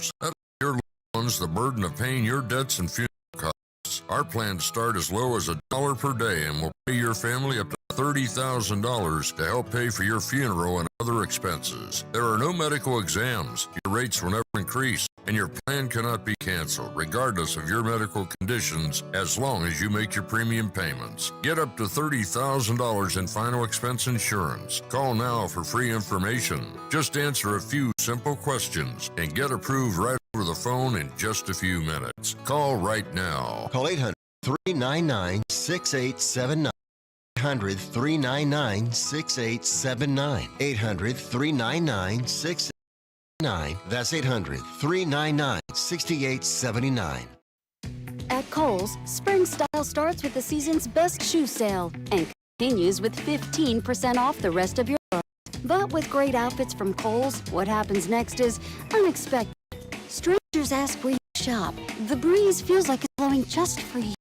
Set your loved ones the burden of paying your debts and funeral costs. Our plans start as low as $1 per day and will pay your family up to $30,000 to help pay for your funeral and other expenses. There are no medical exams. Your rates will never increase, and your plan cannot be canceled, regardless of your medical conditions, as long as you make your premium payments. Get up to $30,000 in final expense insurance. Call now for free information. Just answer a few simple questions and get approved right over the phone in just a few minutes. Call right now. Call 800-399-6879. 800-399-6879. 800-399-6879. That's 800-399-6879. At Kohl's, spring style starts with the season's best shoe sale and continues with 15% off the rest of your look. But with great outfits from Kohl's, what happens next is unexpected. Strangers ask where you shop. The breeze feels like it's blowing just for you.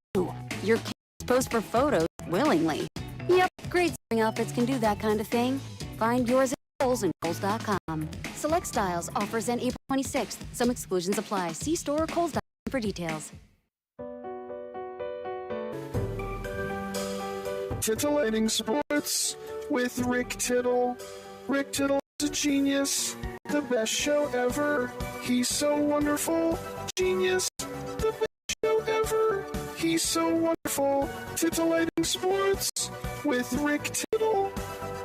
Your kids post for photos willingly. Yep, great spring outfits can do that kind of thing. Find yours at Kohl's and Kohl's.com. Select styles, offers end April 26th. Some exclusions apply. See store or Kohl's.com for details. Titillating Sports with Rick Tittle. Rick Tittle is a genius. The best show ever. He's so wonderful. Genius. The best show ever. He's so wonderful. Titillating Sports with Rick Tittle.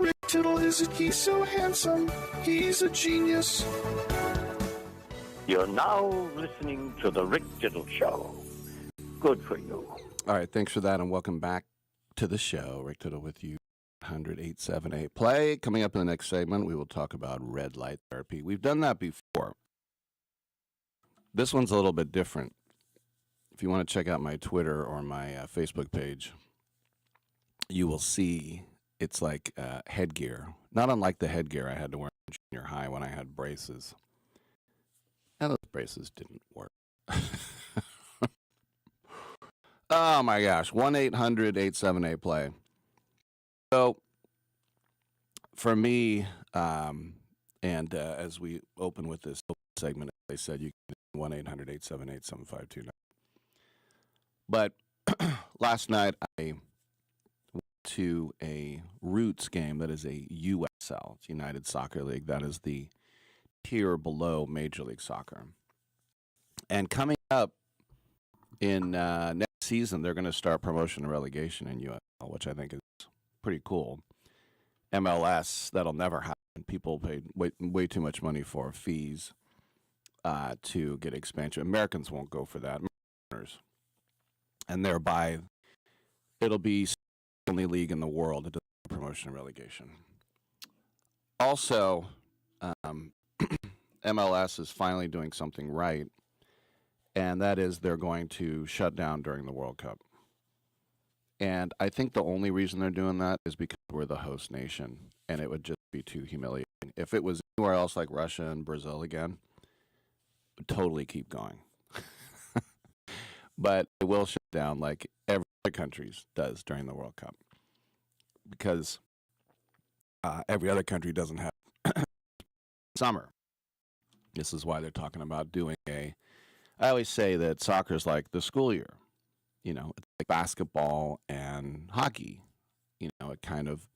Rick Tittle he's so handsome. He's a genius. You're now listening to the Rick Tittle Show. Good for you. All right, thanks for that, and welcome back to the show. Rick Tittle with you, 100-878 play. Coming up in the next segment, we will talk about red light therapy. We've done that before. This one's a little bit different. If you want to check out my Twitter or my Facebook page, you will see it's like headgear. Not unlike the headgear I had to wear in junior high when I had braces. And those braces didn't work. Oh, my gosh. 1-800-878-PLAY. So, for me, as we open with this segment, they said you can 1-800-878-7529. But last night, I went to a Roots game that is a USL, it's United Soccer League. That is the tier below Major League Soccer. And coming up in next season, they're going to start promotion and relegation in USL, which I think is pretty cool. MLS, that'll never happen. People paid way too much money for fees to get expansion. Americans won't go for that. And thereby, it'll be the only league in the world that does promotion and relegation. Also, MLS is finally doing something right, and that is they're going to shut down during the World Cup. And I think the only reason they're doing that is because we're the host nation, and it would just be too humiliating. If it was anywhere else like Russia and Brazil again, it would totally keep going. But it will shut down like every other country does during the World Cup, because every other country doesn't have summer. This is why they're talking about doing I always say that soccer is like the school year. You know, it's like basketball and hockey. You know, it kind of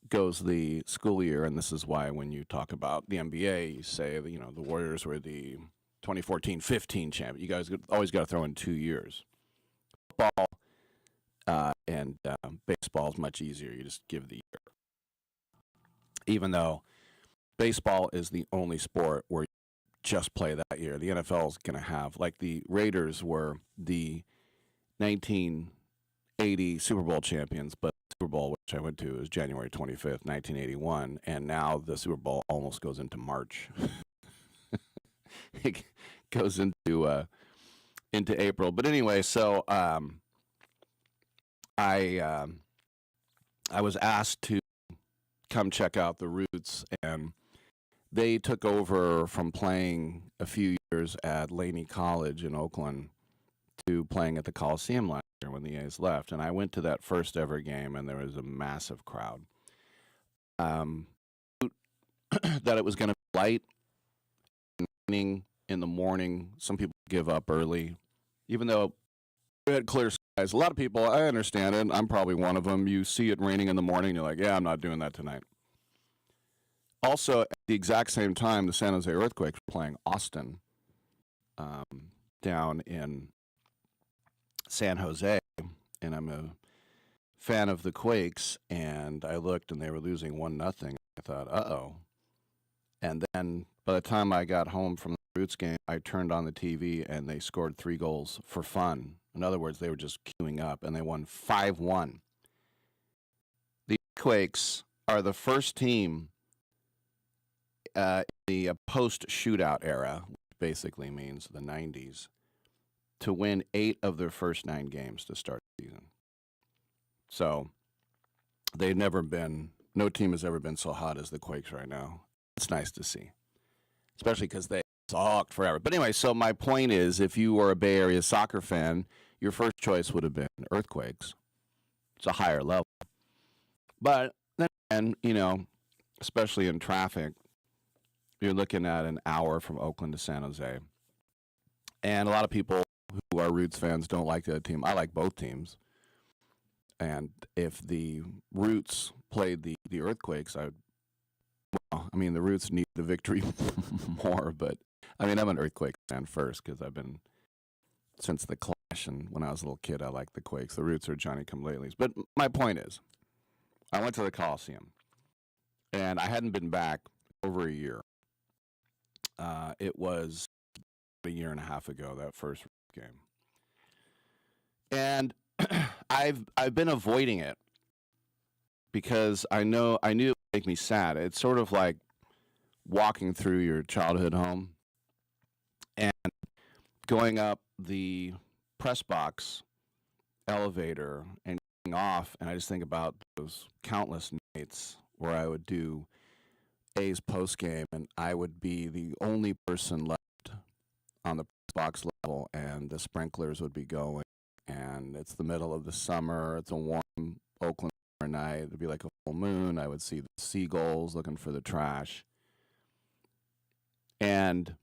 goes the school year, and this is why when you talk about the NBA, you say that, you know, the Warriors were the 2014-15 champion. You guys always got to throw in 2 years. Football and baseball is much easier. You just give the year. Even though baseball is the only sport where you just play that year. The NFL is going to have, like the Raiders were the 1980 Super Bowl champions, but the Super Bowl, which I went to, is January 25th, 1981, and now the Super Bowl almost goes into March. It goes into April. But anyway, so I was asked to come check out the Roots, and they took over from playing a few years at Laney College in Oakland to playing at the Coliseum last year when the A's left. And I went to that first ever game, and there was a massive crowd. That it was going to be light. raining in the morning. Some people give up early, even though we had clear skies. A lot of people, I understand it. I'm probably one of them. You see it raining in the morning, you're like, yeah, I'm not doing that tonight. Also, at the exact same time, the San Jose Earthquakes were playing Austin down in San Jose, and I'm a fan of the Quakes, and I looked, and they were losing 1-0. I thought, uh-oh. And then by the time I got home from the Roots game, I turned on the TV, and they scored 3 goals for fun. In other words, they were just queuing up, and they won 5-1. The Quakes are the first team in the post-shootout era, which basically means the 90s, to win 8 of their first 9 games to start the season. So they've never been, no team has ever been so hot as the Quakes right now. It's nice to see, especially because they sucked forever. But anyway, so my point is, if you were a Bay Area soccer fan, your first choice would have been Earthquakes. It's a higher level. But then, again, you know, especially in traffic, you're looking at an hour from Oakland to San Jose. And a lot of people who are Roots fans don't like the other team. I like both teams. And if the Roots played the Earthquakes, the Roots need the victory more. But, I mean, I'm an Earthquake fan first because I've been, since the Clash, and when I was a little kid, I liked the Quakes. The Roots are Johnny-come-latelys. But my point is, I went to the Coliseum, and I hadn't been back over a year. It was a year and a half ago, that first game. And I've been avoiding it because I knew it would make me sad. It's sort of like walking through your childhood home and going up the press box elevator and getting off, and I just think about those countless nights where I would do A's postgame, and I would be the only person left on the press box level, and the sprinklers would be going, and it's the middle of the summer. It's a warm Oakland summer night. It'd be like a full moon. I would see the seagulls looking for the trash. And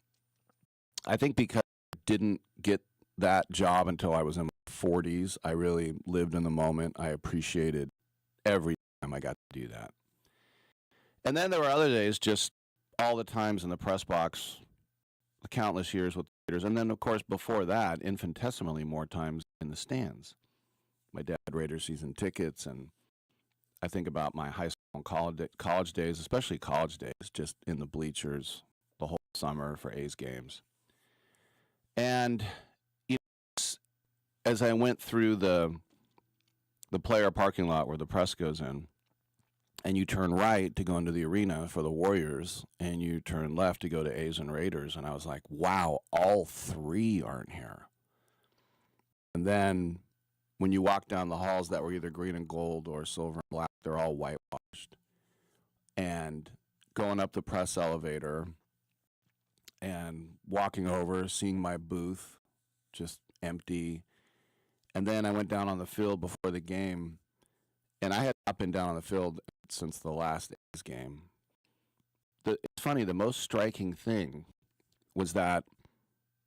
I think because I didn't get that job until I was in my 40s, I really lived in the moment. I appreciated every time I got to do that. And then there were other days, just all the times in the press box, the countless years with the Raiders. And then, of course, before that, infinitesimally more times in the stands. My dad had Raiders season tickets, and I think about my high school and college days, especially college days, just in the bleachers the whole summer for A's games. And as I went through the player parking lot where the press goes in, and you turn right to go into the arena for the Warriors, and you turn left to go to A's and Raiders, and I was like, wow, all 3 aren't here. And then when you walk down the halls that were either green and gold or silver and black, they're all whitewashed. And going up the press elevator and walking over, seeing my booth just empty. And then I went down on the field before the game, and I had not been down on the field since the last A's game. It's funny, the most striking thing was that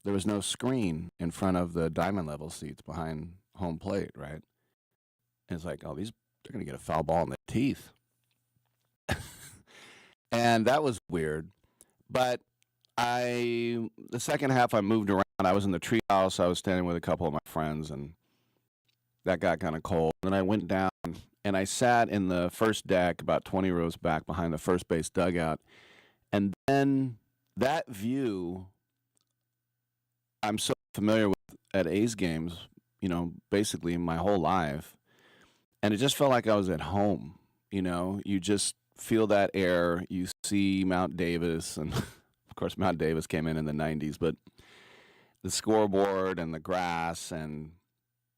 there was no screen in front of the diamond level seats behind home plate, right? And it's like, oh, they're going to get a foul ball in the teeth. And that was weird. But the second half I moved around. I was in the treehouse. I was standing with a couple of my friends, and that got kind of cold. Then I went down, and I sat in the first deck about 20 rows back behind the first base dugout. And then that view I'm so familiar with at A's games, basically my whole life. And it just felt like I was at home. You just feel that air. You see Mount Davis, and of course Mount Davis came in the 90s, but the scoreboard and the grass and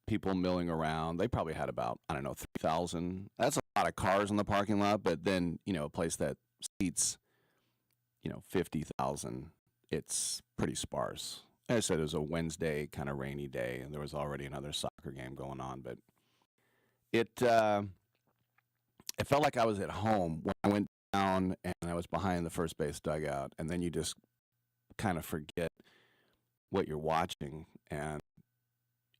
people milling around. They probably had about, 3,000. That's a lot of cars in the parking lot, but then, a place that seats, 50,000, it's pretty sparse. As I said, it was a Wednesday, kind of rainy day, and there was already another soccer game going on, but it felt like I was at home when I went down and I was behind the first base dugout, and then you just kind of forget what you're watching. And,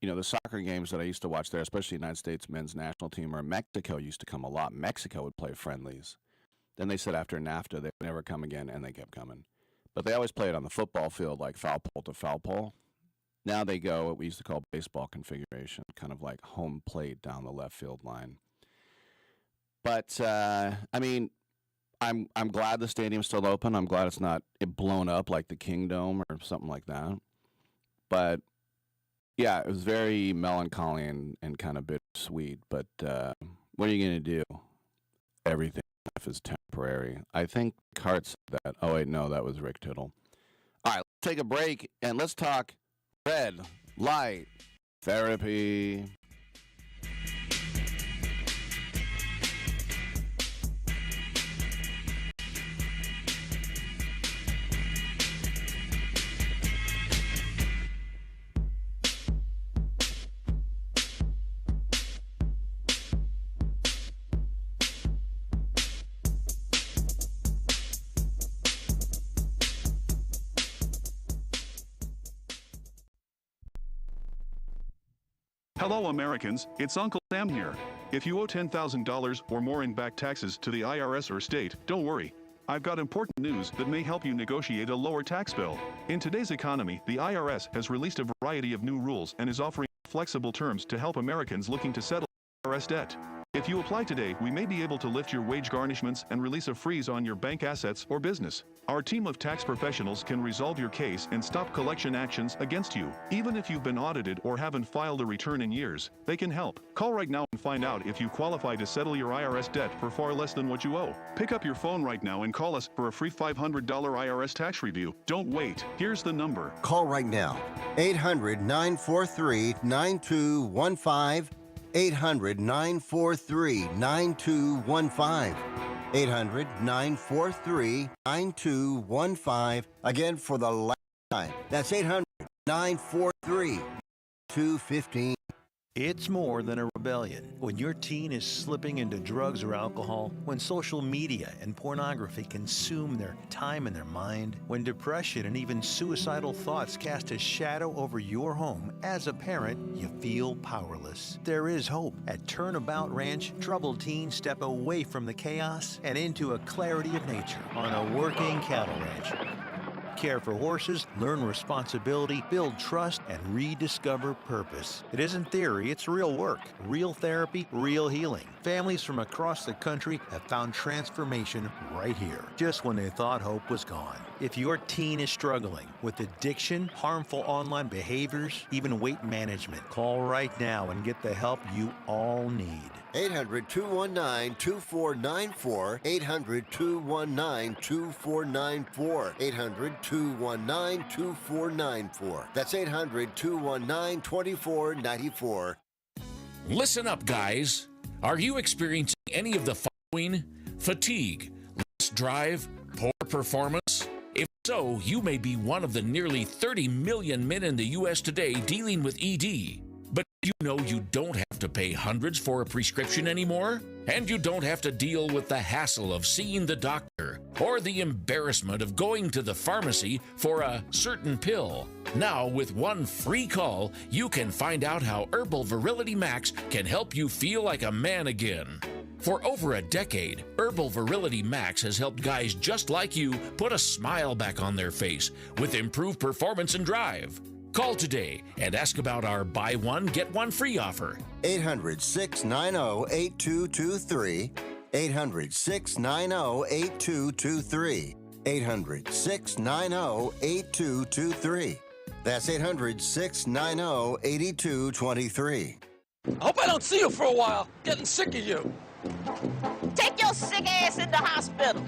you know, the soccer games that I used to watch there, especially the United States men's national team, or Mexico used to come a lot. Mexico would play friendlies. Then they said after NAFTA they would never come again, and they kept coming. But they always play it on the football field, like foul pole to foul pole. Now they go what we used to call baseball configuration, kind of like home plate down the left field line. But, I mean, I'm glad the stadium's still open. I'm glad it's not blown up like the Kingdom or something like that. But, yeah, it was very melancholy and kind of bittersweet. But what are you going to do? Everything in life is temporary. I think Hart said that. Oh, wait, no, that was Rick Tittle. All right, let's take a break, and let's talk red light therapy. Hello Americans, it's Uncle Sam here. If you owe $10,000 or more in back taxes to the IRS or state, don't worry. I've got important news that may help you negotiate a lower tax bill. In today's economy, the IRS has released a variety of new rules and is offering flexible terms to help Americans looking to settle IRS debt. If you apply today, we may be able to lift your wage garnishments and release a freeze on your bank assets or business. Our team of tax professionals can resolve your case and stop collection actions against you. Even if you've been audited or haven't filed a return in years, they can help. Call right now and find out if you qualify to settle your IRS debt for far less than what you owe. Pick up your phone right now and call us for a free $500 IRS tax review. Don't wait. Here's the number. Call right now. 800-943-9215. 800-943-9215. 800-943-9215. Again, for the last time. That's 800-943-9215. It's more than a rebellion. When your teen is slipping into drugs or alcohol, when social media and pornography consume their time and their mind, when depression and even suicidal thoughts cast a shadow over your home, as a parent, you feel powerless. There is hope. At Turnabout Ranch, troubled teens step away from the chaos and into a clarity of nature on a working cattle ranch. Care for horses, learn responsibility, build trust, and rediscover purpose. It isn't theory, it's real work. Real therapy, real healing. Families from across the country have found transformation right here, just when they thought hope was gone. If your teen is struggling with addiction, harmful online behaviors, even weight management, call right now and get the help you all need. 800-219-2494. 800-219-2494. 800-219-2494. That's 800-219-2494. Listen up, guys. Are you experiencing any of the following? Fatigue, less drive, poor performance? If so, you may be one of the nearly 30 million men in the U.S. today dealing with ED. But you know you don't have to pay hundreds for a prescription anymore? And you don't have to deal with the hassle of seeing the doctor or the embarrassment of going to the pharmacy for a certain pill. Now, with one free call, you can find out how Herbal Virility Max can help you feel like a man again. For over a decade, Herbal Virility Max has helped guys just like you put a smile back on their face with improved performance and drive. Call today and ask about our buy one, get one free offer. 800-690-8223. 800-690-8223. 800-690-8223. That's 800-690-8223. I hope I don't see you for a while. Getting sick of you. Take your sick ass in the hospital.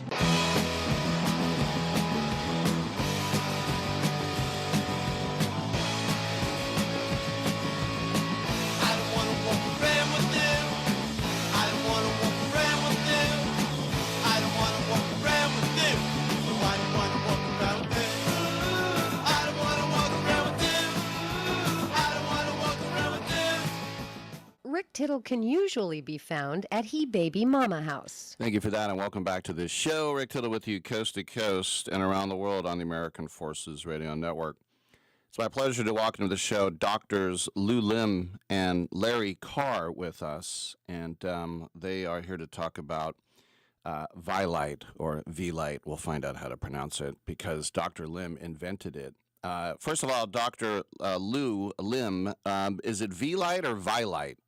Rick Tittle can usually be found at He Baby Mama House. Thank you for that, and welcome back to the show. Rick Tittle with you coast to coast and around the world on the American Forces Radio Network. It's my pleasure to welcome to the show Doctors Lou Lim and Larry Carr with us, and they are here to talk about Vilite, or V-Lite. We'll find out how to pronounce it because Dr. Lim invented it. First of all, Dr. Lou Lim, is it V-Lite or Vilite?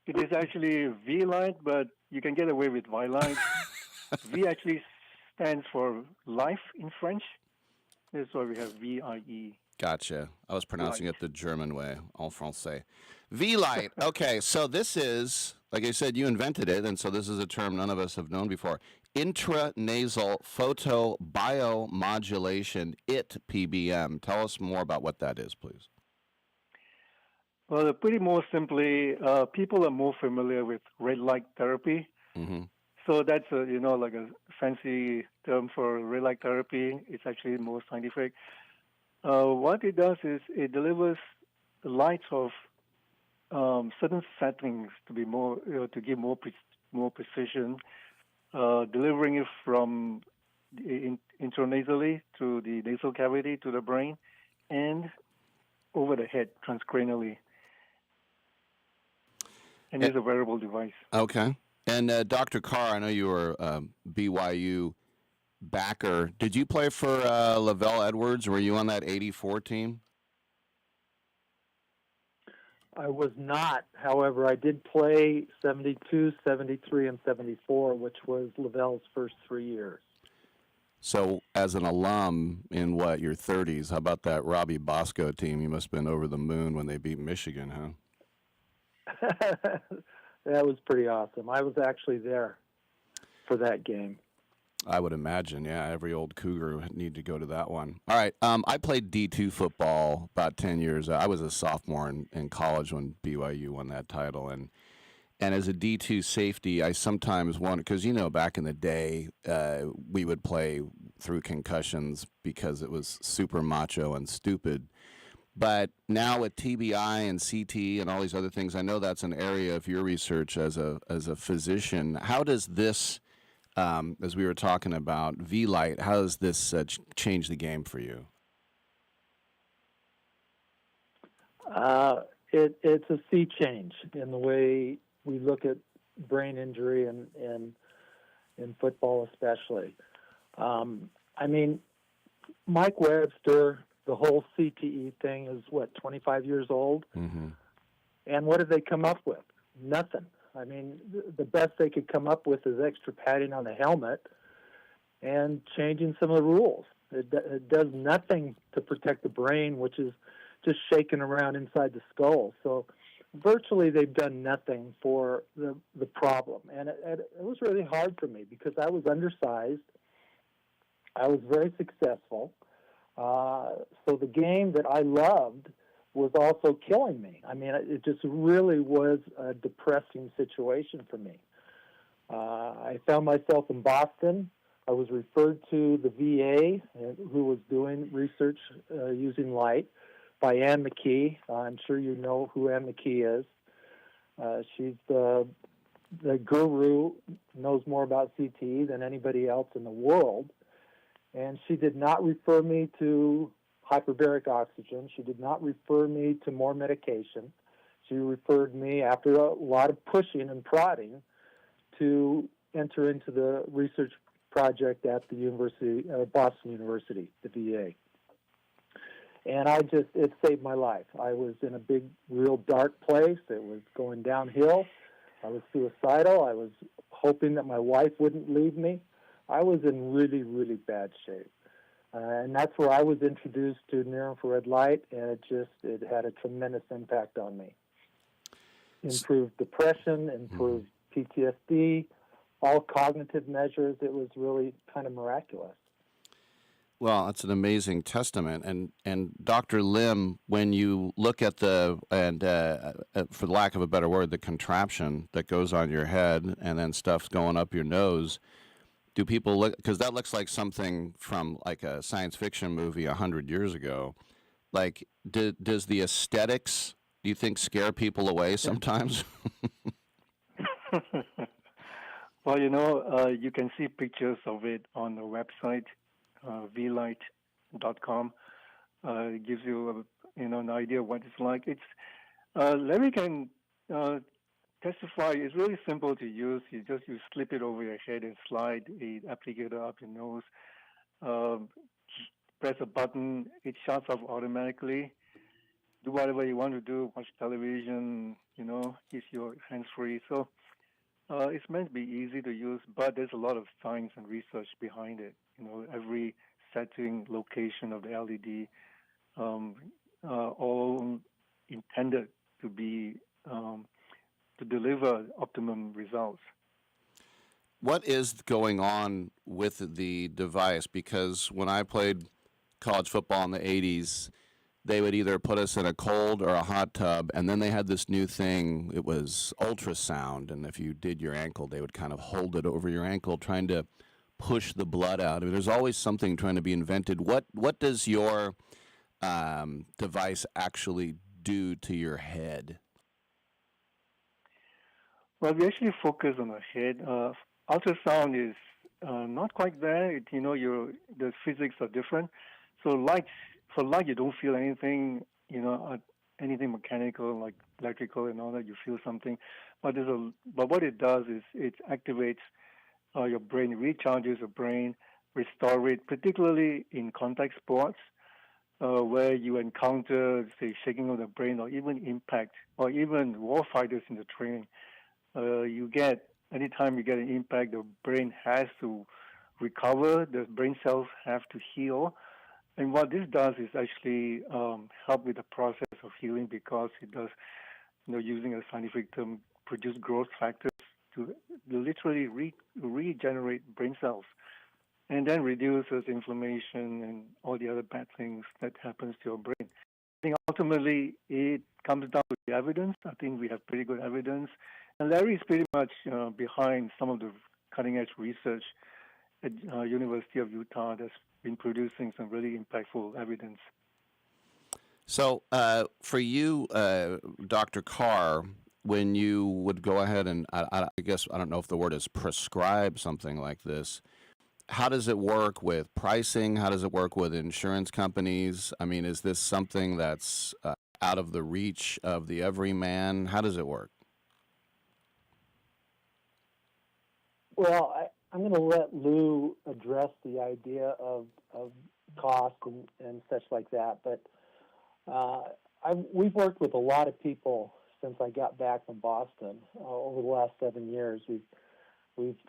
It is actually V-Lite, but you can get away with Vilite. V actually stands for life in French. That's why we have V-I-E. Gotcha. I was pronouncing it the German way, en français. V-Lite. Okay, so this is, like I said, you invented it, and so this is a term none of us have known before. Intranasal photobiomodulation, IT PBM. Tell us more about what that is, please. Well, pretty more simply, people are more familiar with red light therapy. Mm-hmm. So that's like a fancy term for red light therapy. It's actually more scientific. What it does is it delivers the light of certain settings to be more to give more precision, delivering it from intranasally to the nasal cavity to the brain, and over the head transcranially. And it's a wearable device. Okay. And Dr. Carr, I know you were BYU backer. Did you play for Lavelle Edwards? Were you on that 84 team? I was not. However, I did play 72, 73, and 74, which was Lavelle's first 3 years. So as an alum in, your 30s, how about that Robbie Bosco team? You must have been over the moon when they beat Michigan, huh? That was pretty awesome. I was actually there for that game. I would imagine, yeah. Every old Cougar would need to go to that one. All right. I played D2 football about 10 years. I was a sophomore in college when BYU won that title. And as a D2 safety, I sometimes wonder, because, back in the day, we would play through concussions because it was super macho and stupid. But now with TBI and CT and all these other things, I know that's an area of your research as a physician. How does this, as we were talking about V-Lite, how does this change the game for you? It's a sea change in the way we look at brain injury and in football especially. Mike Webster, the whole CTE thing is 25 years old? Mm-hmm. And what did they come up with? Nothing. The best they could come up with is extra padding on the helmet and changing some of the rules. It does nothing to protect the brain, which is just shaking around inside the skull. So virtually they've done nothing for the problem. And it was really hard for me because I was undersized. I was very successful. So the game that I loved was also killing me. It just really was a depressing situation for me. I found myself in Boston. I was referred to the VA, who was doing research using light, by Ann McKee. I'm sure you know who Ann McKee is. She's the guru, knows more about CTE than anybody else in the world. And she did not refer me to hyperbaric oxygen. She did not refer me to more medication. She referred me, after a lot of pushing and prodding, to enter into the research project at the Boston University, the VA. And it saved my life. I was in a big, real dark place. It was going downhill. I was suicidal. I was hoping that my wife wouldn't leave me. I was in really, really bad shape. And that's where I was introduced to near-infrared light, and it had a tremendous impact on me. Improved depression, improved PTSD, all cognitive measures. It was really kind of miraculous. Well, that's an amazing testament. And Dr. Lim, when you look at for the lack of a better word, the contraption that goes on your head and then stuff's going up your nose, do people look, because that looks like something from like a science fiction movie 100 years ago, like does the aesthetics do you think scare people away sometimes? Well, you can see pictures of it on the website, vlight.com. It gives you, an idea of what it's like. Larry can testify. It's really simple to use. You slip it over your head and slide the applicator up your nose. Press a button. It shuts off automatically. Do whatever you want to do. Watch television. If you're hands-free. So it's meant to be easy to use, but there's a lot of science and research behind it. Every setting, location of the LED, all intended to be to deliver optimum results. What is going on with the device? Because when I played college football in the 80s, they would either put us in a cold or a hot tub, and then they had this new thing. It was ultrasound, and if you did your ankle, they would kind of hold it over your ankle, trying to push the blood out. I mean, there's always something trying to be invented. What does your device actually do to your head? Well, we actually focus on the head. Ultrasound is not quite there. The physics are different. So for light, you don't feel anything, anything mechanical like electrical and all that. You feel something, but what it does is it activates your brain, recharges your brain, restore it, particularly in contact sports where you encounter, say, shaking of the brain or even impact or even war fighters in the training. Anytime you get an impact, the brain has to recover. The brain cells have to heal. And what this does is actually help with the process of healing because it does, using a scientific term, produce growth factors to literally regenerate brain cells and then reduces inflammation and all the other bad things that happens to your brain. I think ultimately it comes down to the evidence. I think we have pretty good evidence. And Larry is pretty much behind some of the cutting-edge research at University of Utah that's been producing some really impactful evidence. So for you, Dr. Carr, when you would go ahead and, I guess, I don't know if the word is prescribe something like this, how does it work with pricing? How does it work with insurance companies? I mean, is this something that's out of the reach of the everyman? How does it work? Well, I'm going to let Lou address the idea of cost and such like that. But we've worked with a lot of people since I got back from Boston over the last 7 years. We've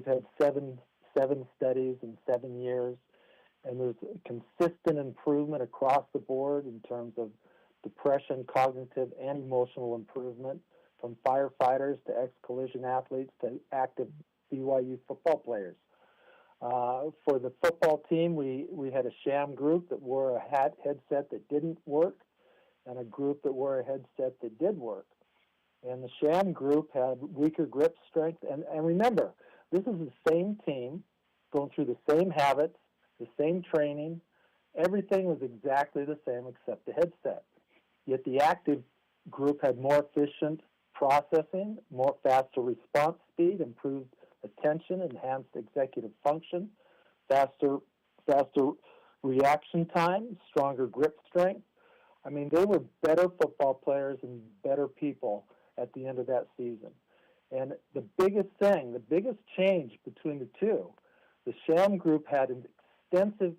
had seven studies in 7 years, and there's a consistent improvement across the board in terms of depression, cognitive, and emotional improvement, from firefighters to ex-collision athletes to active BYU football players. For the football team, we had a sham group that wore a headset that didn't work and a group that wore a headset that did work. And the sham group had weaker grip strength. And remember, this is the same team going through the same habits, the same training. Everything was exactly the same except the headset. Yet the active group had more efficient processing, more faster response speed, improved attention, enhanced executive function, faster reaction time, stronger grip strength. I mean, they were better football players and better people at the end of that season. And the biggest change between the two, the sham group had an extensive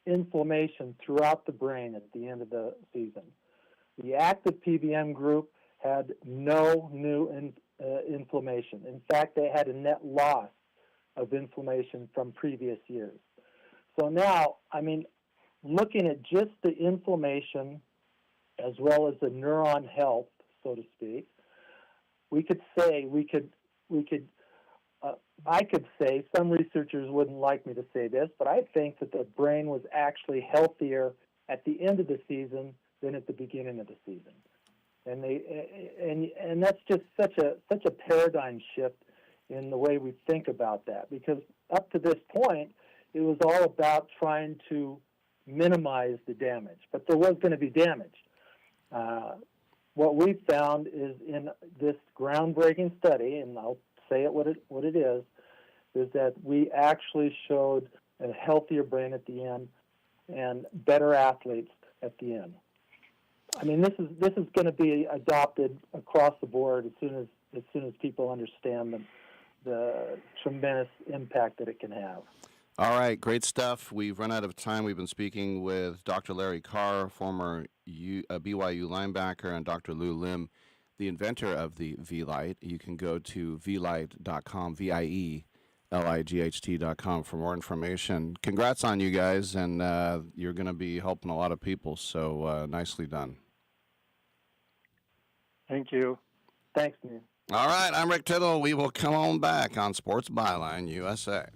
inflammation throughout the brain at the end of the season. The active PBM group had no new inflammation. In fact, they had a net loss of inflammation from previous years. So now, I mean, looking at just the inflammation as well as the neuron health, so to speak, I could say, some researchers wouldn't like me to say this, but I think that the brain was actually healthier at the end of the season than at the beginning of the season. And that's just such a paradigm shift in the way we think about that, because up to this point, it was all about trying to minimize the damage, but there was going to be damage. What we found is in this groundbreaking study, and I'll say it what it is that we actually showed a healthier brain at the end and better athletes at the end. I mean, this is going to be adopted across the board as soon as people understand the tremendous impact that it can have. All right, great stuff. We've run out of time. We've been speaking with Dr. Larry Carr, former BYU linebacker, and Dr. Lou Lim, the inventor of the V-Light. You can go to vlight.com, VIELIGHT.com for more information. Congrats on you guys, and you're going to be helping a lot of people, so nicely done. Thank you. Thanks, man. All right, I'm Rick Tittle. We will come on back on Sports Byline USA.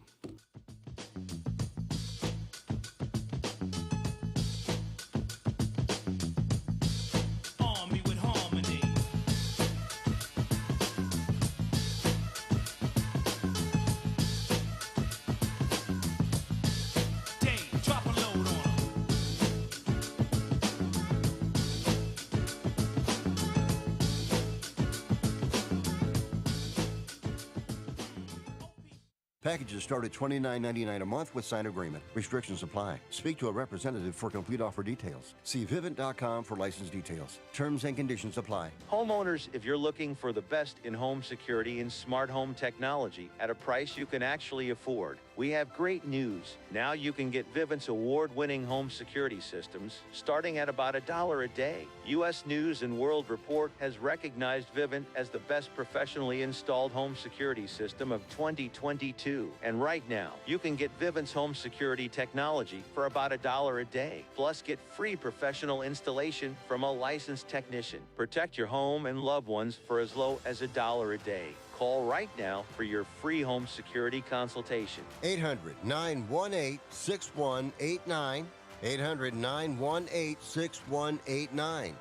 Packages start at $29.99 a month with signed agreement. Restrictions apply. Speak to a representative for complete offer details. See Vivint.com for license details. Terms and conditions apply. Homeowners, if you're looking for the best in home security and smart home technology at a price you can actually afford, we have great news. Now you can get Vivint's award-winning home security systems starting at about $1 a day. U.S. News and World Report has recognized Vivint as the best professionally installed home security system of 2022. And right now, you can get Vivint's home security technology for about $1 a day. Plus, get free professional installation from a licensed technician. Protect your home and loved ones for as low as $1 a day. Call right now for your free home security consultation. 800-918-6189. 800-918-6189.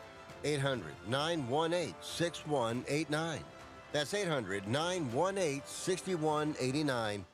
800-918-6189. That's 800-918-6189.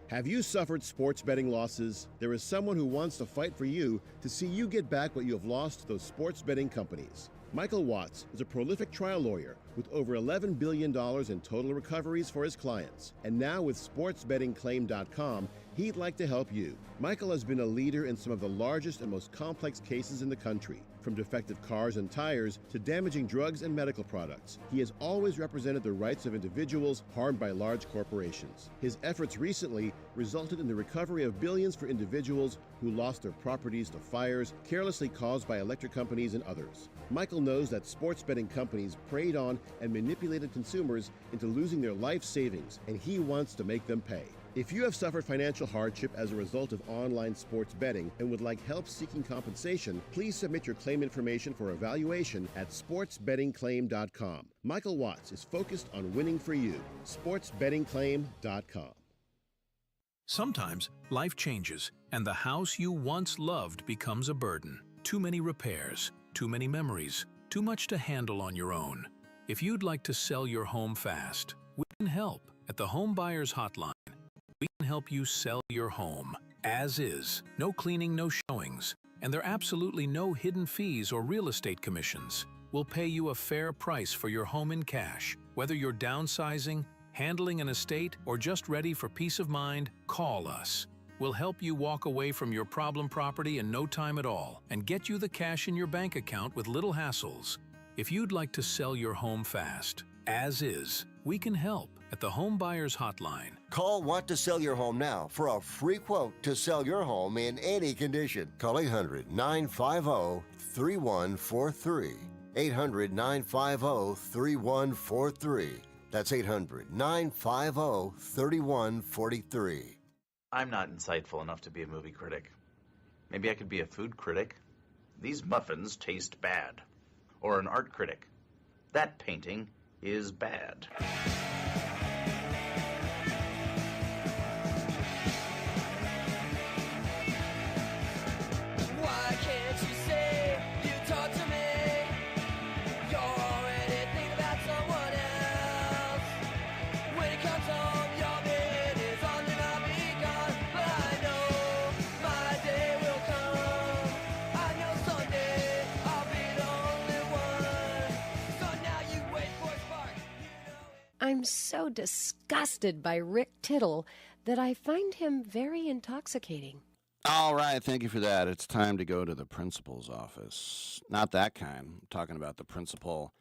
Have you suffered sports betting losses? There is someone who wants to fight for you to see you get back what you have lost to those sports betting companies. Michael Watts is a prolific trial lawyer with over $11 billion in total recoveries for his clients. And now with sportsbettingclaim.com, he'd like to help you. Michael has been a leader in some of the largest and most complex cases in the country, from defective cars and tires to damaging drugs and medical products. He has always represented the rights of individuals harmed by large corporations. His efforts recently resulted in the recovery of billions for individuals who lost their properties to fires carelessly caused by electric companies and others. Michael knows that sports betting companies preyed on and manipulated consumers into losing their life savings, and he wants to make them pay. If you have suffered financial hardship as a result of online sports betting and would like help seeking compensation, please submit your claim information for evaluation at sportsbettingclaim.com. Michael Watts is focused on winning for you. sportsbettingclaim.com. Sometimes life changes and the house you once loved becomes a burden. Too many repairs, too many memories, too much to handle on your own. If you'd like to sell your home fast, we can help at the Home Buyers Hotline. We can help you sell your home as is, no cleaning, no showings, and there are absolutely no hidden fees or real estate commissions. We'll pay you a fair price for your home in cash. Whether you're downsizing, handling an estate, or just ready for peace of mind, call us. We'll help you walk away from your problem property in no time at all and get you the cash in your bank account with little hassles. If you'd like to sell your home fast, as is, we can help at the Home Buyers Hotline. Call Want to Sell Your Home now for a free quote to sell your home in any condition. Call 800-950-3143. 800-950-3143. That's 800-950-3143. I'm not insightful enough to be a movie critic. Maybe I could be a food critic. These muffins taste bad. Or an art critic. That painting is bad. Why can't you say you talk to me? You're already thinking about someone else. When it comes home, your bed is on and I'll be gone. But I know my day will come. I know someday I'll be the so disgusted by Rick Tittle that I find him very intoxicating. All right, thank you for that. It's time to go to the principal's office. Not that kind. I'm talking about the principal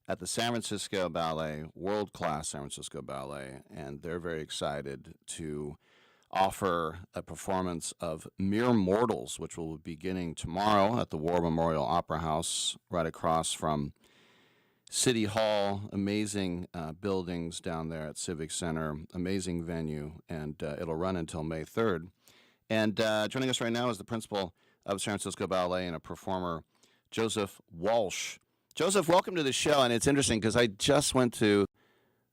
at the San Francisco Ballet, world-class San Francisco Ballet, and they're very excited to offer a performance of Mere Mortals, which will be beginning tomorrow at the War Memorial Opera House, right across from City Hall. Amazing buildings down there at Civic Center, amazing venue, and it'll run until May 3rd. And joining us right now is the principal of San Francisco Ballet and a performer, Joseph Walsh. Joseph, welcome to the show. And it's interesting because I just went to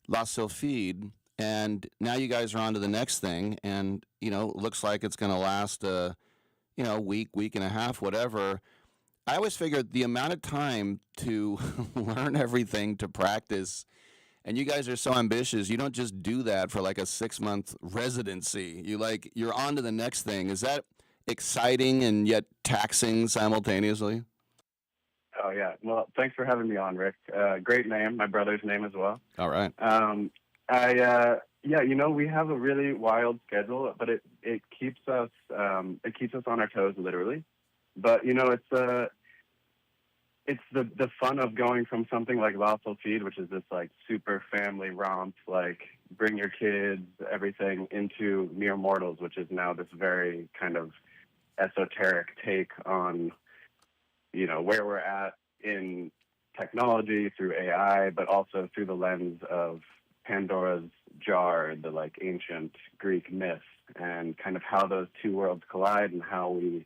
La Sylphide, and now you guys are on to the next thing. And, you know, it looks like it's going to last, week and a half, whatever. I always figured the amount of time to learn everything, to practice, and you guys are so ambitious, you don't just do that for like a 6-month residency. You're on to the next thing. Is that exciting and yet taxing simultaneously? Oh, yeah. Well, thanks for having me on, Rick. Great name. My brother's name as well. All right. We have a really wild schedule, but it keeps us on our toes, literally. But, it's the fun of going from something like La Sylphide, which is this like super family romp, like bring your kids, everything, into Mere Mortals, which is now this very kind of esoteric take on, where we're at in technology through AI, but also through the lens of Pandora's jar, the like ancient Greek myth, and kind of how those two worlds collide and how we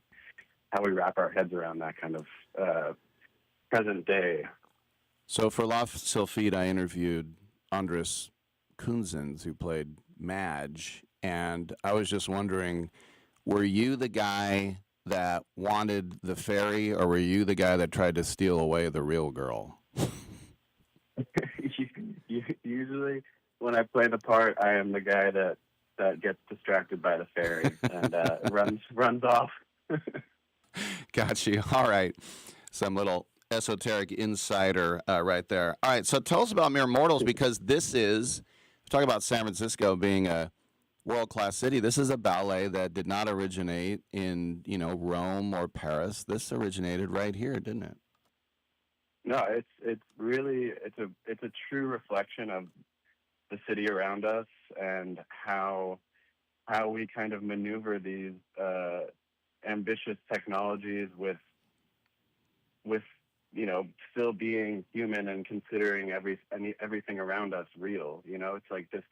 wrap our heads around that kind of present day. So for La Sylphide, I interviewed Andres Kunzens, who played Madge, and I was just wondering, were you the guy that wanted the fairy, or were you the guy that tried to steal away the real girl? Usually, when I play the part, I am the guy that gets distracted by the fairy and runs off. Got you. All right. Some little esoteric insider right there. All right, so tell us about Mere Mortals, because this is, talk about San Francisco being a world-class city. This is a ballet that did not originate in, Rome or Paris. This originated right here, didn't it? No, it's really it's a true reflection of the city around us and how we kind of maneuver these ambitious technologies with still being human and considering everything around us real. It's like this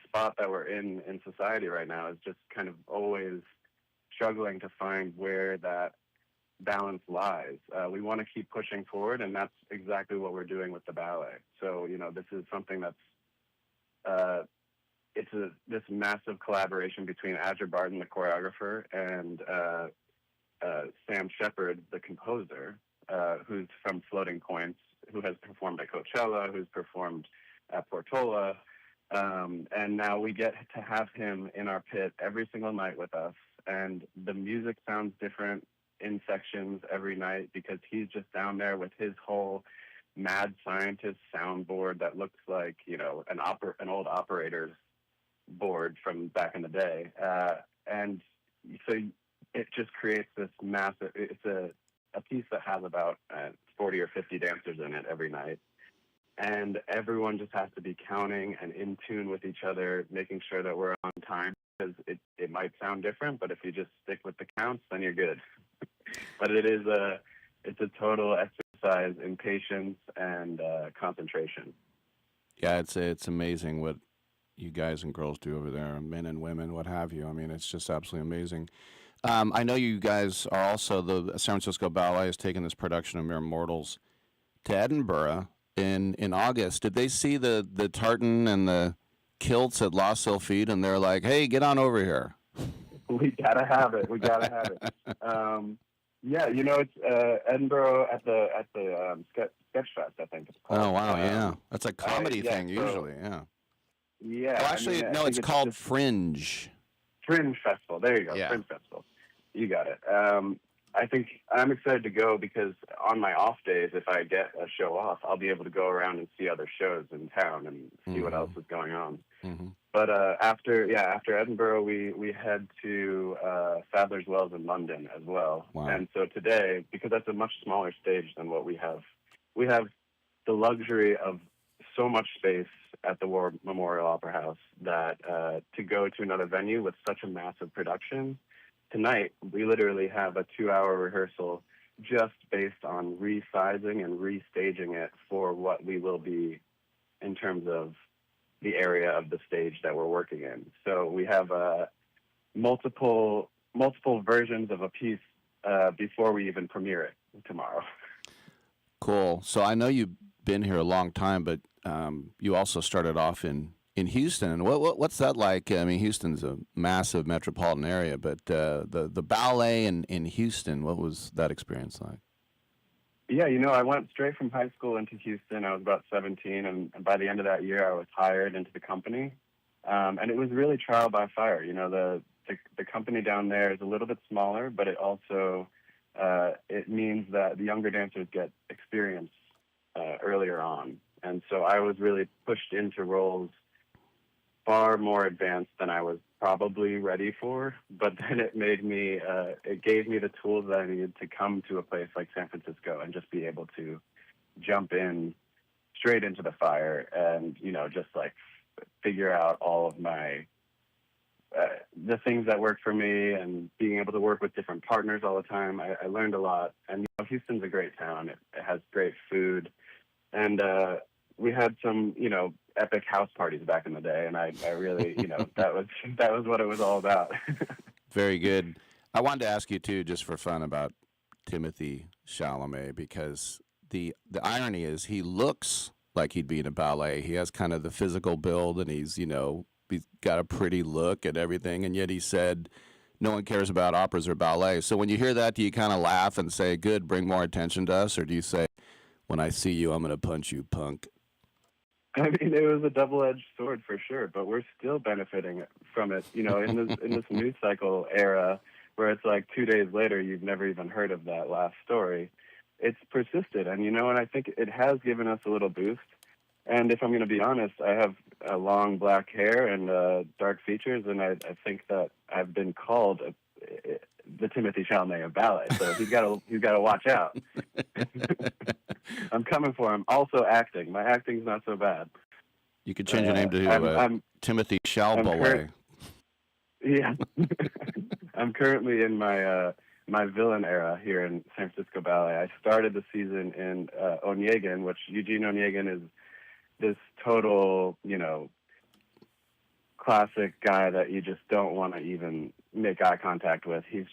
spot that we're in society right now is just kind of always struggling to find where that balance lies. We want to keep pushing forward, and that's exactly what we're doing with the ballet. So, this is something that's this massive collaboration between Adger Barton, the choreographer, and Sam Shepard, the composer, who's from Floating Points, who has performed at Coachella, who's performed at Portola, and now we get to have him in our pit every single night with us, and the music sounds different in sections every night because he's just down there with his whole mad scientist soundboard that looks like, an old operator's board from back in the day, and so it just creates this massive, it's a piece that has about 40 or 50 dancers in it every night. And everyone just has to be counting and in tune with each other, making sure that we're on time, because it might sound different, but if you just stick with the counts, then you're good. But it's a total exercise in patience and concentration. Yeah, it's amazing what you guys and girls do over there, men and women, what have you. I mean, it's just absolutely amazing. I know you guys are also, the San Francisco Ballet has taken this production of Mere Mortals to Edinburgh in August. Did they see the tartan and the kilts at La Sylphide, and they're like, hey, get on over here? We gotta have it. It's Edinburgh at the Sketch Fest, I think it's called. Oh, wow, yeah. That's a comedy thing, usually, yeah. Yeah. Well, actually, no, it's called Fringe. Fringe Festival. There you go. Yeah. Fringe Festival. You got it. I think I'm excited to go because on my off days, if I get a show off, I'll be able to go around and see other shows in town and see what else is going on. But after Edinburgh, we head to Sadler's Wells in London as well. Wow. And so today, because that's a much smaller stage than what we have the luxury of so much space at the War Memorial Opera House that to go to another venue with such a massive production, tonight we literally have a 2-hour rehearsal just based on resizing and restaging it for what we will be in terms of the area of the stage that we're working in. So we have multiple versions of a piece before we even premiere it tomorrow. Cool. So I know you've been here a long time, but you also started off in Houston. What's that like? I mean, Houston's a massive metropolitan area, but the ballet in Houston, what was that experience like? Yeah, I went straight from high school into Houston. I was about 17, and by the end of that year, I was hired into the company. And it was really trial by fire. The company down there is a little bit smaller, but it also it means that the younger dancers get experience earlier on. And so I was really pushed into roles far more advanced than I was probably ready for, but then it gave me the tools that I needed to come to a place like San Francisco and just be able to jump in straight into the fire and, just like figure out all of my, the things that work for me and being able to work with different partners all the time. I learned a lot. And Houston's a great town. It has great food. And we had some, epic house parties back in the day, and I really, that was what it was all about. Very good. I wanted to ask you too, just for fun, about Timothée Chalamet, because the irony is he looks like he'd be in a ballet. He has kind of the physical build, and he's got a pretty look and everything, and yet he said no one cares about operas or ballet. So when you hear that, do you kind of laugh and say, "Good, bring more attention to us," or do you say, "When I see you, I'm going to punch you, punk"? I mean, it was a double-edged sword for sure, but we're still benefiting from it. In this news cycle era, where it's like 2 days later you've never even heard of that last story, it's persisted, and and I think it has given us a little boost. And if I'm going to be honest, I have long black hair and dark features, and I think that I've been called the Timothée Chalamet of ballet, so he's got to watch out. I'm coming for him. Also acting. My acting's not so bad. You could change your name to Timothée Chalamet. Yeah. I'm currently in my my villain era here in San Francisco Ballet. I started the season in Onegin, which Eugene Onegin is this total, classic guy that you just don't want to even make eye contact with. He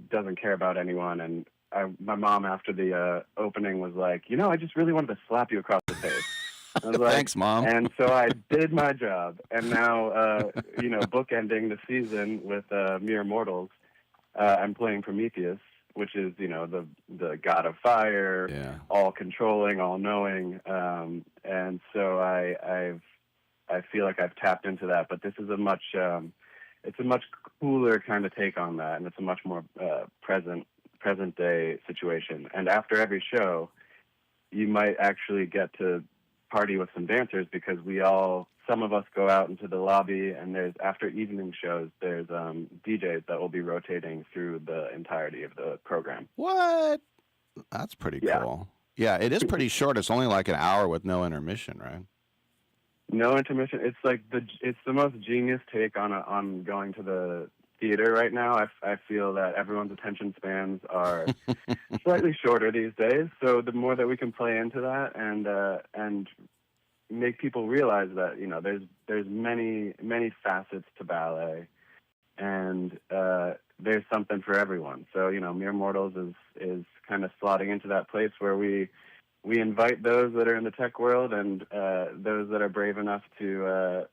doesn't care about anyone. And my mom, after the opening, was like, I just really wanted to slap you across the face. I was like, "Thanks, Mom." And so I did my job. And now, bookending the season with Mere Mortals, I'm playing Prometheus, which is, the god of fire, all controlling, all knowing. And so I feel like I've tapped into that, but this is it's a much cooler kind of take on that, and it's a much more present day situation. And after every show, you might actually get to party with some dancers, because some of us go out into the lobby, and after evening shows, there's DJs that will be rotating through the entirety of the program. What? That's pretty cool. Yeah, it is pretty short. It's only like an hour with no intermission, right? No intermission. It's like it's the most genius take on going to the theater right now. I feel that everyone's attention spans are slightly shorter these days. So the more that we can play into that and make people realize that there's many facets to ballet, and there's something for everyone. So Mere Mortals is kind of slotting into that place where we invite those that are in the tech world and those that are brave enough to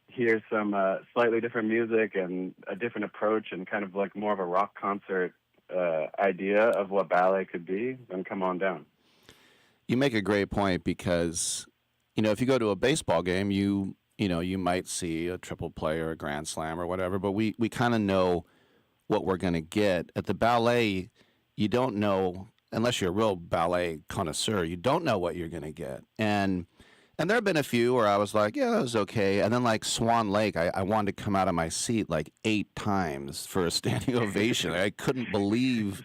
hear some slightly different music and a different approach and kind of like more of a rock concert idea of what ballet could be, then come on down. You make a great point, because if you go to a baseball game, you might see a triple play or a grand slam or whatever, but we kind of know what we're going to get. At the ballet, you don't know, unless you're a real ballet connoisseur, you don't know what you're going to get. And there have been a few where I was like, yeah, that was okay. And then like Swan Lake, I wanted to come out of my seat like 8 times for a standing ovation. I couldn't believe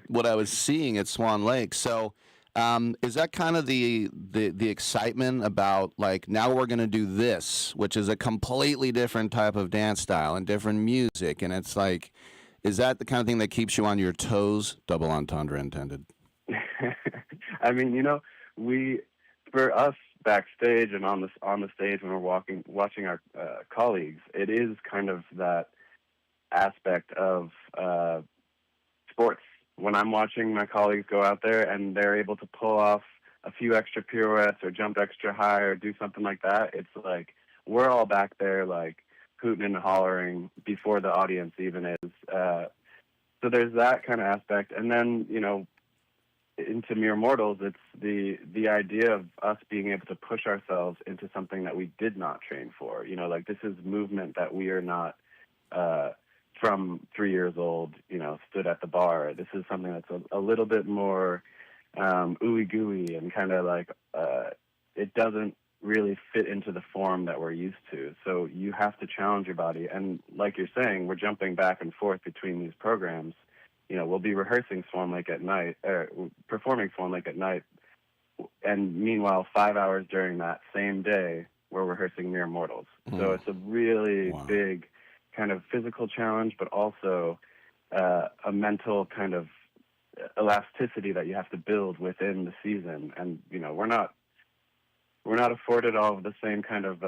what I was seeing at Swan Lake. So is that kind of the excitement about like, now we're going to do this, which is a completely different type of dance style and different music. And it's like, is that the kind of thing that keeps you on your toes? Double entendre intended. I mean, you know, for us backstage and on the stage when we're watching our colleagues, it is kind of that aspect of sports. When I'm watching my colleagues go out there and they're able to pull off a few extra pirouettes or jump extra high or do something like that, it's like we're all back there like hooting and hollering before the audience even is. So there's that kind of aspect. And then, you know, into Mere Mortals, it's the idea of us being able to push ourselves into something that we did not train for. You know, like this is movement that we are not from 3 years old, you know, stood at the bar. This is something that's a little bit more ooey gooey and kind of like it doesn't really fit into the form that we're used to. So you have to challenge your body. And like you're saying, we're jumping back and forth between these programs. You know, we'll be rehearsing Swan Lake at night, or performing Swan Lake at night, and meanwhile, 5 hours during that same day, we're rehearsing Mere Mortals. So it's a really big kind of physical challenge, but also a mental kind of elasticity that you have to build within the season. And you know, we're not afforded all of the same kind of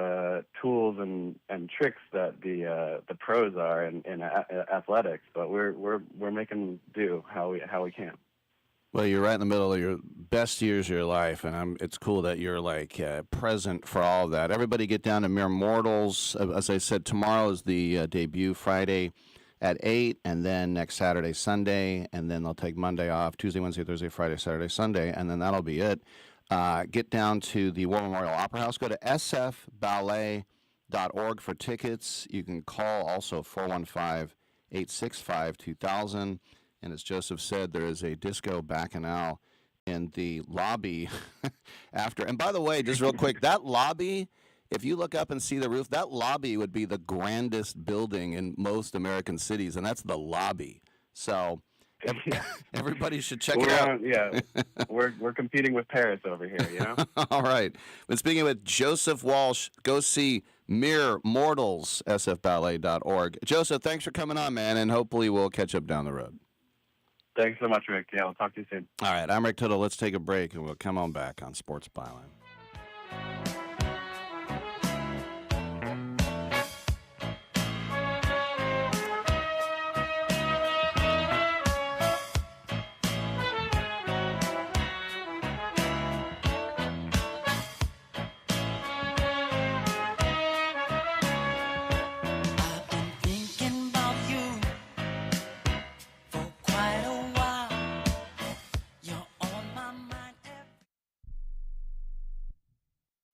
tools and tricks that the pros are in athletics, but we're making do how we can. Well, you're right in the middle of your best years of your life, and it's cool that you're like present for all of that. Everybody get down to Mere Mortals. As I said, tomorrow is the debut, Friday at 8, and then next Saturday, Sunday, and then they'll take Monday off, Tuesday, Wednesday, Thursday, Friday, Saturday, Sunday, and then that'll be it. Get down to the War Memorial Opera House. Go to sfballet.org for tickets. You can call also 415-865-2000. And as Joseph said, there is a disco bacchanal in the lobby after. And by the way, just real quick, that lobby, if you look up and see the roof, that lobby would be the grandest building in most American cities, and that's the lobby. So everybody should check it out. We're competing with Paris over here, you know? All right. But speaking with Joseph Walsh, go see Mere Mortals, sfballet.org. Joseph, thanks for coming on, man, and hopefully we'll catch up down the road. Thanks so much, Rick. Yeah, I'll talk to you soon. All right, I'm Rick Tittle. Let's take a break, and we'll come on back on Sports Byline.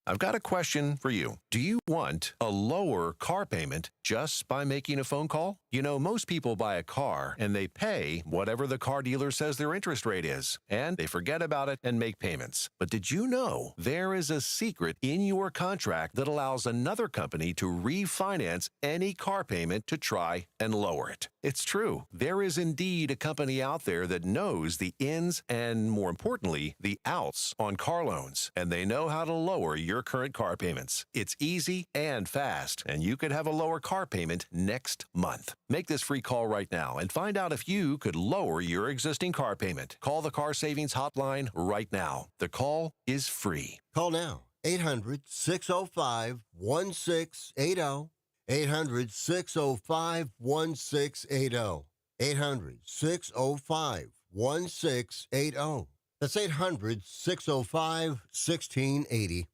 I've got a question for you. Do you want a lower car payment just by making a phone call? You know, most people buy a car and they pay whatever the car dealer says their interest rate is, and they forget about it and make payments. But did you know there is a secret in your contract that allows another company to refinance any car payment to try and lower it? It's true. There is indeed a company out there that knows the ins and, more importantly, the outs on car loans, and they know how to lower your current car payments. It's easy and fast, and you could have a lower car payment next month. Make this free call right now and find out if you could lower your existing car payment. Call the Car Savings Hotline right now. The call is free. Call now. 800-605-1680. 800-605-1680. 800-605-1680. That's 800-605-1680.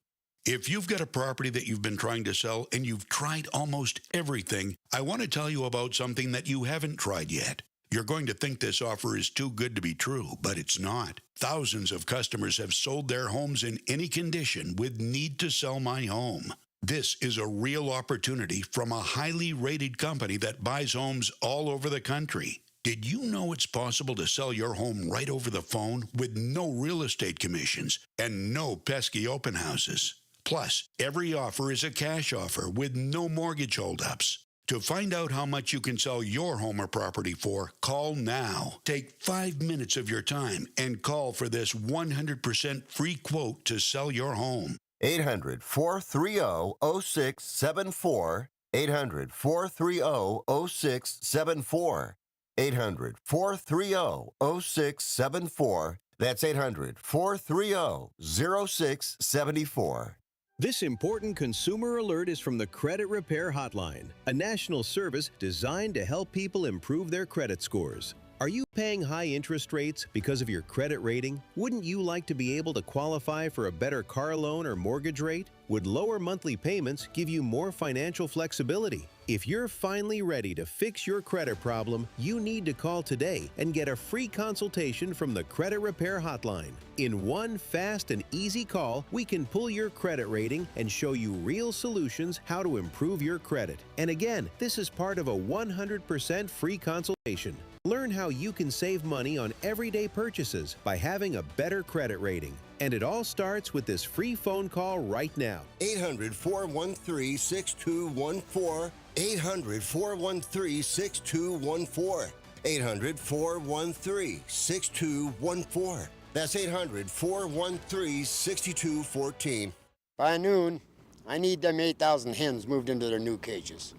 If you've got a property that you've been trying to sell and you've tried almost everything, I want to tell you about something that you haven't tried yet. You're going to think this offer is too good to be true, but it's not. Thousands of customers have sold their homes in any condition with Need to Sell My Home. This is a real opportunity from a highly rated company that buys homes all over the country. Did you know it's possible to sell your home right over the phone with no real estate commissions and no pesky open houses? Plus, every offer is a cash offer with no mortgage holdups. To find out how much you can sell your home or property for, call now. Take 5 minutes of your time and call for this 100% free quote to sell your home. 800-430-0674. 800-430-0674. 800-430-0674. That's 800-430-0674. This important consumer alert is from the Credit Repair Hotline, a national service designed to help people improve their credit scores. Are you paying high interest rates because of your credit rating? Wouldn't you like to be able to qualify for a better car loan or mortgage rate? Would lower monthly payments give you more financial flexibility? If you're finally ready to fix your credit problem, you need to call today and get a free consultation from the Credit Repair Hotline. In one fast and easy call, we can pull your credit rating and show you real solutions how to improve your credit. And again, this is part of a 100% free consultation. Learn how you can save money on everyday purchases by having a better credit rating. And it all starts with this free phone call right now. 800-413-6214. 800-413-6214. 800-413-6214. That's 800-413-6214. By noon, I need them 8,000 hens moved into their new cages.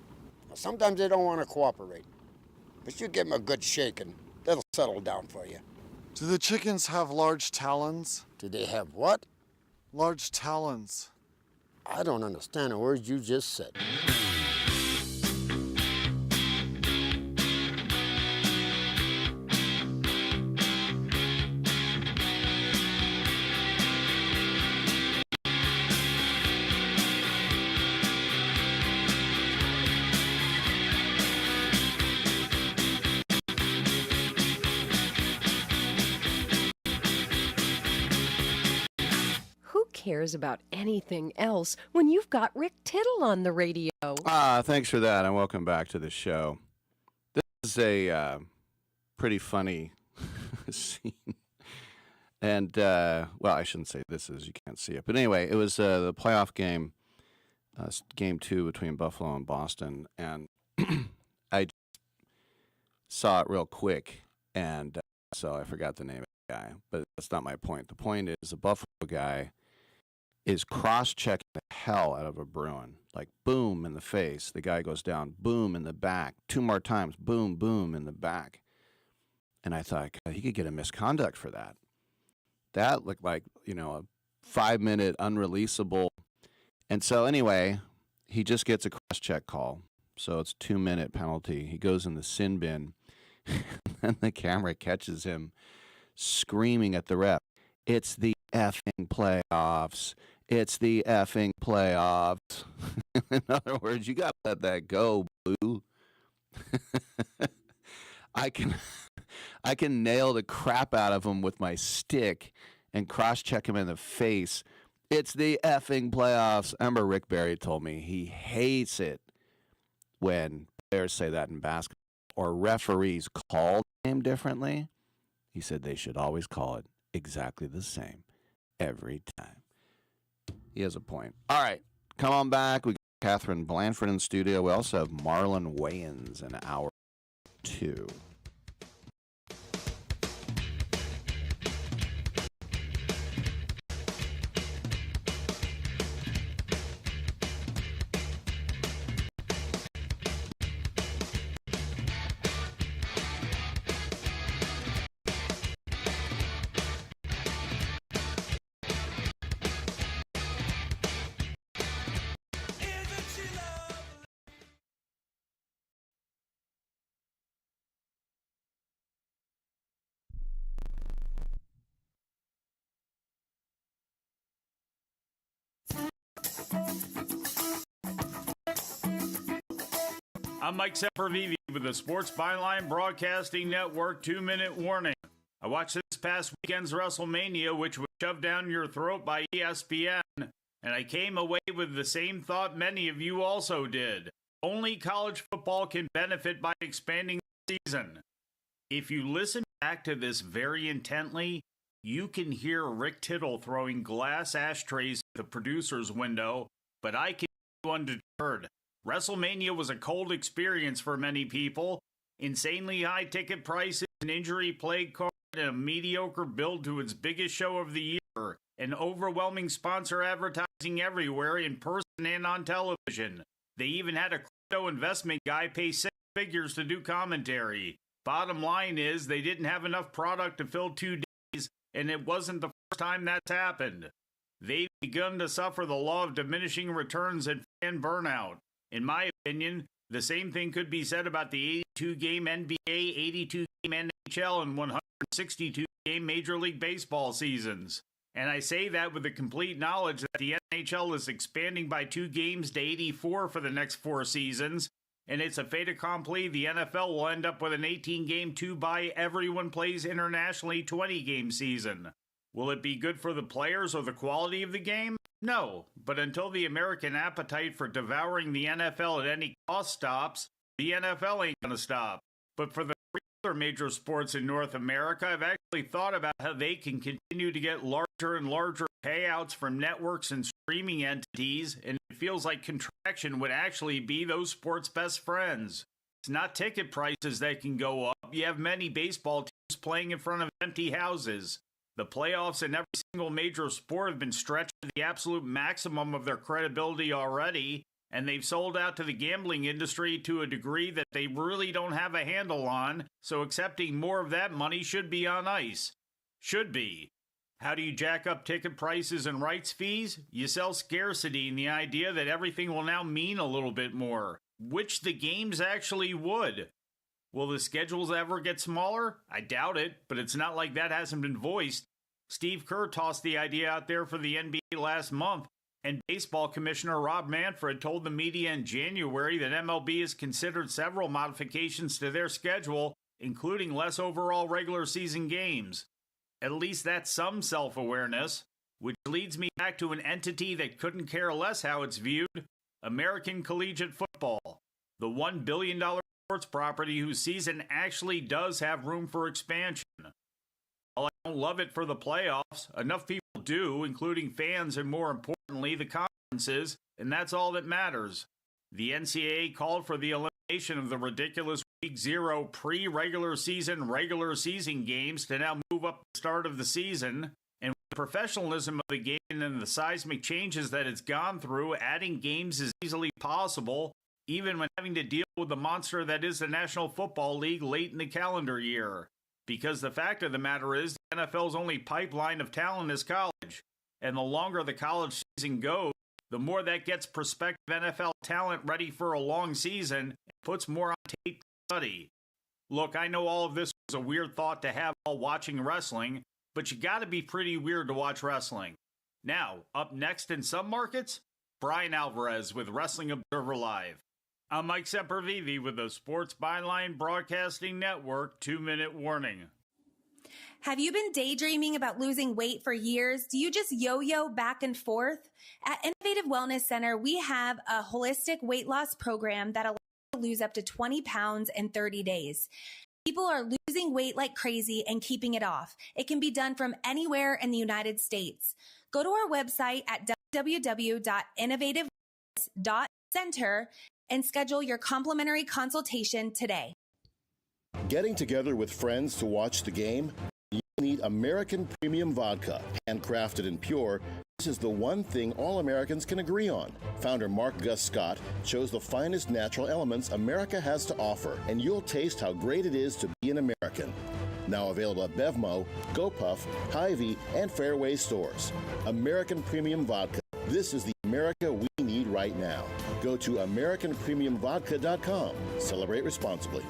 Sometimes they don't want to cooperate, but you give them a good shaking, they'll settle down for you. Do the chickens have large talons? Do they have what? Large talons. I don't understand a word you just said. Cares about anything else when you've got Rick Tittle on the radio? Thanks for that, and welcome back to the show. This is a pretty funny scene. And, well, I shouldn't say this is, you can't see it. But anyway, it was the playoff game, game 2 between Buffalo and Boston. And I saw it real quick, and so I forgot the name of the guy. But that's not my point. The point is the Buffalo guy is cross-checking the hell out of a Bruin. Like, boom, in the face. The guy goes down, boom, in the back. 2 more times, boom, boom, in the back. And I thought, God, he could get a misconduct for that. That looked like, you know, a 5-minute unreleasable. And so anyway, he just gets a cross-check call. So it's 2-minute penalty. He goes in the sin bin. And the camera catches him screaming at the ref. It's the effing playoffs. It's the effing playoffs. In other words, you got to let that go, Blue. I can nail the crap out of him with my stick and cross-check him in the face. It's the effing playoffs. I remember Rick Barry told me he hates it when players say that in basketball or referees call the game differently. He said they should always call it exactly the same every time. He has a point. All right, come on back. We got Katherine Blanford in the studio. We also have Marlon Wayans in hour 2. I'm Mike Sempervive with the Sports Byline Broadcasting Network 2-minute warning. I watched this past weekend's WrestleMania, which was shoved down your throat by ESPN. and I came away with the same thought many of you also did. Only college football can benefit by expanding the season. If you listen back to this very intently, you can hear Rick Tittle throwing glass ashtrays at the producer's window, but I continue undeterred. WrestleMania was a cold experience for many people. Insanely high ticket prices, an injury-plagued card, and a mediocre build to its biggest show of the year, and overwhelming sponsor advertising everywhere, in person and on television. They even had a crypto investment guy pay 6 figures to do commentary. Bottom line is, they didn't have enough product to fill 2 days, and it wasn't the first time that's happened. They've begun to suffer the law of diminishing returns and fan burnout. In my opinion, the same thing could be said about the 82-game NBA, 82-game NHL, and 162-game Major League Baseball seasons. And I say that with the complete knowledge that the NHL is expanding by 2 games to 84 for the next 4 seasons, and it's a fait accompli. The NFL will end up with an 18-game 2-bye everyone plays internationally 20-game season. Will it be good for the players or the quality of the game? No, but until the American appetite for devouring the NFL at any cost stops, the NFL ain't gonna stop. But for the other major sports in North America, I've actually thought about how they can continue to get larger and larger payouts from networks and streaming entities, and it feels like contraction would actually be those sports' best friends. It's not ticket prices that can go up. You have many baseball teams playing in front of empty houses. The playoffs in every single major sport have been stretched to the absolute maximum of their credibility already, and they've sold out to the gambling industry to a degree that they really don't have a handle on, so accepting more of that money should be on ice. Should be. How do you jack up ticket prices and rights fees? You sell scarcity and the idea that everything will now mean a little bit more, which the games actually would. Will the schedules ever get smaller? I doubt it, but it's not like that hasn't been voiced. Steve Kerr tossed the idea out there for the NBA last month, and baseball commissioner Rob Manfred told the media in January that MLB has considered several modifications to their schedule, including less overall regular season games. At least that's some self-awareness, which leads me back to an entity that couldn't care less how it's viewed, American Collegiate Football, the $1 billion sports property whose season actually does have room for expansion. While I don't love it for the playoffs, enough people do, including fans and more importantly, the conferences, and that's all that matters. The NCAA called for the elimination of the ridiculous Week 0 pre-regular season games to now move up the start of the season, and with the professionalism of the game and the seismic changes that it's gone through, adding games is easily possible, even when having to deal with the monster that is the National Football League late in the calendar year. Because the fact of the matter is, the NFL's only pipeline of talent is college, and the longer the college season goes, the more that gets prospective NFL talent ready for a long season and puts more on tape to study. Look, I know all of this was a weird thought to have while watching wrestling, but you gotta be pretty weird to watch wrestling. Now, up next in some markets, Brian Alvarez with Wrestling Observer Live. I'm Mike Sempervive with the Sports Byline Broadcasting Network 2-Minute Warning. Have you been daydreaming about losing weight for years? Do you just yo-yo back and forth? At Innovative Wellness Center, we have a holistic weight loss program that allows you to lose up to 20 pounds in 30 days. People are losing weight like crazy and keeping it off. It can be done from anywhere in the United States. Go to our website at www.innovativewellness.center and schedule your complimentary consultation today. Getting together with friends to watch the game? You need American Premium Vodka. Handcrafted and pure, this is the one thing all Americans can agree on. Founder Mark Gus Scott chose the finest natural elements America has to offer, and you'll taste how great it is to be an American. Now available at Bevmo, GoPuff, Hy-Vee, and Fairway stores. American Premium Vodka. This is the America we need right now. Go to AmericanPremiumVodka.com. Celebrate responsibly.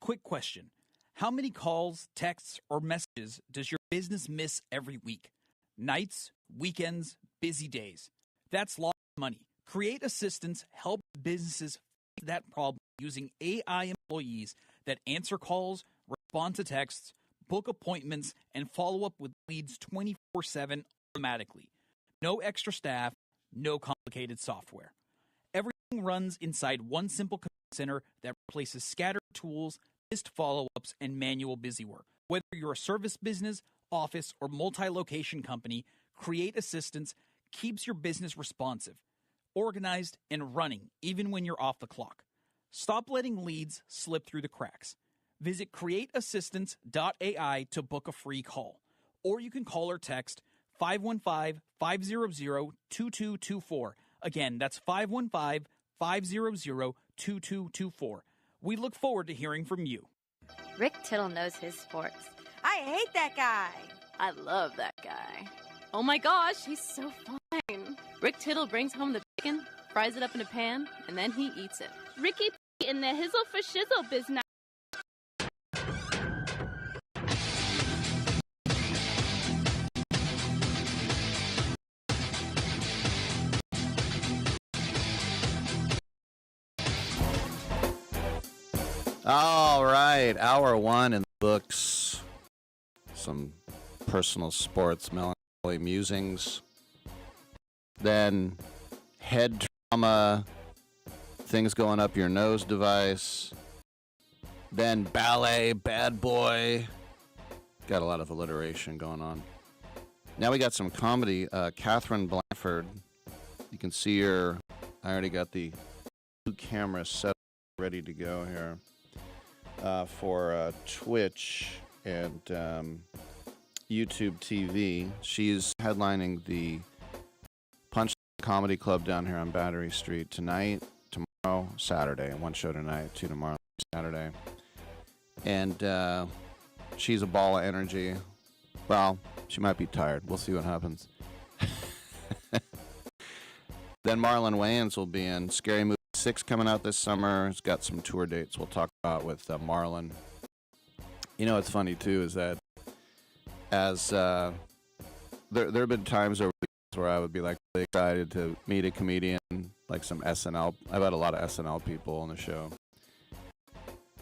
Quick question. How many calls, texts, or messages does your business miss every week? Nights, weekends, busy days. That's lost money. Create Assistance helps businesses fix that problem using AI employees that answer calls, respond to texts, book appointments, and follow up with leads 24/7 automatically. No extra staff, no complicated software. Everything runs inside one simple command center that replaces scattered tools, missed follow-ups, and manual busywork. Whether you're a service business, office, or multi-location company, Create Assistance keeps your business responsive, organized, and running even when you're off the clock. Stop letting leads slip through the cracks. Visit createassistance.ai to book a free call, or you can call or text 515-500-2224. Again, that's 515-500-2224. We look forward to hearing from you. Rick Tittle knows his sports. I hate that guy. I love that guy. Oh my gosh, he's so fine. Rick Tittle brings home the chicken, fries it up in a pan, and then he eats it. Ricky P in the hizzle for shizzle business. All right, hour one in the books. Some personal sports, melancholy musings. Then head trauma, things going up your nose device. Then ballet, bad boy. Got a lot of alliteration going on. Now we got some comedy. Katherine Blanford. You can see her. I already got the two cameras set ready to go here. For Twitch and YouTube TV. She's headlining the Punch Comedy Club down here on Battery Street tonight, tomorrow, Saturday. One show tonight, two tomorrow, Saturday. And she's a ball of energy. Well, she might be tired. We'll see what happens. Then Marlon Wayans will be in Scary Movie 6 coming out this summer. He's got some tour dates we'll talk about with Marlon. You know what's funny, too, is that as there have been times over the years where I would be like really excited to meet a comedian, like some SNL. I've had a lot of SNL people on the show.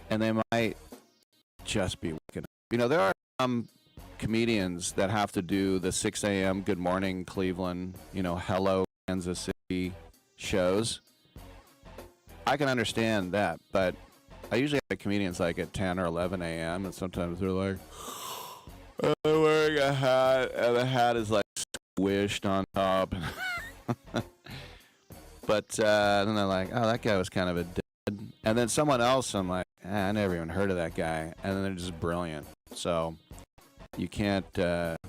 And they might just be waking up. You know, there are some comedians that have to do the 6 a.m. Good Morning Cleveland, Hello Kansas City shows. I can understand that, but I usually have comedians like at 10 or 11 a.m. and sometimes they're like, I'm wearing a hat, and the hat is like squished on top. But then they're like, oh, that guy was kind of a dud. And then someone else, I'm like, I never even heard of that guy. And then they're just brilliant. So you can't judge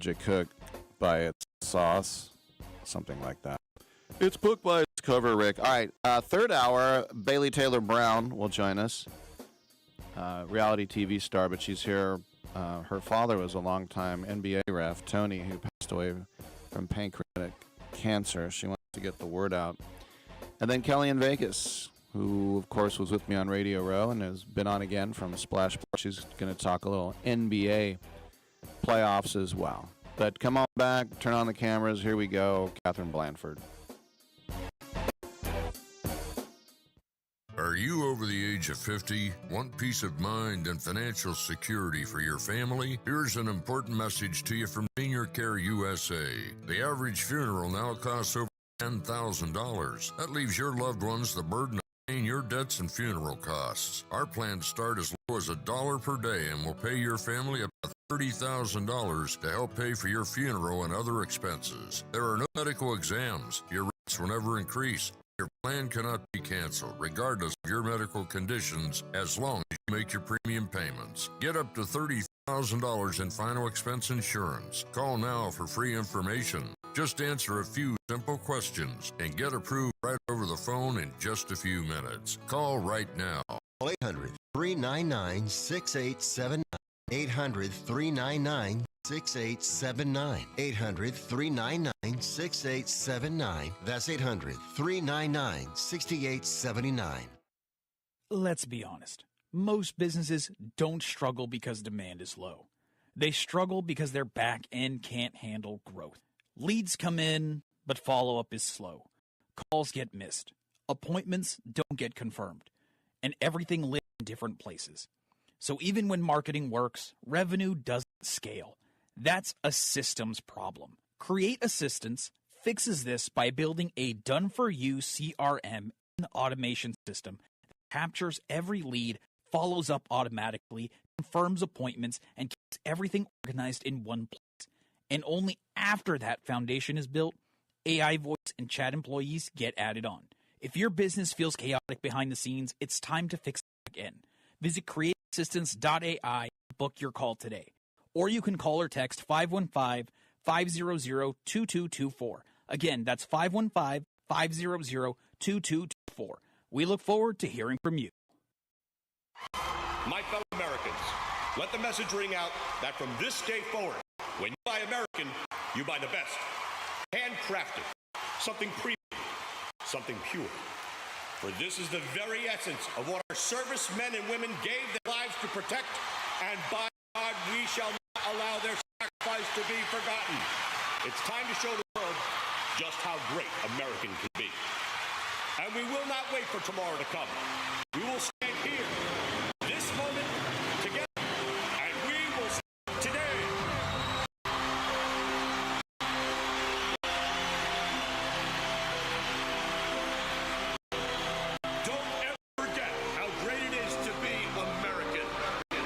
a cook by its sauce, something like that. It's booked by its cover, Rick. All right, third hour, Bailey Taylor Brown will join us. Reality TV star, but she's here. Her father was a longtime NBA ref, Tony, who passed away from pancreatic cancer. She wants to get the word out. And then Kelly in Vegas, who, of course, was with me on Radio Row and has been on again from Splash. She's going to talk a little NBA playoffs as well. But come on back, turn on the cameras. Here we go, Katherine Blanford. Are you over the age of 50? Want peace of mind and financial security for your family? Here's an important message to you from Senior Care USA. The average funeral now costs over $10,000. That leaves your loved ones the burden of paying your debts and funeral costs. Our plans start as low as $1 per day and will pay your family about $30,000 to help pay for your funeral and other expenses. There are no medical exams. Your rates will never increase. Your plan cannot be canceled, regardless of your medical conditions, as long as you make your premium payments. Get up to $30,000 in final expense insurance. Call now for free information. Just answer a few simple questions and get approved right over the phone in just a few minutes. Call right now. 800-399-6879. 800-399-6879. 800-399-6879. That's 800-399-6879. Let's be honest. Most businesses don't struggle because demand is low. They struggle because their back end can't handle growth. Leads come in, but follow-up is slow. Calls get missed. Appointments don't get confirmed. and everything lives in different places. So even when marketing works, revenue doesn't scale. That's a systems problem. Create Assistance fixes this by building a done-for-you CRM and automation system that captures every lead, follows up automatically, confirms appointments, and keeps everything organized in one place. And only after that foundation is built, AI voice and chat employees get added on. If your business feels chaotic behind the scenes, it's time to fix it back in. Visit createassistance.ai and book your call today. Or you can call or text 515-500-2224. Again, that's 515-500-2224. We look forward to hearing from you. My fellow Americans, let the message ring out that from this day forward, when you buy American, you buy the best. Handcrafted, something premium, something pure. For this is the very essence of what our servicemen and women gave their lives to protect, and by God, we shall not allow their sacrifice to be forgotten. It's time to show the world just how great American can be. And we will not wait for tomorrow to come. We will stand here, this moment, together, and we will start today. Don't ever forget how great it is to be American. The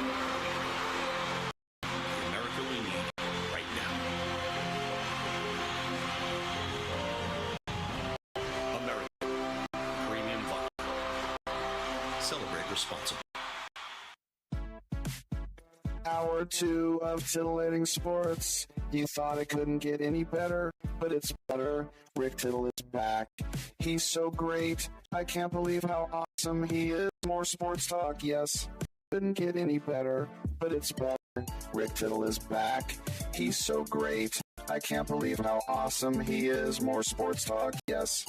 America we need right now. America. Premium vodka. Celebrate responsibly. Hour 2 of titillating sports. You thought it couldn't get any better, but it's better. Rick Tittle is back. He's so great. I can't believe how awesome he is. More sports talk, yes. Couldn't get any better, but it's better. Rick Tittle is back. He's so great. I can't believe how awesome he is. More sports talk, yes.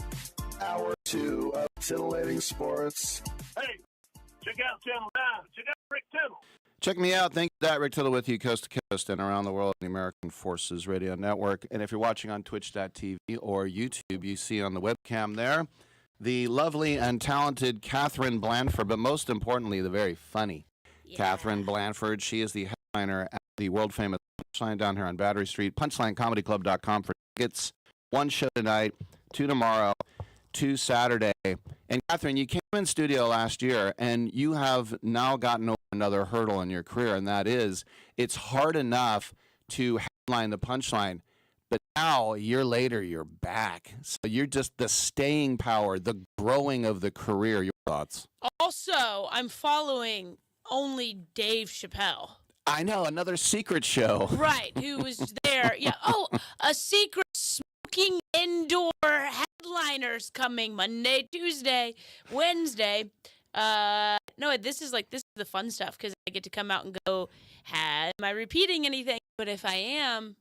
Hour 2 of titillating sports. Hey, check out Channel 9. Check out Rick Tittle. Check me out. Thank you, Rick Tittle with you coast to coast and around the world on the American Forces Radio Network. And if you're watching on twitch.tv or YouTube, you see on the webcam there the lovely and talented Katherine Blanford, but most importantly, the very funny Katherine Blanford. She is the headliner at the world-famous Punchline down here on Battery Street, punchlinecomedyclub.com for tickets. 1 show tonight, 2 tomorrow, 2 Saturday. And Katherine, you came in studio last year, and you have now gotten over another hurdle in your career, and that is it's hard enough to headline the Punchline, but now, a year later, you're back. So you're just the staying power, the growing of the career. Your thoughts? Also, I'm following only Dave Chappelle. I know, another secret show. Right, who was there. Yeah. Oh, a secret smoking indoor headliners coming Monday, Tuesday, Wednesday. No, this is the fun stuff because I get to come out and go, am I repeating anything? But if I am,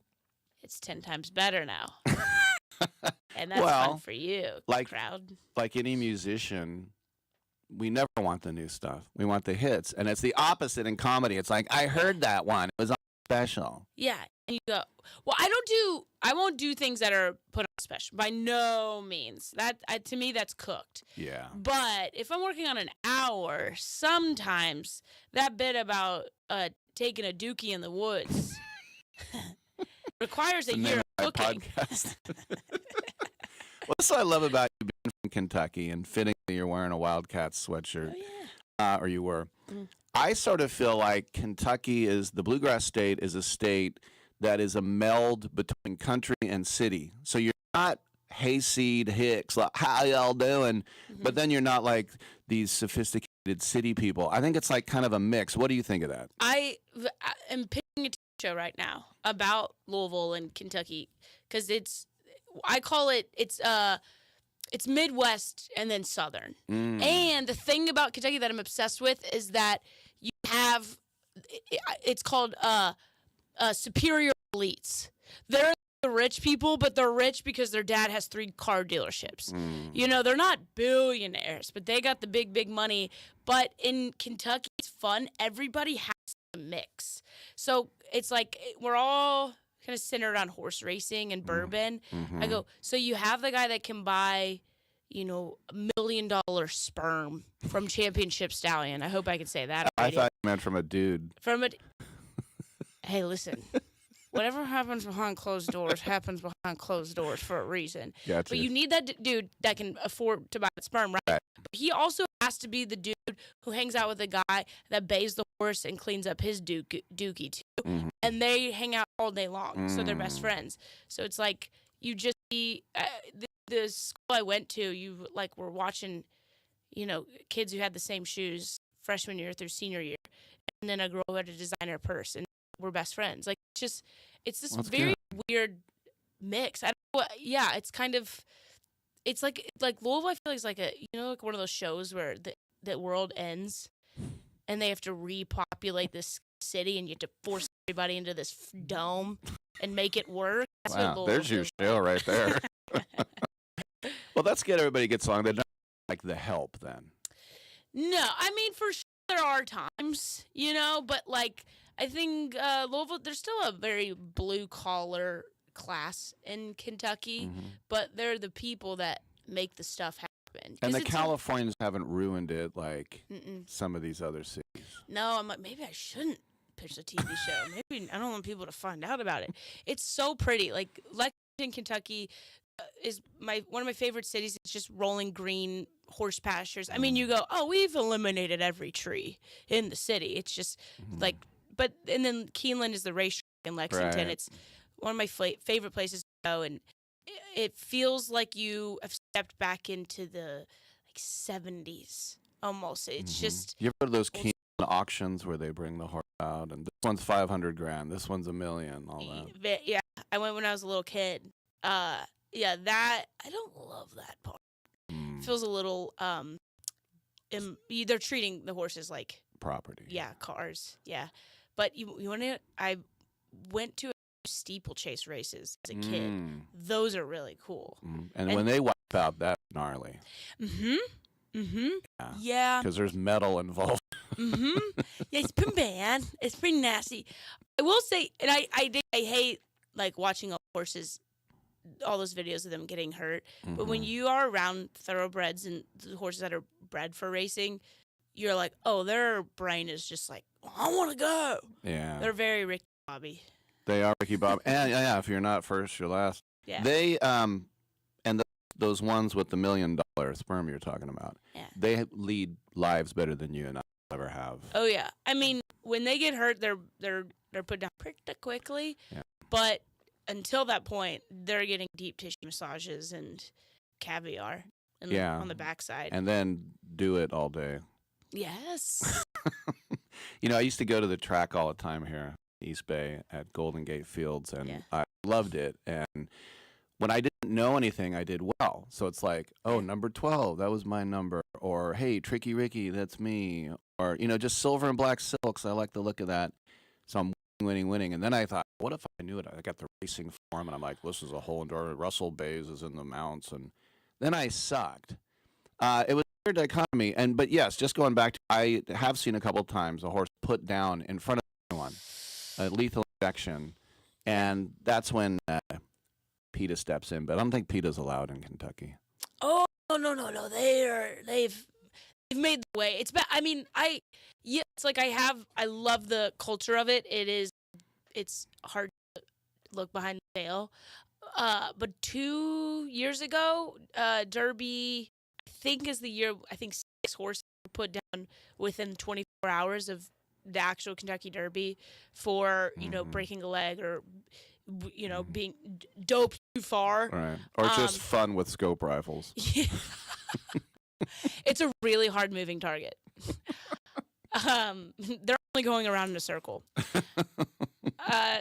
it's 10 times better now. And that's fun for you, crowd. Like any musician, we never want the new stuff. We want the hits. And it's the opposite in comedy. It's like, I heard that one. It was on special. Yeah. And you go, well, I won't do things that are put on special. By no means. To me, that's cooked. Yeah. But if I'm working on an hour, sometimes that bit about taking a dookie in the woods requires a year of cooking. Well, that's what I love about you being from Kentucky and fitting that you're wearing a Wildcats sweatshirt. Oh, yeah. Or you were. I sort of feel like Kentucky the bluegrass state is a state that is a meld between country and city. So you're not hayseed hicks, like, how y'all doing? But then you're not like these sophisticated city people. I think it's like kind of a mix. What do you think of that? I am pitching a TV show right now about Louisville and Kentucky because it's Midwest and then Southern. And the thing about Kentucky that I'm obsessed with is that you have, it's called superior elites. They're the rich people, but they're rich because their dad has 3 car dealerships. You know, they're not billionaires, but they got the big money. But in Kentucky, it's fun. Everybody has a mix. So it's like we're all kind of centered on horse racing and bourbon. I go, so you have the guy that can buy, $1 million sperm from Championship Stallion. I hope I can say that I already. thought you meant from a dude. Hey, listen. Whatever happens behind closed doors happens behind closed doors for a reason. Gotcha. But you need that dude that can afford to buy that sperm, right? But he also has to be the dude who hangs out with a guy that bathes the horse and cleans up his dookie too. Mm-hmm. And they hang out all day long, so they're best friends. So it's like you just see the school I went to. You like were watching, kids who had the same shoes freshman year through senior year, and then a girl who had a designer purse, and we're best friends. Like it's this very weird mix. I don't know what, yeah, it's kind of, it's like Louisville. I feel like it's like like one of those shows where the world ends, and they have to repopulate this city, and you have to force everybody into this dome and make it work. That's what Louisville there's your show right there. Well, that's good. Everybody gets along. They're not like The Help then. No, I mean for sure there are times, but like I think Louisville, there's still a very blue collar class in Kentucky, but they're the people that make the stuff happen. And the Californians haven't ruined it like some of these other cities. No, I'm like, maybe I shouldn't pitch a TV show. Maybe I don't want people to find out about it. It's so pretty. Like Lexington, Kentucky is one of my favorite cities. It's just rolling green horse pastures. I mean, you go, oh, we've eliminated every tree in the city. It's just like, and then Keeneland is the racetrack in Lexington. Right. It's one of my favorite places to go, and it feels like you have stepped back into the 70s almost. It's just. You ever go to those Keeneland auctions where they bring the horse out, and this one's $500,000, this one's $1 million, all that. Yeah, I went when I was a little kid. Yeah, that I don't love that part. It feels a little they're treating the horses like property. Yeah, cars. Yeah, but you want to? I went to steeplechase races as a kid. Those are really cool. And when they wipe out, that's gnarly. Yeah. Because there's metal involved. Yeah, it's pretty bad. It's pretty nasty. I will say, and I hate like watching all horses. All those videos of them getting hurt. But when you are around thoroughbreds and the horses that are bred for racing, you're like, oh, their brain is just like, I want to go. Yeah. They're very Ricky Bobby. They are Ricky Bobby. And yeah, if you're not first, you're last. Yeah. They, and those ones with the $1 million sperm you're talking about, they lead lives better than you and I ever have. Oh, yeah. I mean, when they get hurt, they're put down pretty quickly. Yeah. But until that point, they're getting deep tissue massages and caviar on the backside. And then do it all day. Yes. I used to go to the track all the time here in East Bay at Golden Gate Fields, and I loved it. And when I didn't know anything, I did well. So it's like, oh, number 12, that was my number. Or, hey, Tricky Ricky, that's me. Or, just silver and black silks. I like the look of that. So I'm winning. And then I thought, what if I knew it? I got the racing form, and I'm like, this is a whole endurance. Russell Bays is in the mounts. And then I sucked. It was a weird dichotomy. But yes, just going back to, I have seen a couple times a horse put down in front of anyone, a lethal injection. And that's when PETA steps in. But I don't think PETA's allowed in Kentucky. Oh, no. They've made the way. It's bad. I mean, it's like I love the culture of it. It's hard to look behind the veil. But 2 years ago, Derby, I think is the year, 6 horses were put down within 24 hours of the actual Kentucky Derby for, breaking a leg or, being doped too far. Right. Or just fun with scope rifles. Yeah. It's a really hard moving target. They're only going around in a circle.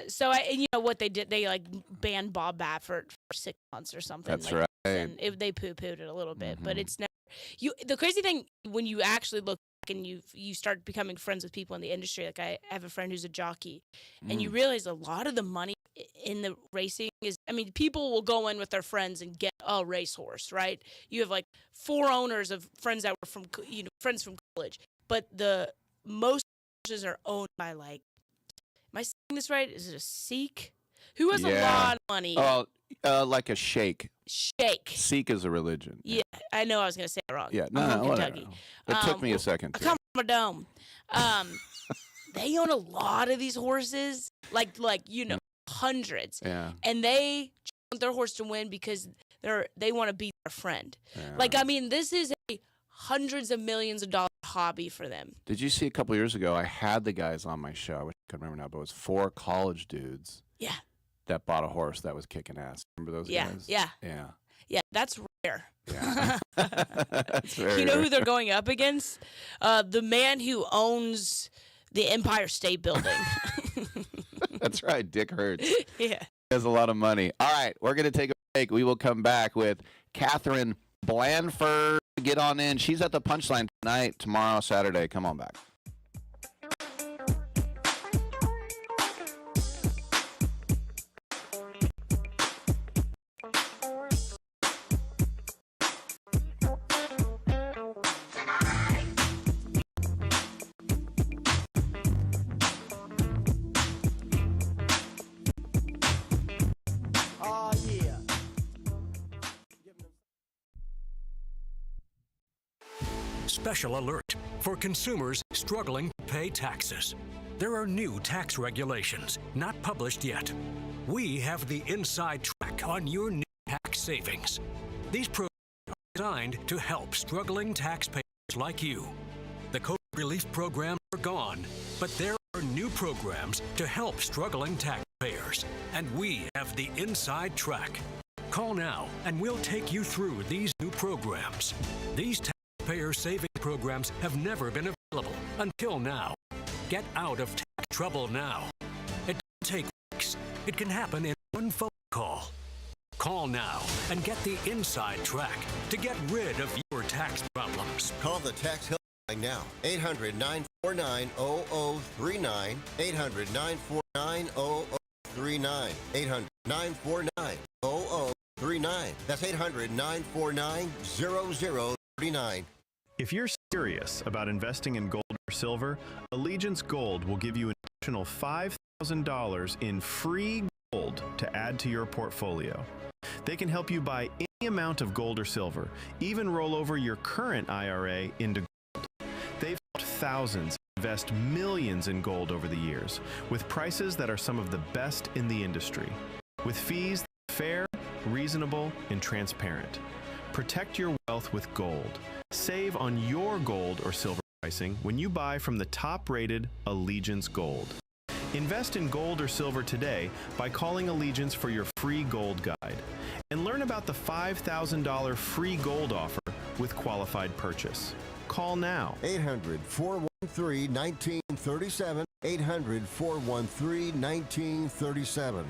So what they did, they like banned Bob Baffert for 6 months or something. That's right. And they poo-pooed it a little bit, but it's never. The crazy thing when you actually look back and you start becoming friends with people in the industry, like I have a friend who's a jockey, and you realize a lot of the money in the racing is, people will go in with their friends and get a racehorse, right? You have like 4 owners of friends that were from, friends from college, but the most horses are owned by like, am I saying this right? Is it a Sikh? Who has a lot of money? Oh, like a sheikh. shake. Sikh is a religion. Yeah, I know I was going to say it wrong. Yeah, I'm from whatever. Kentucky. It took me a second. I come from a dome. They own a lot of these horses, like hundreds. Yeah. And they want their horse to win because they want to beat their friend. Yeah. Like, I mean, this is a hundreds of millions of dollar hobby for them. Did you see a couple years ago, I had the guys on my show, I wish I could remember now, but it was 4 college dudes that bought a horse that was kicking ass. Remember those guys? Yeah. Yeah, that's rare. Yeah. That's very You know rare. who they're going up against? The man who owns the Empire State Building. That's right, Dick Hurts. Yeah. He has a lot of money. All right, we're going to take a break. We will come back with Katherine Blanford. Get on in. She's at the Punchline tonight, tomorrow, Saturday. Come on back. Special alert for consumers struggling to pay taxes. There are new tax regulations not published yet. We have the inside track on your new tax savings. These programs are designed to help struggling taxpayers like you. The COVID relief programs are gone, but there are new programs to help struggling taxpayers, and we have the inside track. Call now and we'll take you through these new programs. These taxpayer saving programs have never been available until now. Get out of tax trouble now. It doesn't take weeks. It can happen in one phone call. Call now and get the inside track to get rid of your tax problems. Call the tax helpline now. 800-949-0039. 800-949-0039. 800-949-0039. That's 800-949-0039. If you're serious about investing in gold or silver, Allegiance Gold will give you an additional $5,000 in free gold to add to your portfolio. They can help you buy any amount of gold or silver, even roll over your current IRA into gold. They've helped thousands invest millions in gold over the years, with prices that are some of the best in the industry, with fees that are fair, reasonable, and transparent. Protect your wealth with gold. Save on your gold or silver pricing when you buy from the top-rated Allegiance Gold. Invest in gold or silver today by calling Allegiance for your free gold guide. And learn about the $5,000 free gold offer with qualified purchase. Call now. 800-413-1937. 800-413-1937.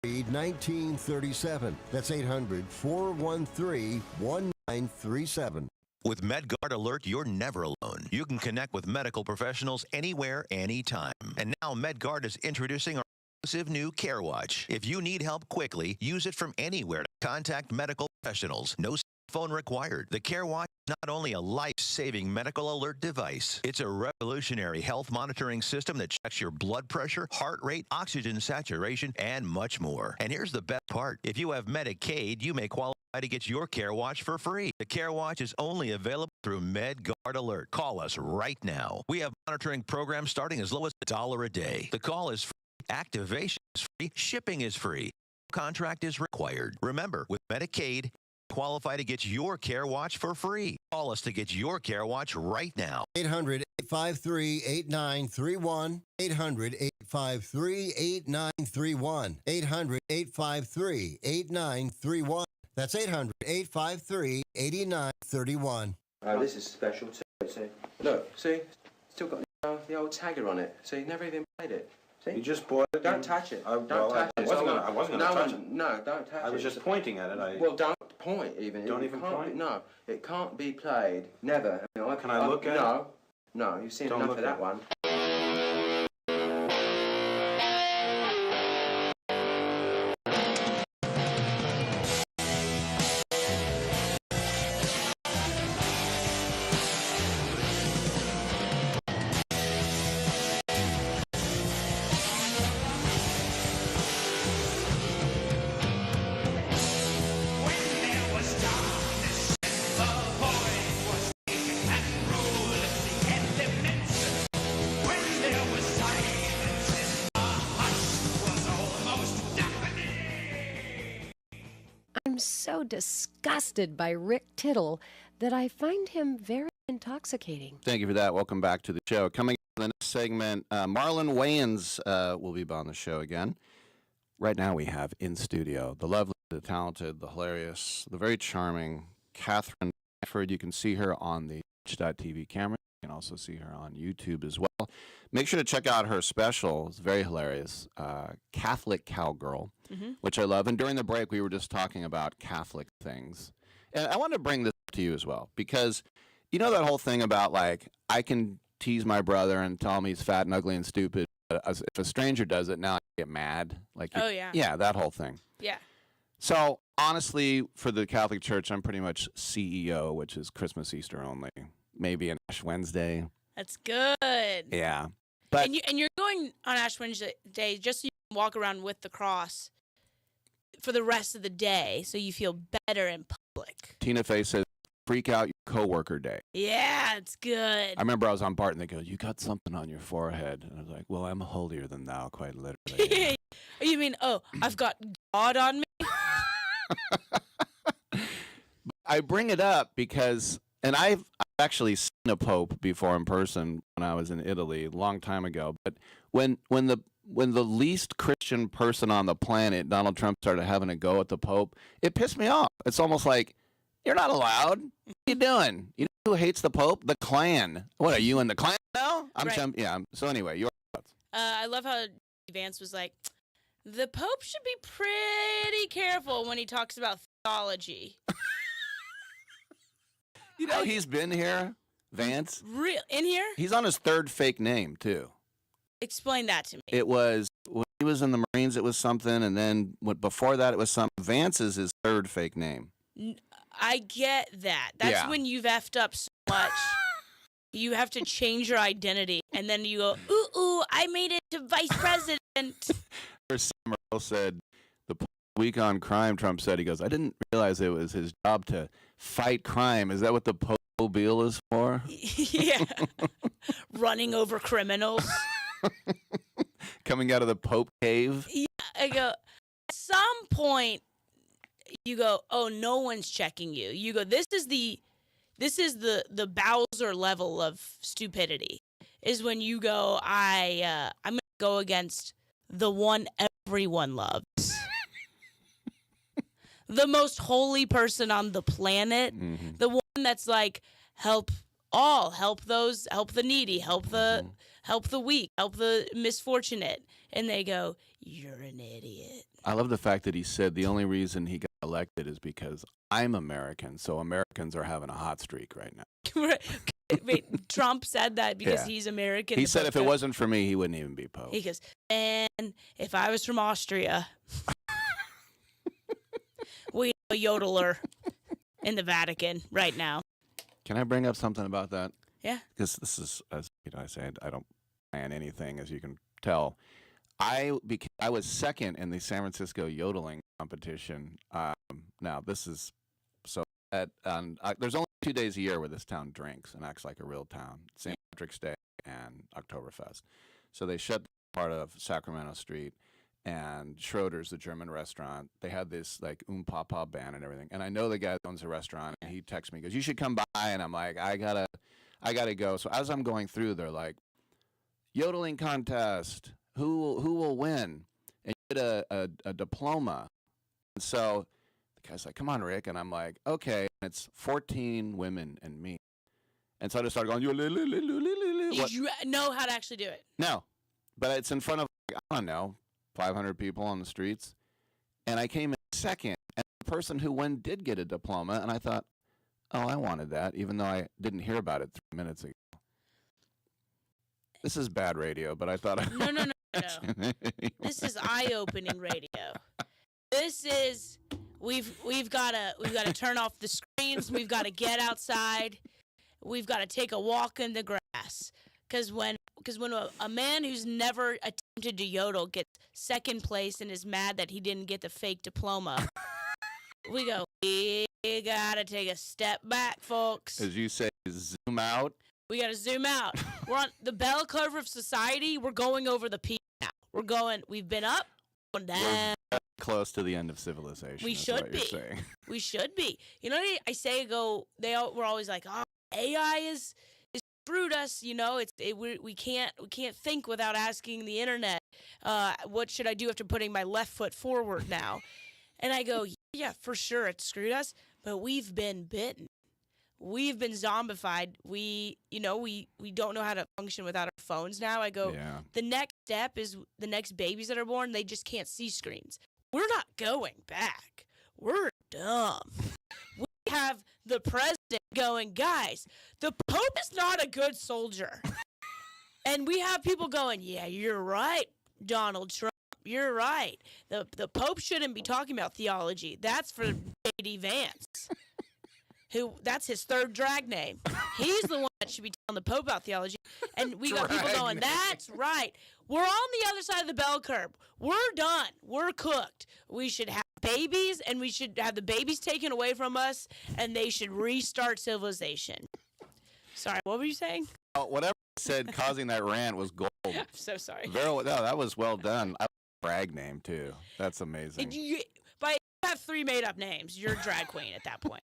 800-413-1937. That's 800-413-1937. With MedGuard Alert, you're never alone. You can connect with medical professionals anywhere, anytime. And now MedGuard is introducing our exclusive new Care Watch. If you need help quickly, use it from anywhere to contact medical professionals. No phone required. The Care Watch is not only a life-saving medical alert device, it's a revolutionary health monitoring system that checks your blood pressure, heart rate, oxygen saturation, and much more. And here's the best part. If you have Medicaid, you may qualify to get your Care Watch for free. The Care Watch is only available through MedGuard Alert. Call us right now. We have monitoring programs starting as low as $1 a day. The call is free. Activation is free. Shipping is free. Contract is required. Remember, with Medicaid, qualify to get your Care Watch for free. Call us to get your Care Watch right now. 800-853-8931. 800-853-8931. 800-853-8931. That's 800-853-8931. This is special too. See, look, see, still got the old tagger on it. See, never even played it. See, you just bought it. Don't touch it. Don't touch it. I wasn't going to touch it. No, don't touch it. I was just pointing at it. Well, don't point even. Don't even point? No, it can't be played. Never. Can I look at it? No, you've seen Don't enough look of at that it. one. am so disgusted by Rick Tittle that I find him very intoxicating. Thank you for that. Welcome back to the show. Coming up in the next segment, Marlon Wayans will be on the show again. Right now we have in studio the lovely, the talented, the hilarious, the very charming Katherine. You can see her on the Twitch.tv camera. You can also see her on YouTube as well. Make sure to check out her special. It's very hilarious. Catholic Cowgirl, which I love. And during the break, we were just talking about Catholic things. And I want to bring this to you as well, because you know that whole thing about, like, I can tease my brother and tell him he's fat and ugly and stupid. But if a stranger does it, now I get mad. Like, oh, yeah. Yeah, that whole thing. Yeah. So, honestly, for the Catholic Church, I'm pretty much CEO, which is Christmas, Easter only. Maybe an Ash Wednesday. That's good. Yeah. But And you're going on Ash Wednesday just so you can walk around with the cross for the rest of the day so you feel better in public. Tina Fey says, freak out your coworker day. Yeah, it's good. I remember I was on BART and they go, you got something on your forehead. And I was like, well, I'm holier than thou, quite literally. You mean, I've got God on me? I bring it up because, and I've actually seen a pope before in person when I was in Italy a long time ago. But when the least Christian person on the planet, Donald Trump, started having a go at the pope, it pissed me off. It's almost like, you're not allowed. What are you doing? You know who hates the Pope? The Klan. What, are you in the Klan now? Yeah. So anyway, your thoughts. I love how Vance was like, the Pope should be pretty careful when he talks about theology. You know, he's been here, Vance. Real in here? He's on his third fake name, too. Explain that to me. It was, when he was in the Marines, it was something, and then before that, it was something. Vance is his third fake name. I get that. That's when you've effed up so much. You have to change your identity, and then you go, ooh, I made it to vice president. Sam Earl said, the week on crime, Trump said, he goes, I didn't realize it was his job to fight crime. Is that what the Pope-mobile is for? Yeah. Running over criminals. Coming out of the Pope cave? Yeah, I go, at some point, you go, oh, no one's checking you. You go, this is the Bowser level of stupidity, is when you go, I'm going to go against the one everyone loves. The most holy person on the planet. Mm-hmm. The one that's like, help all, help those, help the needy, help the weak, help the misfortunate. And they go, you're an idiot. I love the fact that he said the only reason he got elected is because I'm American, so Americans are having a hot streak right now. Wait, Trump said that because he's American. He said if it wasn't for me, he wouldn't even be Pope. He goes, and if I was from Austria, we have a yodeler in the Vatican right now. Can I bring up something about that? Yeah. Because this is, as you know, I said, I don't plan anything, as you can tell. I was second in the San Francisco yodeling competition. Now, this is so there's only 2 days a year where this town drinks and acts like a real town: St. Patrick's Day and Oktoberfest. So they shut part of Sacramento Street, and Schroeder's, the German restaurant, they had this like Papa band and everything. And I know the guy that owns the restaurant, and he texts me, goes, "You should come by." And I'm like, I gotta go. So as I'm going through, they're like, yodeling contest. Who will win? And you get a diploma. And so the guy's like, come on, Rick. And I'm like, okay. And it's 14 women and me. And so I just started going, Did you know how to actually do it? No. But it's in front of, I don't know, 500 people on the streets. And I came in second. And the person who won did get a diploma. And I thought, oh, I wanted that, even though I didn't hear about it 3 minutes ago. This is bad radio, but I thought No. This is eye-opening radio. This is we've got to turn off the screens. We've got to get outside. We've got to take a walk in the grass. Because when a man who's never attempted to yodel gets second place and is mad that he didn't get the fake diploma, we got to take a step back, folks. As you say, zoom out. We got to zoom out. We're on the bell curve of society. We're going over the peak now. We've been up, going down. close to the end of civilization. We is should what be. You're saying. We should be. You know what I say? We're always like, oh, AI is screwed us. You know, we can't think without asking the internet. What should I do after putting my left foot forward now? And I go, yeah, for sure, it screwed us. But we've been bitten. We've been zombified. We don't know how to function without our phones now. I go, The next step is the next babies that are born, they just can't see screens. We're not going back. We're dumb. We have the president going, guys, the Pope is not a good soldier. And we have people going, yeah, you're right, Donald Trump. You're right. The Pope shouldn't be talking about theology. That's for J.D. Vance. That's his third drag name. He's the one that should be telling the Pope about theology. And we got people going, that's right. We're on the other side of the bell curve. We're done. We're cooked. We should have babies, and we should have the babies taken away from us, and they should restart civilization. Sorry, what were you saying? Whatever I said causing that rant was gold. I'm so sorry. No, that was well done. I like the brag name, too. That's amazing. You have 3 made-up names. You're a drag queen at that point.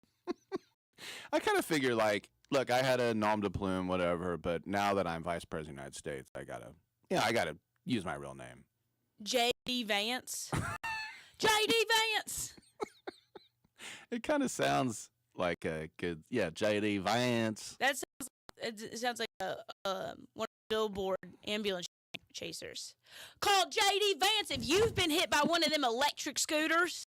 I kind of figure, like, look, I had a nom de plume, whatever, but now that I'm Vice President of the United States, I gotta use my real name. J.D. Vance. J.D. Vance. It kind of sounds like a good, J.D. Vance. It sounds like one of the Billboard ambulance chasers. Call J.D. Vance if you've been hit by one of them electric scooters.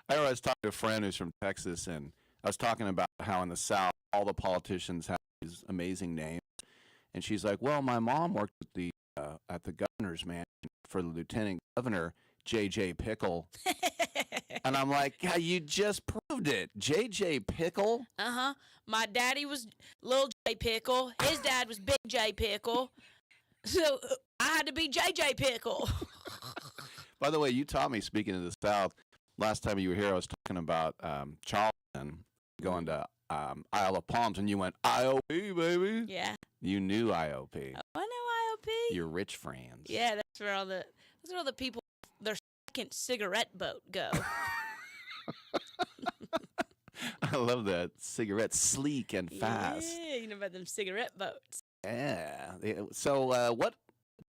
I was talking to a friend who's from Texas, and I was talking about how in the South all the politicians have these amazing names, and she's like, "Well, my mom worked at the governor's mansion for the lieutenant governor, J.J. Pickle," and I'm like, "Yeah, you just proved it, J.J. Pickle." My daddy was Little J Pickle. His dad was Big J Pickle, so I had to be J.J. Pickle. By the way, you taught me, speaking of the South. Last time you were here, I was talking about Charleston going to Isle of Palms, and you went IOP, baby. Yeah. You knew IOP. I know IOP. Your rich friends. Yeah, that's where all the people their second cigarette boat go. I love that cigarette, sleek and fast. Yeah, you know about them cigarette boats. Yeah. So,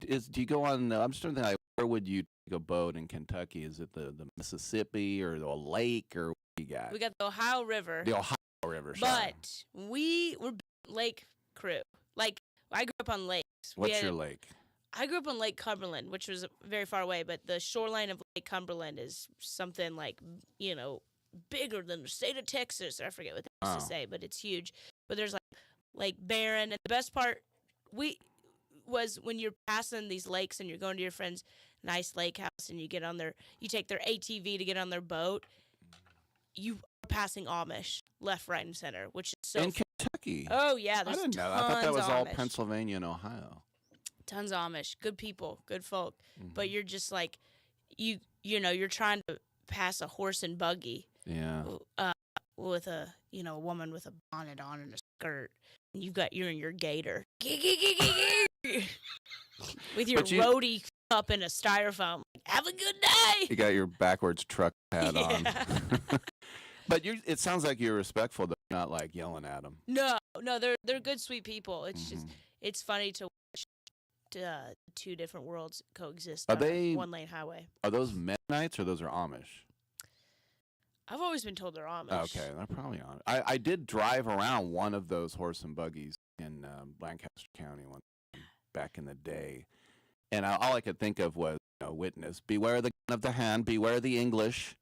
do you go on? I'm just trying to think. Where would you take a boat in Kentucky? Is it the Mississippi or the lake, or what do you got? We got the Ohio River. The Ohio River, sorry. But we were lake crew. Like, I grew up on lakes. What's your lake? I grew up on Lake Cumberland, which was very far away, but the shoreline of Lake Cumberland is something like, bigger than the state of Texas. I forget what they used to say, but it's huge. But there's like Lake Barron, and the best part was when you're passing these lakes and you're going to your friend's nice lake house and you take their ATV to get on their boat, you are passing Amish left, right, and center, which is so in Kentucky. Oh yeah, I there's didn't know. tons I thought that was all Amish. Pennsylvania and Ohio. Tons of Amish, good people, good folk. But you're just like you're trying to pass a horse and buggy. Yeah. With a woman with a bonnet on and a skirt. And you're in your gator. With your roadie up in a styrofoam. Have a good day. You got your backwards truck hat on. But it sounds like you're respectful, though, not like yelling at them. No, they're good, sweet people. It's just it's funny to watch two different worlds coexist on a one-lane highway. Are those Mennonites or those are Amish? I've always been told they're Amish. Okay, they're probably Amish. I did drive around one of those horse and buggies in Lancaster County back in the day, and all I could think of was, witness, beware the gun of the hand, beware the English.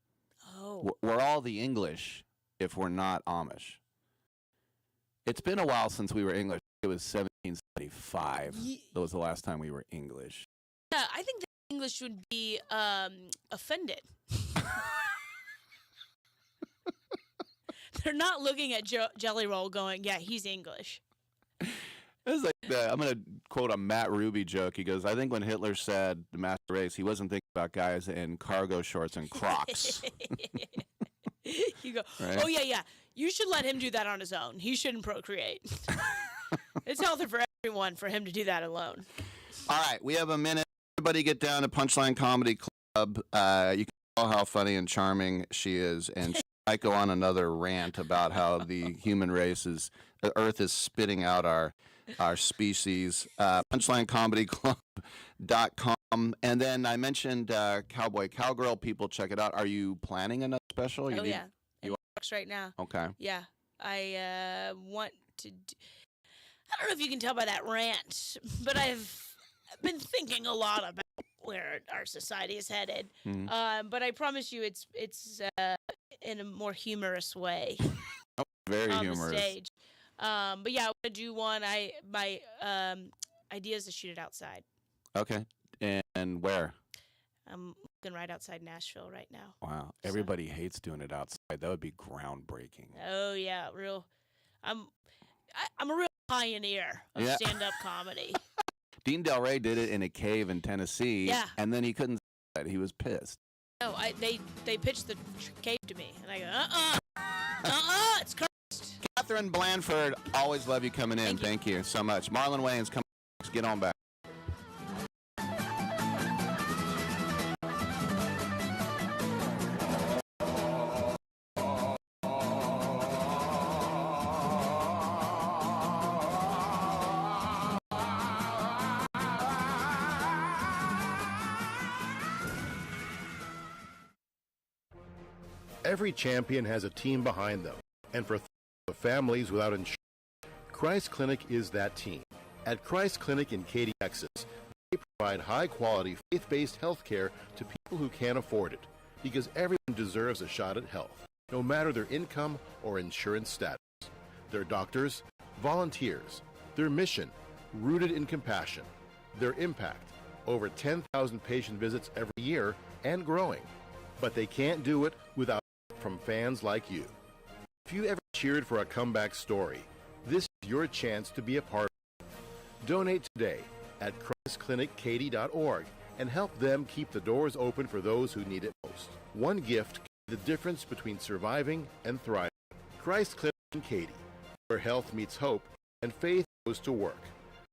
Oh. We're all the English if we're not Amish. It's been a while since we were English. It was 1775. That was the last time we were English. Yeah, I think the English would be offended. They're not looking at Jelly Roll going, yeah, he's English. It's like I'm going to quote a Matt Ruby joke. He goes, I think when Hitler said the master race, he wasn't thinking about guys in cargo shorts and Crocs. You go, right? Oh, yeah. You should let him do that on his own. He shouldn't procreate. It's healthy for everyone for him to do that alone. All right, we have a minute. Everybody get down to Punchline Comedy Club. You can how funny and charming she is, and she might go on another rant about how the human race is, the Earth is spitting out our species. PunchlineComedyClub.com, and then I mentioned Cowboy Cowgirl. People check it out. Are you planning another special? Yeah, in the works right now. Okay. Yeah, I want to. I don't know if you can tell by that rant, but I've been thinking a lot about where our society is headed. But I promise you, it's in a more humorous way. Very on humorous. The stage. But yeah, I want to do one. My idea is to shoot it outside. Okay. And where? I'm looking right outside Nashville right now. Wow. Everybody hates doing it outside. That would be groundbreaking. Oh yeah, I'm a real pioneer of stand-up comedy. Dean Del Rey did it in a cave in Tennessee. Yeah. And then he couldn't say it. He was pissed. No, they pitched the cave to me, and I go, it's cursed. Katherine Blanford, always love you coming in. Thank you so much. Marlon Wayans, come on, get on back. Every champion has a team behind them, and for families without insurance, Christ Clinic is that team. At Christ Clinic in Katy, Texas, they provide high-quality, faith-based health care to people who can't afford it, because everyone deserves a shot at health, no matter their income or insurance status. Their doctors, volunteers, their mission, rooted in compassion, their impact, over 10,000 patient visits every year and growing. But they can't do it without from fans like you. If you ever cheered for a comeback story, this is your chance to be a part of it. Donate today at ChristClinicKaty.org and help them keep the doors open for those who need it most. One gift can be the difference between surviving and thriving. Christ Clinic in Katy, where health meets hope and faith goes to work.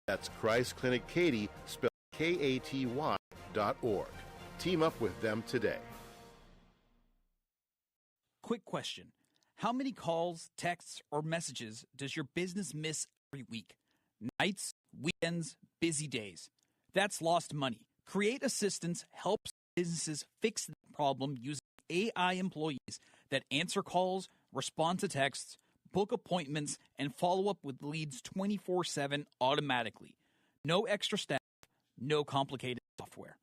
That's Christ Clinic Katy, spelled Katy.org. Team up with them today. Quick question. How many calls, texts, or messages does your business miss every week? Nights, weekends, busy days. That's lost money. Create Assistance helps businesses fix that problem using AI employees that answer calls, respond to texts, book appointments, and follow up with leads 24/7 automatically. No extra staff, no complicated software.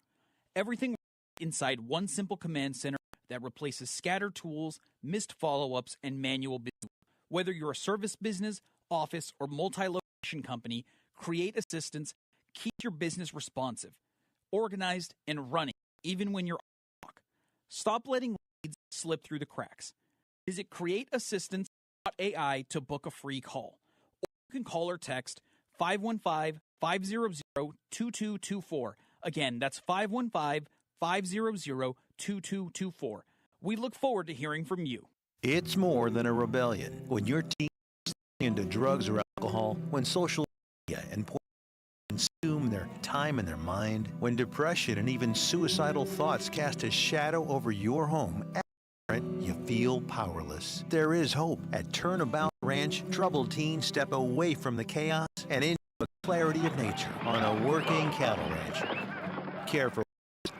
Everything inside one simple command center that replaces scattered tools, missed follow-ups, and manual business. Whether you're a service business, office, or multi-location company, Create Assistance keeps your business responsive, organized, and running, even when you're off clock. Stop letting leads slip through the cracks. Visit CreateAssistance.ai to book a free call. Or you can call or text 515-500-2224. Again, that's 515-500-2224. We look forward to hearing from you. It's more than a rebellion. When your teen is into drugs or alcohol, when social media and porn consume their time and their mind, when depression and even suicidal thoughts cast a shadow over your home, as a parent, you feel powerless. There is hope. At Turnabout Ranch, troubled teens step away from the chaos and into the clarity of nature on a working cattle ranch. Care for,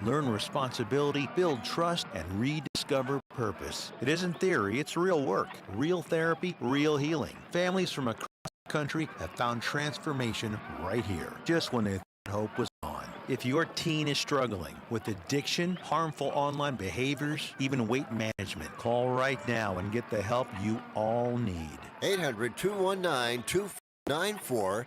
learn responsibility, build trust, and rediscover purpose. It isn't theory, it's real work. Real therapy, real healing. Families from across the country have found transformation right here, just when they thought hope was gone. If your teen is struggling with addiction, harmful online behaviors, even weight management, call right now and get the help you all need. 800-219-2494.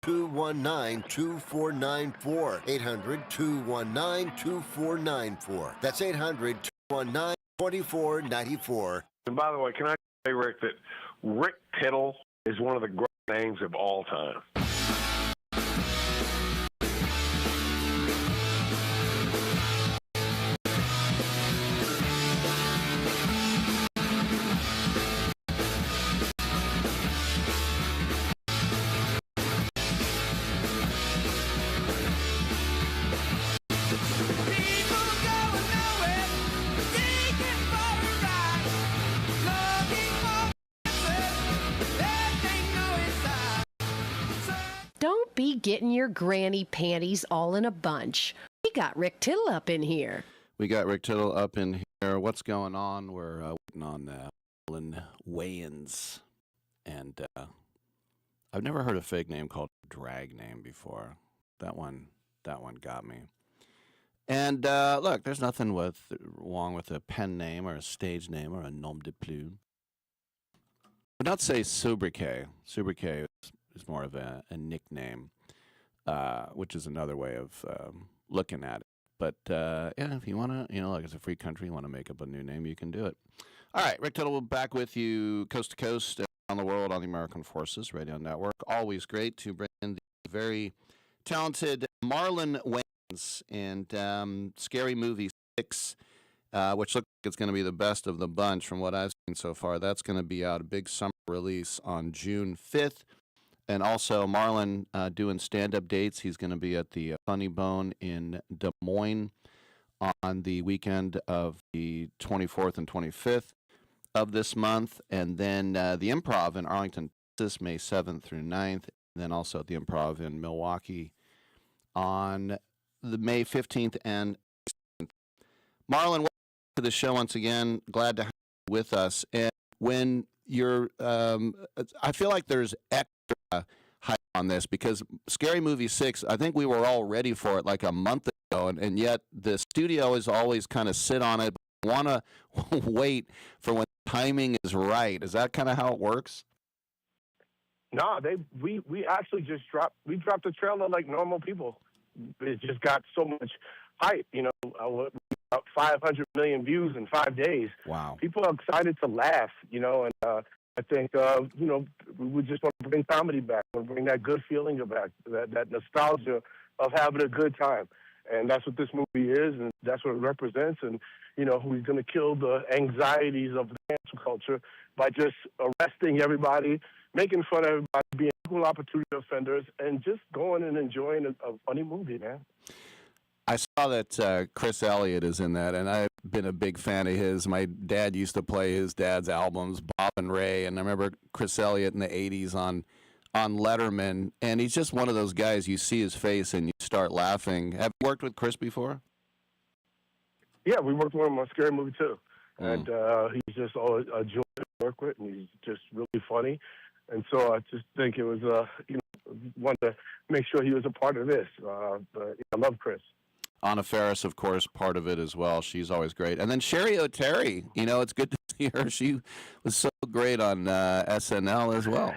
800-219-2494. 800-219-2494. That's 800-219-2494. And by the way, can I say, Rick, that Rick Tittle is one of the great names of all time. be getting your granny panties all in a bunch. We got Rick Tittle up in here. We got Rick Tittle up in here. What's going on? We're waiting on Marlon Wayans. And I've never heard a fake name called drag name before. That one got me. And look, there's nothing wrong with a pen name or a stage name or a nom de plume. I would not say sobriquet. Sobriquet is more of a nickname, which is another way of looking at it. But yeah, if you want to, like it's a free country, you want to make up a new name, you can do it. All right, Rick Tittle will be back with you coast to coast around the world on the American Forces Radio Network. Always great to bring in the very talented Marlon Wayans and Scary Movie 6, which looks like it's going to be the best of the bunch from what I've seen so far. That's going to be out, a big summer release on June 5th. And also, Marlon doing stand-up dates. He's going to be at the Funny Bone in Des Moines on the weekend of the 24th and 25th of this month. And then the Improv in Arlington, Texas, May 7th through 9th. And then also at the Improv in Milwaukee on the May 15th and 16th. Marlon, welcome to the show once again. Glad to have you with us. And when you're, I feel like there's extra hype on this because Scary Movie 6, I think we were all ready for it like a month ago, and yet the studio is always kind of sit on it, want to wait for when timing is right. Is that kind of how it works? No, we actually just dropped the trailer like normal people. It just got so much hype, about 500 million views in 5 days. Wow. People are excited to laugh, and I think, we just want to bring comedy back. We want to bring that good feeling back, that nostalgia of having a good time. And that's what this movie is, and that's what it represents. And, we're going to kill the anxieties of the cancel culture by just arresting everybody, making fun of everybody, being equal opportunity offenders, and just going and enjoying a funny movie, man. I saw that Chris Elliott is in that, and I've been a big fan of his. My dad used to play his dad's albums, Bob and Ray, and I remember Chris Elliott in the 80s on Letterman, and he's just one of those guys, you see his face and you start laughing. Have you worked with Chris before? Yeah, we worked with him on Scary Movie 2, and he's just a joy to work with, and he's just really funny. And so I just think it was, wanted to make sure he was a part of this. But I love Chris. Anna Faris, of course, part of it as well. She's always great. And then Sherry O'Terry, it's good to see her. She was so great on SNL as well.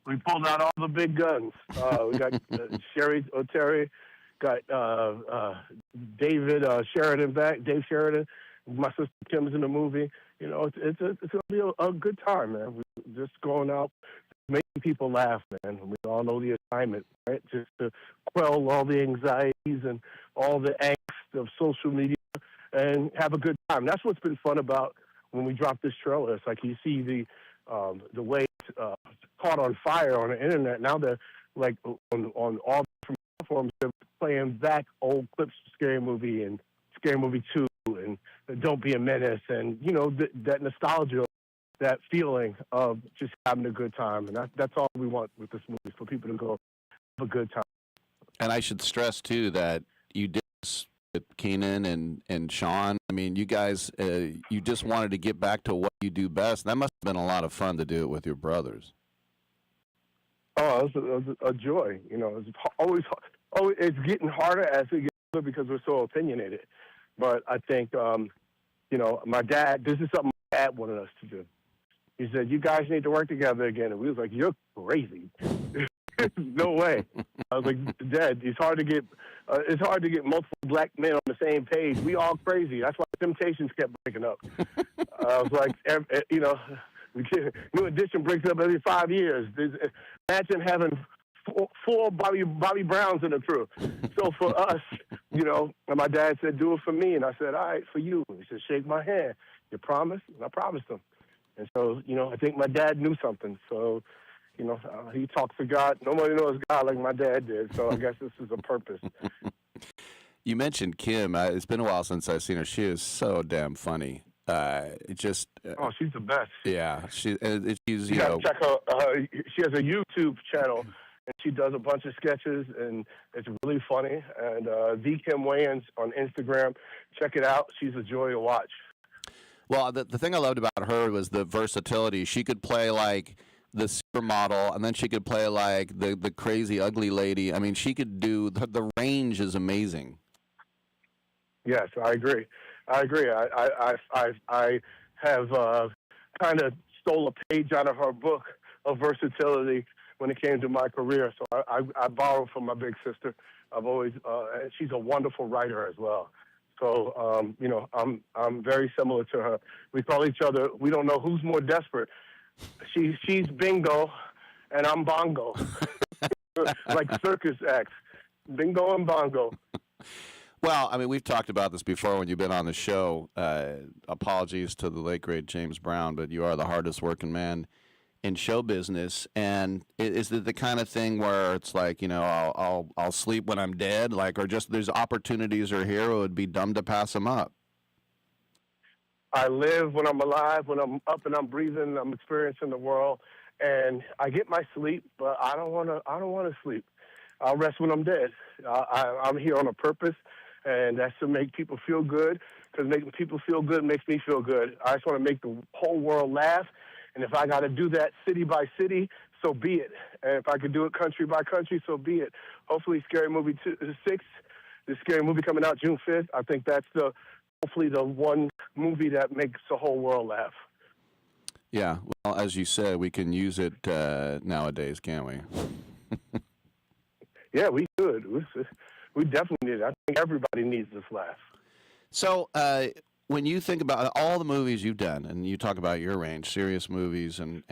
We pulled out all the big guns. We got Sherry O'Terry, got David Sheridan back, Dave Sheridan. My sister Kim's in the movie. It's going to be a good time, man. We're just going out, making people laugh, man. We all know the assignment, right? Just to quell all the anxieties and all the angst of social media and have a good time. That's what's been fun about when we drop this trailer. It's like you see the way it's caught on fire on the internet. Now they're like on all different platforms, they're playing back old clips of Scary Movie and Scary Movie 2 and Don't Be a Menace and, that nostalgia, that feeling of just having a good time. And that's all we want with this movie, for people to go have a good time. And I should stress, too, that you did this with Keenan and Sean. I mean, you guys, you just wanted to get back to what you do best. That must have been a lot of fun to do it with your brothers. Oh, it was a joy. It's always it's getting harder as we get older because we're so opinionated. But I think, my dad, this is something my dad wanted us to do. He said, you guys need to work together again. And we was like, you're crazy. No way. I was like, Dad, it's hard to get multiple black men on the same page. We all crazy. That's why Temptations kept breaking up. I was like, New Edition breaks up every 5 years. Imagine having four Bobby Browns in the crew. So for us, and my dad said, do it for me. And I said, all right, for you. He said, shake my hand. You promise? And I promised him. And so, I think my dad knew something. So, he talks to God. Nobody knows God like my dad did. So I guess this is a purpose. You mentioned Kim. It's been a while since I've seen her. She is so damn funny. She's the best. Yeah, she's check her. She has a YouTube channel, and she does a bunch of sketches, and it's really funny. And the Kim Wayans on Instagram, check it out. She's a joy to watch. Well, the thing I loved about her was the versatility. She could play like the supermodel, and then she could play like the crazy ugly lady. I mean, she could do the range is amazing. Yes, I agree. I have kind of stole a page out of her book of versatility when it came to my career. So I borrowed from my big sister. I've always she's a wonderful writer as well. So you know, I'm very similar to her. We call each other. We don't know who's more desperate. She's bingo, and I'm bongo, like circus acts. Bingo and bongo. Well, I mean, we've talked about this before when you've been on the show. Apologies to the late, great James Brown, but you are the hardest working man in show business. And is it the kind of thing where it's like, you know, I'll sleep when I'm dead? Like, or just there's opportunities are here, it would be dumb to pass them up? I live when I'm alive, when I'm up and I'm breathing, I'm experiencing the world. And I get my sleep, but I don't want to sleep. I'll rest when I'm dead. I'm here on a purpose. And that's to make people feel good, because making people feel good makes me feel good. I just want to make the whole world laugh, and if I got to do that city by city, so be it. And if I could do it country by country, so be it. Hopefully Scary Movie 6, the Scary Movie coming out June 5th, I think that's hopefully the one movie that makes the whole world laugh. Yeah, well, as you said, we can use it nowadays, can't we? Yeah, we could. We definitely need it. I think everybody needs this laugh. So when you think about all the movies you've done, and you talk about your range, serious movies and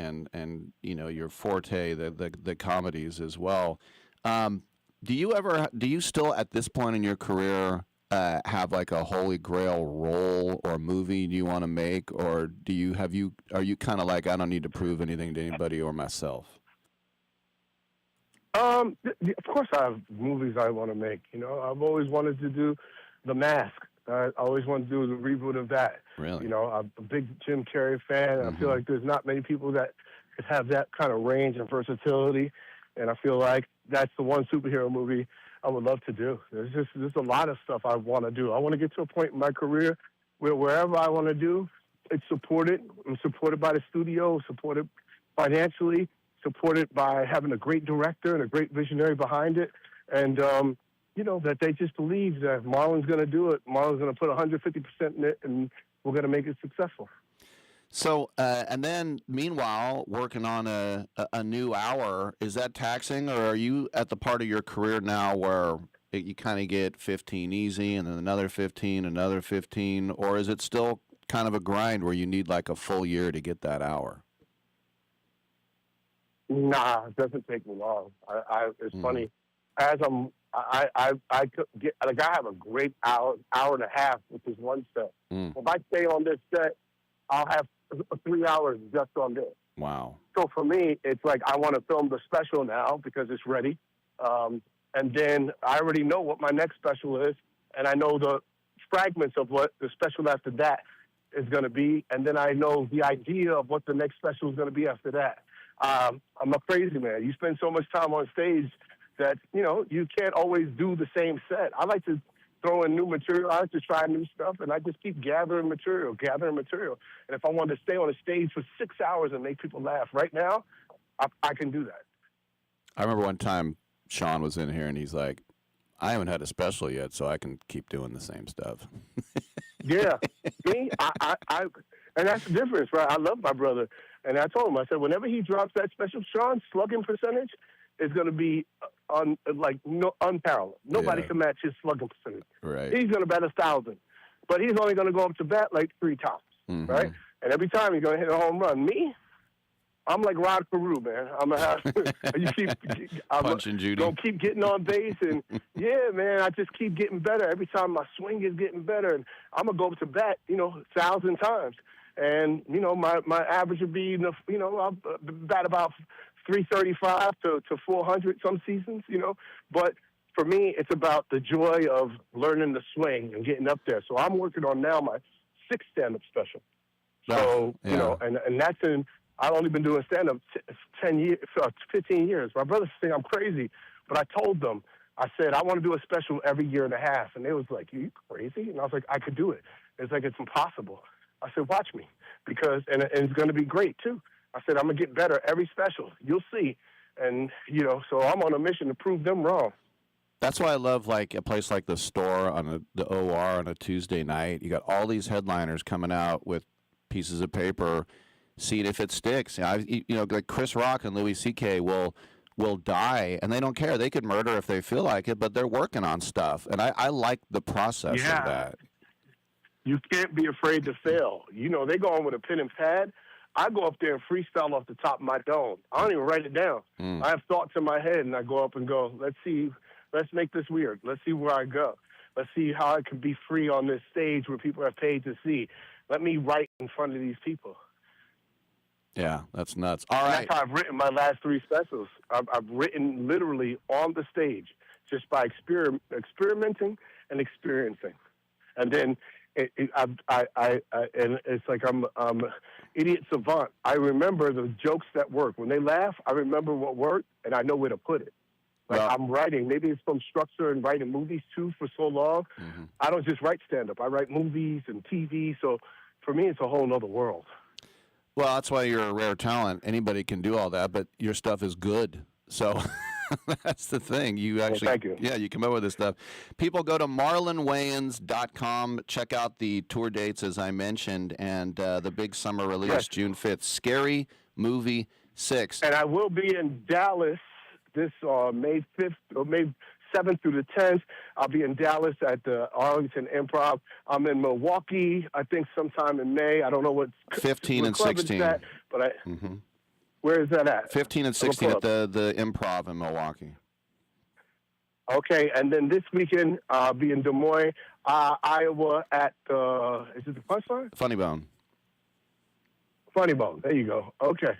you know, your forte, the comedies as well, do you still at this point in your career have like a holy grail role or movie you want to make, or are you kind of like, I don't need to prove anything to anybody or myself? Of course I have movies I want to make. You know, I've always wanted to do The Mask. I always wanted to do the reboot of that. Really? You know, I'm a big Jim Carrey fan. Mm-hmm. I feel like there's not many people that could have that kind of range and versatility. And I feel like that's the one superhero movie I would love to do. There's a lot of stuff I want to do. I want to get to a point in my career where wherever I want to do, it's supported. I'm supported by the studio, supported financially, supported by having a great director and a great visionary behind it. And, you know, that they just believe that if Marlon's going to do it, Marlon's going to put 150% in it, and we're going to make it successful. So, and then meanwhile, working on a new hour, is that taxing, or are you at the part of your career now where you kind of get 15 easy and then another 15, another 15, or is it still kind of a grind where you need like a full year to get that hour? Nah, it doesn't take me long. It's funny. As I could get, like, I have a great hour and a half, which is one set. If I stay on this set, I'll have 3 hours just on this. Wow. So for me, it's like I want to film the special now because it's ready. And then I already know what my next special is, and I know the fragments of what the special after that is going to be, and then I know the idea of what the next special is going to be after that. I'm a crazy man. You spend so much time on stage that, you know, you can't always do the same set. I like to throw in new material. I like to try new stuff, and I just keep gathering material. And if I want to stay on a stage for 6 hours and make people laugh right now, I can do that. I remember one time Sean was in here, and he's like, I haven't had a special yet, so I can keep doing the same stuff. Yeah. Me, and that's the difference, right? I love my brother. And I told him, I said, whenever he drops that special, Sean's slugging percentage is going to be unparalleled. Nobody can match his slugging percentage. Right. He's going to bat 1,000, but he's only going to go up to bat like 3 times, right? And every time he's going to hit a home run. Me, I'm like Rod Carew, man. I'm gonna have punching Judy. Gonna keep getting on base, and yeah, man, I just keep getting better. Every time my swing is getting better, and I'm gonna go up to bat, 1,000 times, and my average would be, I'll bat about 335 to 400 some seasons, But for me, it's about the joy of learning the swing and getting up there. So I'm working on now my 6th stand-up special. So and that's I've only been doing stand-up 10 years, 15 years. My brothers think I'm crazy, but I told them, I said, I want to do a special every year and a half. And they was like, are you crazy? And I was like, I could do it. It's like, it's impossible. I said, watch me, because, and it's going to be great too. I said, I'm going to get better every special. You'll see. And, so I'm on a mission to prove them wrong. That's why I love like a place like the Store on the OR on a Tuesday night. You got all these headliners coming out with pieces of paper, seeing if it sticks. Like Chris Rock and Louis C.K. will die, and they don't care. They could murder if they feel like it, but they're working on stuff, and I like the process of that. You can't be afraid to fail. They go on with a pen and pad. I go up there and freestyle off the top of my dome. I don't even write it down. I have thoughts in my head, and I go up and go, let's make this weird. Let's see where I go. Let's see how I can be free on this stage where people have paid to see. Let me write in front of these people. Yeah, that's nuts. All right. That's how I've written my last 3 specials. I've written literally on the stage just by experimenting and experiencing. And then and it's like I'm idiot savant. I remember the jokes that work. When they laugh, I remember what worked, and I know where to put it. Like I'm writing. Maybe it's from structure and writing movies, too, for so long. Mm-hmm. I don't just write stand-up. I write movies and TV. So for me, it's a whole other world. Well, that's why you're a rare talent. Anybody can do all that, but your stuff is good. So that's the thing. You actually, thank you. Yeah, you come up with this stuff. People go to marlonwayans.com. Check out the tour dates, as I mentioned, and the big summer release, June 5th. Scary Movie 6. And I will be in Dallas this May 5th or May 7th through the 10th. I'll be in Dallas at the Arlington Improv. I'm in Milwaukee, I think sometime in May. I don't know what 15 and 16. At, but where is that at? 15 and 16 at the Improv in Milwaukee. Okay, and then this weekend I'll be in Des Moines, Iowa at is it the Punchline? Funny Bone. Funny Bone. There you go. Okay,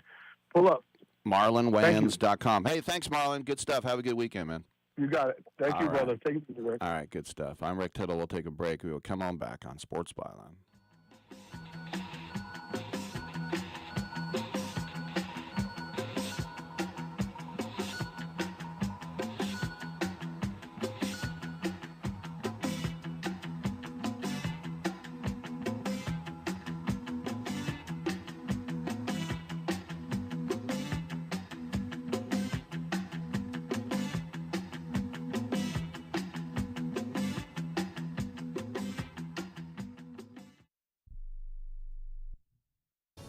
pull up. MarlonWayans.com. Hey, thanks, Marlon. Good stuff. Have a good weekend, man. You got it. Thank you, brother. Take it to the break. All right, good stuff. I'm Rick Tittle. We'll take a break. We will come on back on Sports Byline.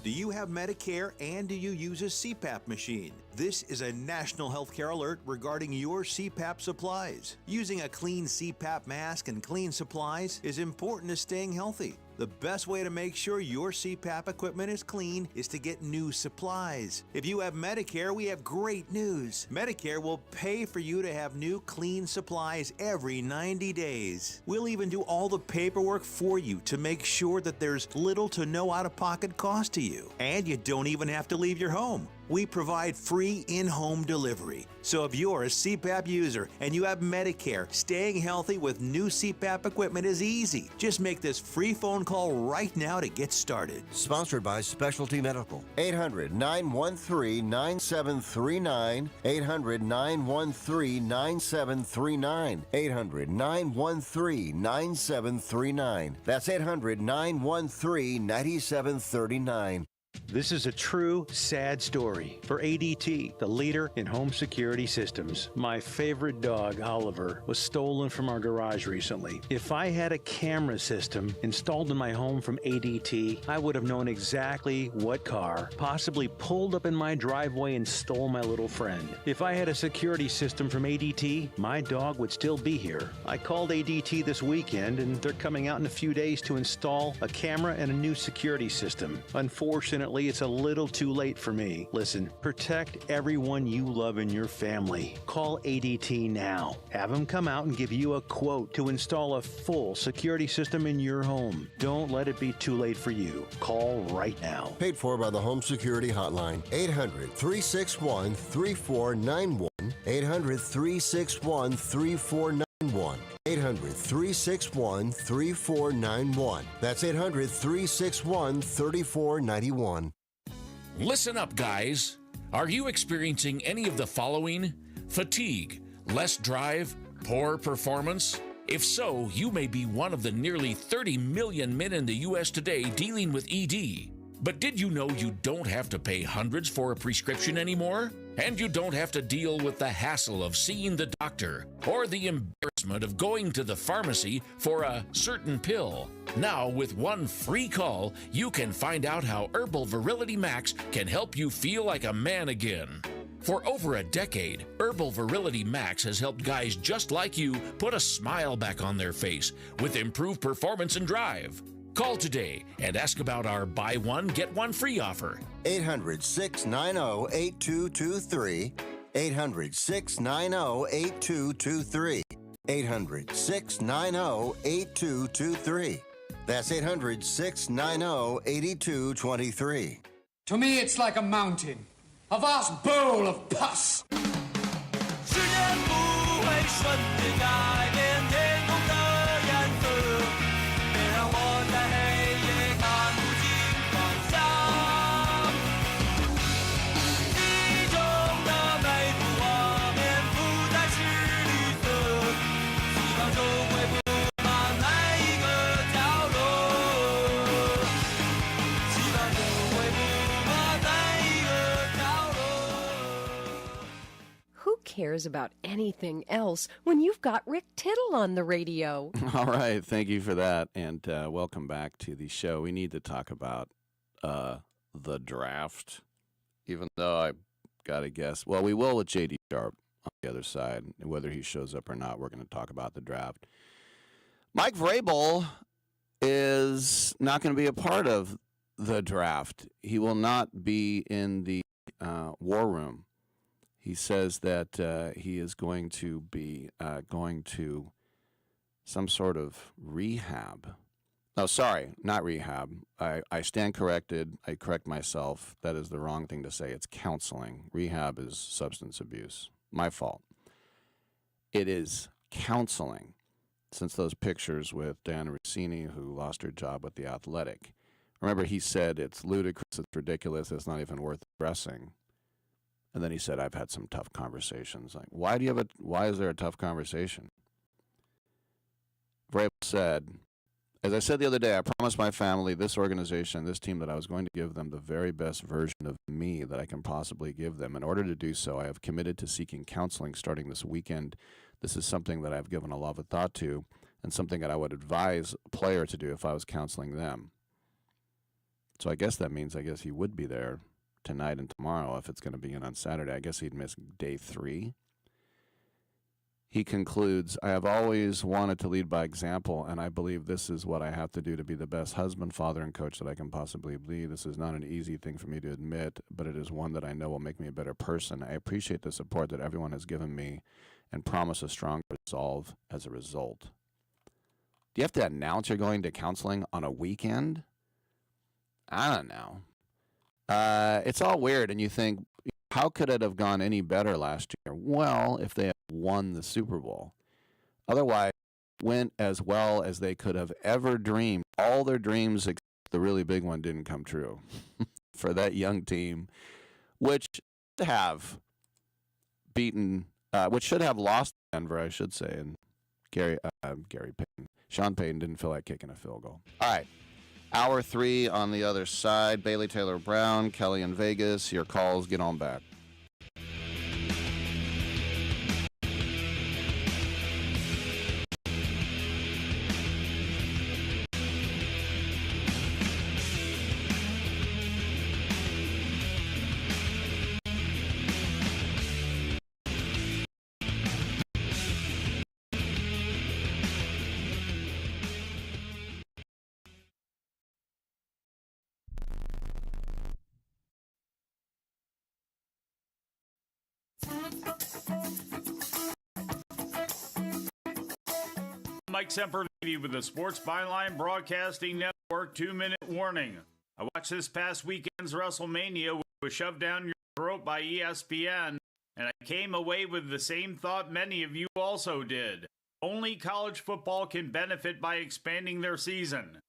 Do you have Medicare and do you use a CPAP machine? This is a national healthcare alert regarding your CPAP supplies. Using a clean CPAP mask and clean supplies is important to staying healthy. The best way to make sure your CPAP equipment is clean is to get new supplies. If you have Medicare, we have great news. Medicare will pay for you to have new clean supplies every 90 days. We'll even do all the paperwork for you to make sure that there's little to no out-of-pocket cost to you. And you don't even have to leave your home. We provide free in-home delivery. So if you're a CPAP user and you have Medicare, staying healthy with new CPAP equipment is easy. Just make this free phone call right now to get started. Sponsored by Specialty Medical. 800-913-9739. 800-913-9739. 800-913-9739. That's 800-913-9739. This is a true, sad story for ADT, the leader in home security systems. My favorite dog, Oliver, was stolen from our garage recently. If I had a camera system installed in my home from ADT, I would have known exactly what car possibly pulled up in my driveway and stole my little friend. If I had a security system from ADT, my dog would still be here. I called ADT this weekend, and they're coming out in a few days to install a camera and a new security system. Unfortunately, it's a little too late for me. Listen, protect everyone you love in your family. Call ADT now. Have them come out and give you a quote to install a full security system in your home. Don't let it be too late for you. Call right now. Paid for by the Home Security Hotline. 800-361-3491. 800-361-3491. 800-361-3491. That's 800-361-3491. Listen up, guys. Are you experiencing any of the following? Fatigue, less drive, poor performance? If so, you may be one of the nearly 30 million men in the U.S. today dealing with ED. But did you know you don't have to pay hundreds for a prescription anymore? And you don't have to deal with the hassle of seeing the doctor or the embarrassment of going to the pharmacy for a certain pill. Now, with one free call, you can find out how Herbal Virility Max can help you feel like a man again. For over a decade, Herbal Virility Max has helped guys just like you put a smile back on their face with improved performance and drive. Call today and ask about our buy one, get one free offer. 800-690-8223. 800-690-8223. 800-690-8223. That's 800-690-8223. To me, it's like a mountain, a vast bowl of pus. 时间不会瞬间改变天空的颜色，别让我在黑夜看不清方向。记忆中的每幅画面不再是绿色，希望就会布满每一个角落，希望就会布满每一个角落。 Who cares about anything else when you've got Rick Tittle on the radio? All right, thank you for that, and welcome back to the show. We need to talk about the draft, even though I got to guess. Well, we will with J.D. Sharp on the other side. Whether he shows up or not, we're going to talk about the draft. Mike Vrabel is not going to be a part of the draft. He will not be in the war room. He says that he is going to be going to some sort of rehab. No, sorry, not rehab. I stand corrected. I correct myself. That is the wrong thing to say. It's counseling. Rehab is substance abuse. My fault. It is counseling. Since those pictures with Diana Rossini, who lost her job with The Athletic. Remember, he said it's ludicrous, it's ridiculous, it's not even worth addressing. And then he said, I've had some tough conversations. Like, why is there a tough conversation? Vrabel said, as I said the other day, I promised my family, this organization, this team, that I was going to give them the very best version of me that I can possibly give them. In order to do so, I have committed to seeking counseling starting this weekend. This is something that I've given a lot of thought to and something that I would advise a player to do if I was counseling them. So I guess that means he would be there tonight and tomorrow if it's going to be in on Saturday. I guess he'd miss day 3. He concludes, I have always wanted to lead by example, and I believe this is what I have to do to be the best husband, father, and coach that I can possibly be. This is not an easy thing for me to admit, but it is one that I know will make me a better person. I appreciate the support that everyone has given me and promise a strong resolve as a result. Do you have to announce you're going to counseling on a weekend? I don't know. It's all weird, and you think, how could it have gone any better last year? Well, if they had won the Super Bowl. Otherwise, it went as well as they could have ever dreamed. All their dreams, except the really big one, didn't come true for that young team, which should have lost Denver, I should say, and Gary Payton. Sean Payton didn't feel like kicking a field goal. All right. Hour 3 on the other side. Bailey Taylor Brown, Kelly in Vegas. Your calls. Get on back. Mike Semperlevy with the Sports Byline Broadcasting Network 2-minute warning. I watched this past weekend's WrestleMania, which was shoved down your throat by ESPN, and I came away with the same thought many of you also did. Only college football can benefit by expanding their season.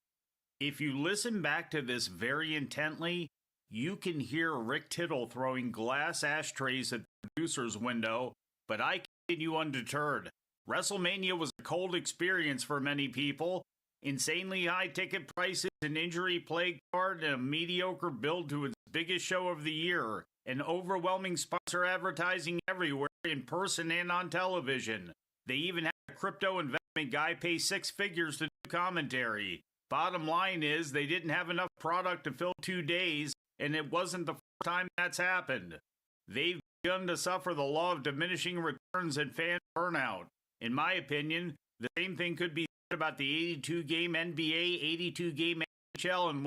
If you listen back to this very intently, You can hear Rick Tittle throwing glass ashtrays at the producer's window, but I continue undeterred. WrestleMania was a cold experience for many people. Insanely high ticket prices, an injury-plagued card, and a mediocre build to its biggest show of the year. An overwhelming sponsor advertising everywhere, in person and on television. They even had a crypto investment guy pay 6 figures to do commentary. Bottom line is, they didn't have enough product to fill 2 days, and it wasn't the first time that's happened. They've begun to suffer the law of diminishing returns and fan burnout. In my opinion, the same thing could be said about the 82-game NBA, 82-game NHL, and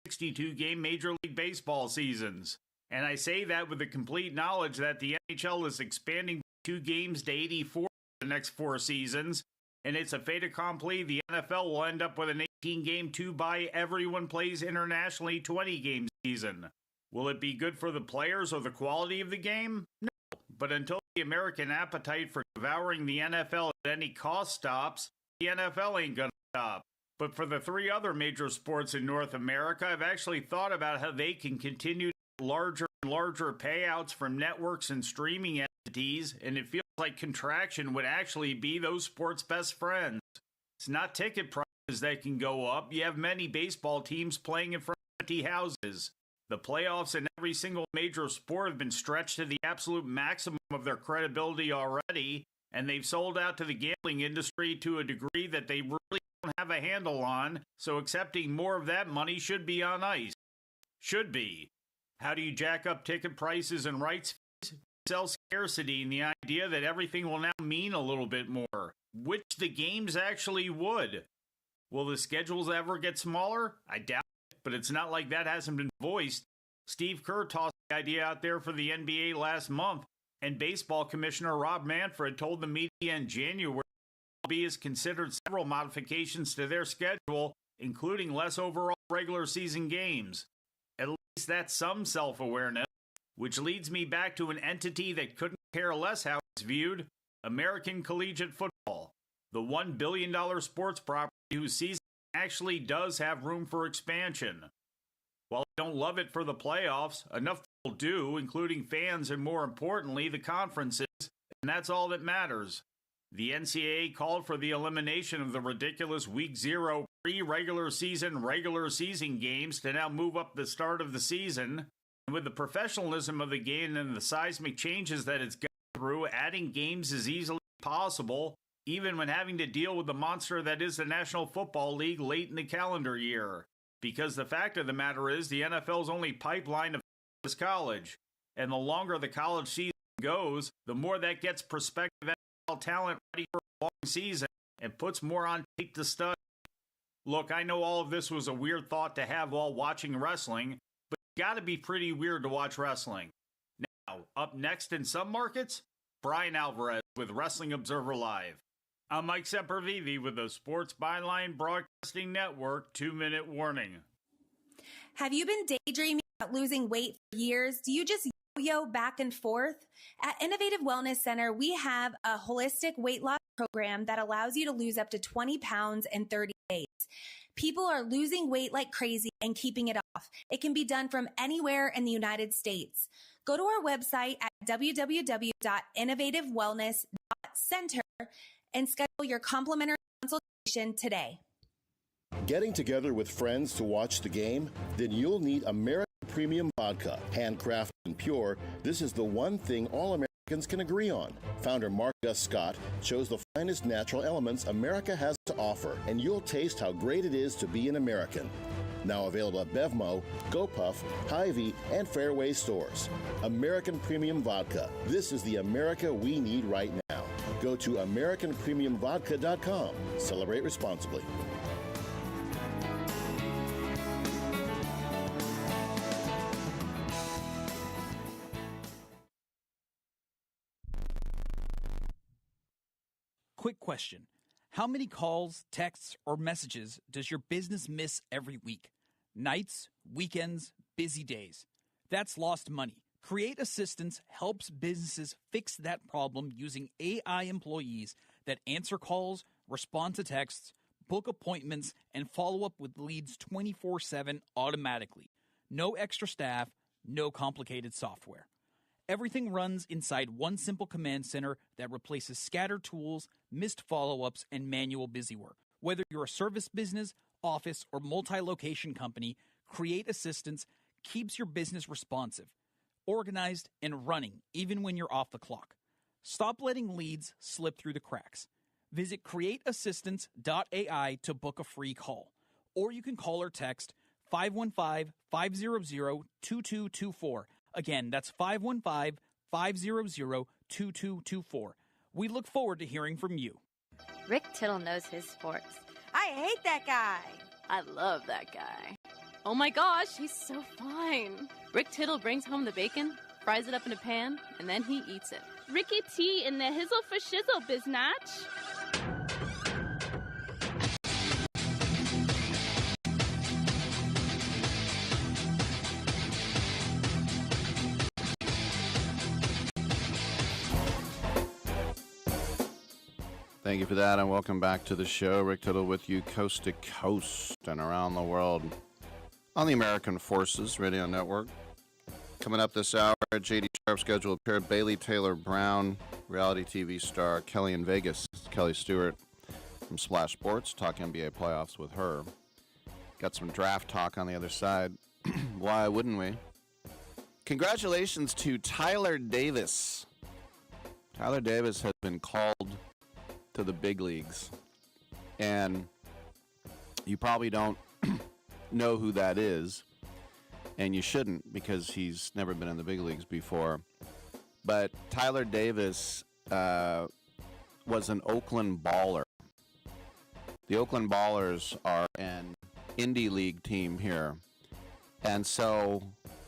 162-game Major League Baseball seasons. And I say that with the complete knowledge that the NHL is expanding 2 games to 84 for the next 4 seasons, and it's a fait accompli. The NFL will end up with an 18-game 2-bye everyone plays internationally 20-game season. Will it be good for the players or the quality of the game? No. But until the American appetite for devouring the NFL at any cost stops, the NFL ain't gonna stop. But for the 3 other major sports in North America, I've actually thought about how they can continue to get larger and larger payouts from networks and streaming entities, and it feels like contraction would actually be those sports' best friends. It's not ticket prices that can go up. You have many baseball teams playing in front of empty houses. The playoffs in every single major sport have been stretched to the absolute maximum of their credibility already, and they've sold out to the gambling industry to a degree that they really don't have a handle on, so accepting more of that money should be on ice. Should be. How do you jack up ticket prices and rights fees? Sell scarcity and the idea that everything will now mean a little bit more, which the games actually would. Will the schedules ever get smaller? I doubt it, but it's not like that hasn't been voiced. Steve Kerr tossed the idea out there for the NBA last month, and baseball commissioner Rob Manfred told the media in January the MLB has considered several modifications to their schedule, including less overall regular season games. At least that's some self-awareness, which leads me back to an entity that couldn't care less how it's viewed: American collegiate football, the $1 billion sports property whose season actually does have room for expansion. While I don't love it for the playoffs, enough people do, including fans and, more importantly, the conferences, and that's all that matters. The NCAA called for the elimination of the ridiculous Week 0 pre-regular season games to now move up the start of the season. And with the professionalism of the game and the seismic changes that it's gone through, adding games is easily possible, even when having to deal with the monster that is the National Football League late in the calendar year. Because the fact of the matter is, the NFL's only pipeline of is college. And the longer the college season goes, the more that gets prospective NFL talent ready for a long season and puts more on tape to study. Look, I know all of this was a weird thought to have while watching wrestling, but it's got to be pretty weird to watch wrestling. Now, up next in some markets, Brian Alvarez with Wrestling Observer Live. I'm Mike Sempervive with the Sports Byline Broadcasting Network 2-minute warning. Have you been daydreaming about losing weight for years? Do you just yo-yo back and forth? At Innovative Wellness Center, we have a holistic weight loss program that allows you to lose up to 20 pounds in 30 days. People are losing weight like crazy and keeping it off. It can be done from anywhere in the United States. Go to our website at www.innovativewellness.center and schedule your complimentary consultation today. Getting together with friends to watch the game? Then you'll need American Premium Vodka. Handcrafted and pure, this is the one thing all Americans can agree on. Founder Mark Gus Scott chose the finest natural elements America has to offer, and you'll taste how great it is to be an American. Now available at Bevmo, GoPuff, Hy-Vee, and Fairway stores. American Premium Vodka. This is the America we need right now. Go to AmericanPremiumVodka.com. Celebrate responsibly. Quick question. How many calls, texts, or messages does your business miss every week? Nights, weekends, busy days. That's lost money. Create Assistance helps businesses fix that problem using AI employees that answer calls, respond to texts, book appointments, and follow up with leads 24/7 automatically. No extra staff, no complicated software. Everything runs inside one simple command center that replaces scattered tools, missed follow-ups, and manual busywork. Whether you're a service business, office, or multi-location company, Create Assistance keeps your business responsive, organized, and running even when you're off the clock. Stop letting leads slip through the cracks. Visit createassistance.ai to book a free call, or you can call or text 515-500-2224. Again, that's 515-500-2224. We look forward to hearing from you. Rick Tittle knows his sports. I hate that guy. I love that guy. Oh my gosh, he's so fine. Rick Tittle brings home the bacon, fries it up in a pan, and then he eats it. Ricky T in the hizzle for shizzle, biznatch. Thank you for that, and welcome back to the show. Rick Tittle with you coast to coast and around the world on the American Forces Radio Network. Coming up this hour, J.D. Sharp scheduled pair Bailey Taylor Brown, reality TV star Kelly in Vegas, Kelly Stewart from Splash Sports, talk NBA playoffs with her. Got some draft talk on the other side. Why wouldn't we? Congratulations to Tyler Davis. Tyler Davis has been called to the big leagues, and you probably don't know who that is, and you shouldn't because he's never been in the big leagues before. But Tyler Davis was an Oakland Baller. The Oakland Ballers are an indie league team here, and so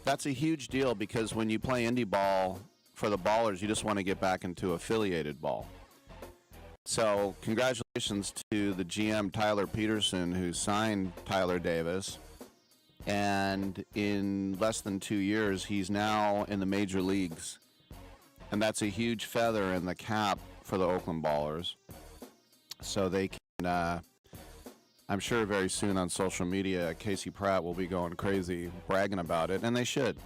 that's a huge deal because when you play indie ball for the Ballers, you just want to get back into affiliated ball. So congratulations to the GM, Tyler Peterson, who signed Tyler Davis. And in less than 2 years, he's now in the major leagues. And that's a huge feather in the cap for the Oakland Ballers. So they can, I'm sure very soon on social media, Casey Pratt will be going crazy bragging about it. And they should.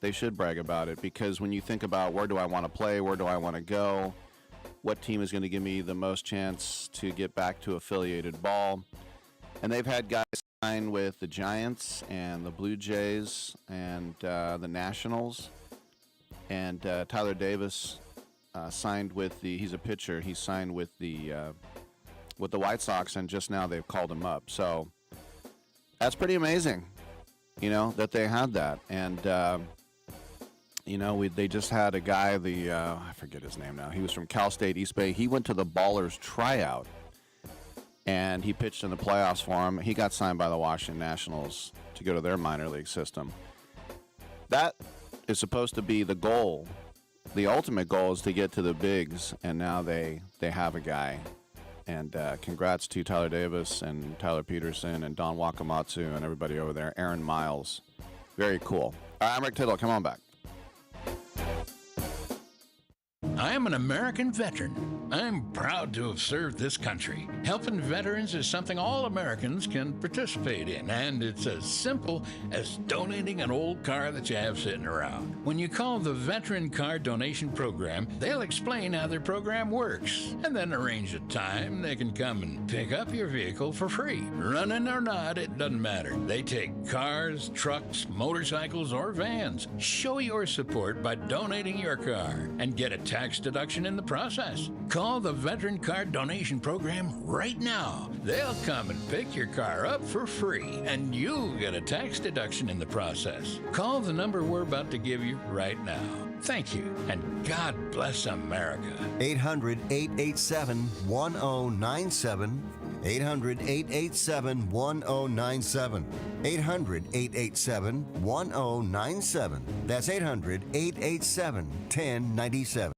They should brag about it because when you think about where do I want to play, where do I want to go, what team is going to give me the most chance to get back to affiliated ball. And they've had guys sign with the Giants and the Blue Jays and the Nationals. And Tyler Davis signed with he's a pitcher, he signed with the White Sox, and just now they've called him up. So that's pretty amazing, that they had that. And they just had a guy, I forget his name now. He was from Cal State East Bay. He went to the Ballers tryout, and he pitched in the playoffs for him. He got signed by the Washington Nationals to go to their minor league system. That is supposed to be the goal. The ultimate goal is to get to the bigs, and now they have a guy. And congrats to Tyler Davis and Tyler Peterson and Don Wakamatsu and everybody over there. Aaron Miles. Very cool. All right, I'm Rick Tittle. Come on back. I am an American veteran. I'm proud to have served this country. Helping veterans is something all Americans can participate in, and it's as simple as donating an old car that you have sitting around. When you call the Veteran Car Donation Program, they'll explain how their program works, and then arrange a time they can come and pick up your vehicle for free. Running or not, it doesn't matter. They take cars, trucks, motorcycles, or vans. Show your support by donating your car and get a tax deduction in the process. Call the Veteran Car Donation Program right now. They'll come and pick your car up for free, and you'll get a tax deduction in the process. Call the number we're about to give you right now. Thank you, and God bless America. 800-887-1097. 800-887-1097. 800-887-1097. That's 800-887-1097.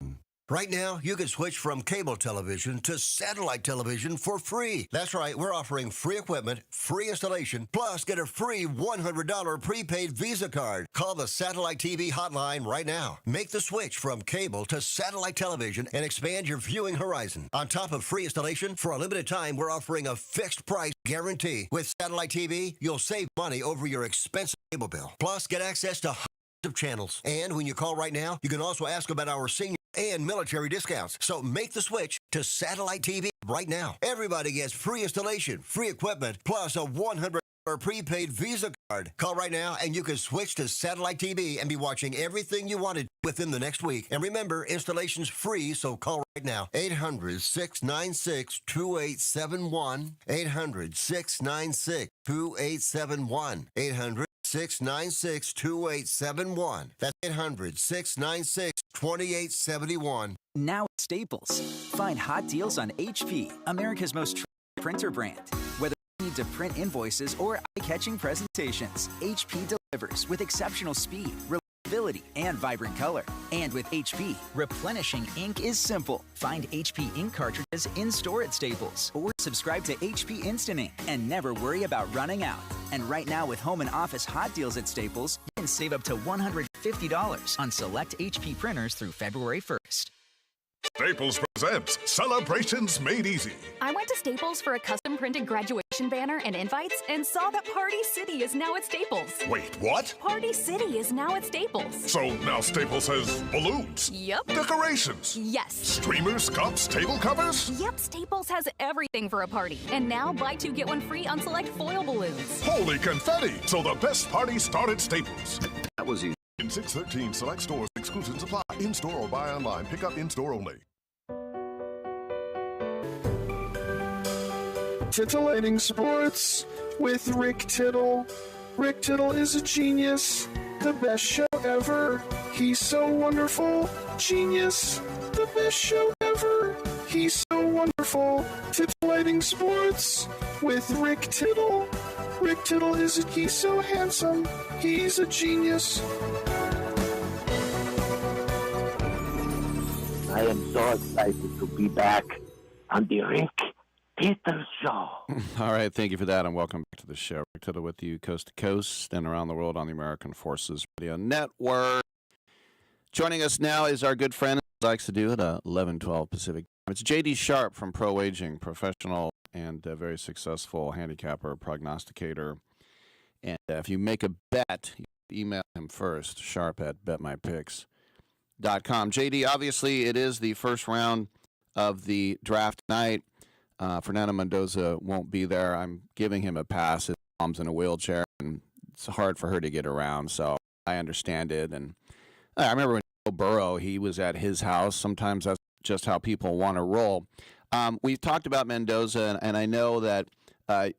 Right now, you can switch from cable television to satellite television for free. That's right, we're offering free equipment, free installation, plus get a free $100 prepaid Visa card. Call the Satellite TV hotline right now. Make the switch from cable to satellite television and expand your viewing horizon. On top of free installation, for a limited time, we're offering a fixed price guarantee. With satellite TV, you'll save money over your expensive cable bill. Plus, get access to hundreds of channels. And when you call right now, you can also ask about our senior and military discounts. So make the switch to satellite TV right now. Everybody gets free installation, free equipment, plus a $100 prepaid Visa card. Call right now and you can switch to satellite TV and be watching everything you wanted within the next week. And remember, installation's free, so call right now. 800-696-2871. 800-696-2871. 800-696-2871. That's 800-696-2871. Now at Staples, find hot deals on HP, America's most trusted printer brand. Whether you need to print invoices or eye-catching presentations, HP delivers with exceptional speed, reliability, and vibrant color. And with HP, replenishing ink is simple. Find HP ink cartridges in-store at Staples or subscribe to HP Instant Ink and never worry about running out. And right now with home and office hot deals at Staples, you can save up to $150 on select HP printers through February 1st. Staples presents Celebrations Made Easy. I went to Staples for a custom printed graduation banner and invites and saw that Party City is now at Staples. Wait, what? Party City is now at Staples. So now Staples has balloons? Yep. Decorations? Yes. Streamers, cups, table covers? Yep, Staples has everything for a party. And now buy two, get one free on select foil balloons. Holy confetti! So the best parties start at Staples. That was easy. In 613 select stores, exclusions apply. In-store or buy online. Pick up in-store only. Titillating Sports with Rick Tittle. Rick Tittle is a genius, the best show ever. He's so wonderful, genius, the best show ever. He's so wonderful. Titillating Sports with Rick Tittle. Rick Tittle he's so handsome, he's a genius. I am so excited to be back on the Rick Tittle Show. All right, thank you for that, and welcome back to the show. Rick Tittle with you coast to coast and around the world on the American Forces Radio Network. Joining us now is our good friend, who likes to do it at 11:12 Pacific. It's J.D. Sharp from Pro Waging, professional and very successful handicapper, prognosticator. And if you make a bet, you email him first, sharp@betmypicks.com. JD, obviously it is the first round of the draft tonight. Fernando Mendoza won't be there. I'm giving him a pass. His mom's in a wheelchair, and it's hard for her to get around, so I understand it. And I remember when Joe Burrow, he was at his house. Sometimes that's just how people want to roll. We've talked about Mendoza, and I know that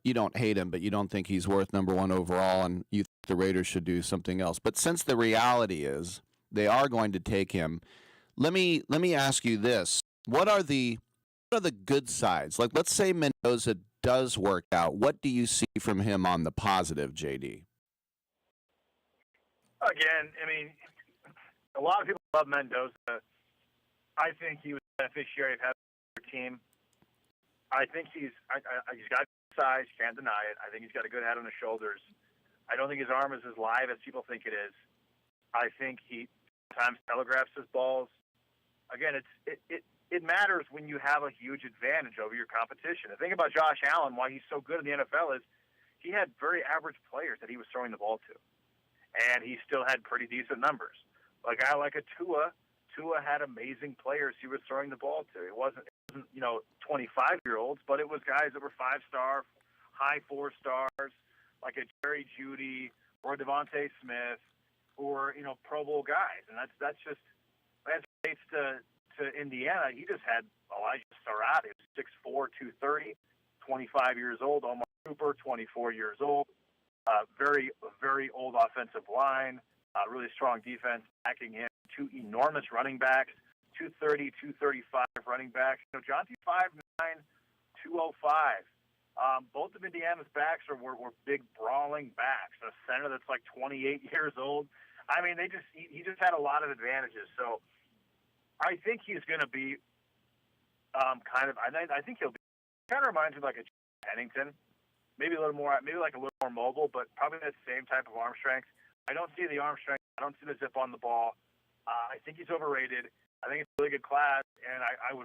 you don't hate him, but you don't think he's worth number one overall, and you think the Raiders should do something else. But since the reality is they are going to take him, let me ask you this: what are the good sides? Like, let's say Mendoza does work out. What do you see from him on the positive, JD? Again, I mean, a lot of people love Mendoza. I think he was a beneficiary of having a team. I think he's got size, can't deny it. I think he's got a good head on his shoulders. I don't think his arm is as live as people think it is. I think he sometimes telegraphs his balls. Again, it matters when you have a huge advantage over your competition. The thing about Josh Allen, why he's so good in the NFL, is he had very average players that he was throwing the ball to, and he still had pretty decent numbers. A guy like a Tua had amazing players he was throwing the ball to. It wasn't 25-year-olds, but it was guys that were 5-star, high 4-stars, like a Jerry Jeudy or a Devontae Smith, or Pro Bowl guys. And that's just as it relates to Indiana. He just had Elijah Surratt, who's 6'4", 230, 25 years old. Omar Cooper, 24 years old. Very, very old offensive line. Really strong defense backing him. Two enormous running backs, 230, 235 running backs. Jonty 5'9", 205. Both of Indiana's backs were big, brawling backs. A center that's like 28 years old. I mean, he just had a lot of advantages. So I think he's going to be I think he'll be kind of reminds me like a Pennington, maybe a little more, maybe like a little more mobile, but probably that same type of arm strength. I don't see the arm strength. I don't see the zip on the ball. I think he's overrated. I think it's a really good class, and I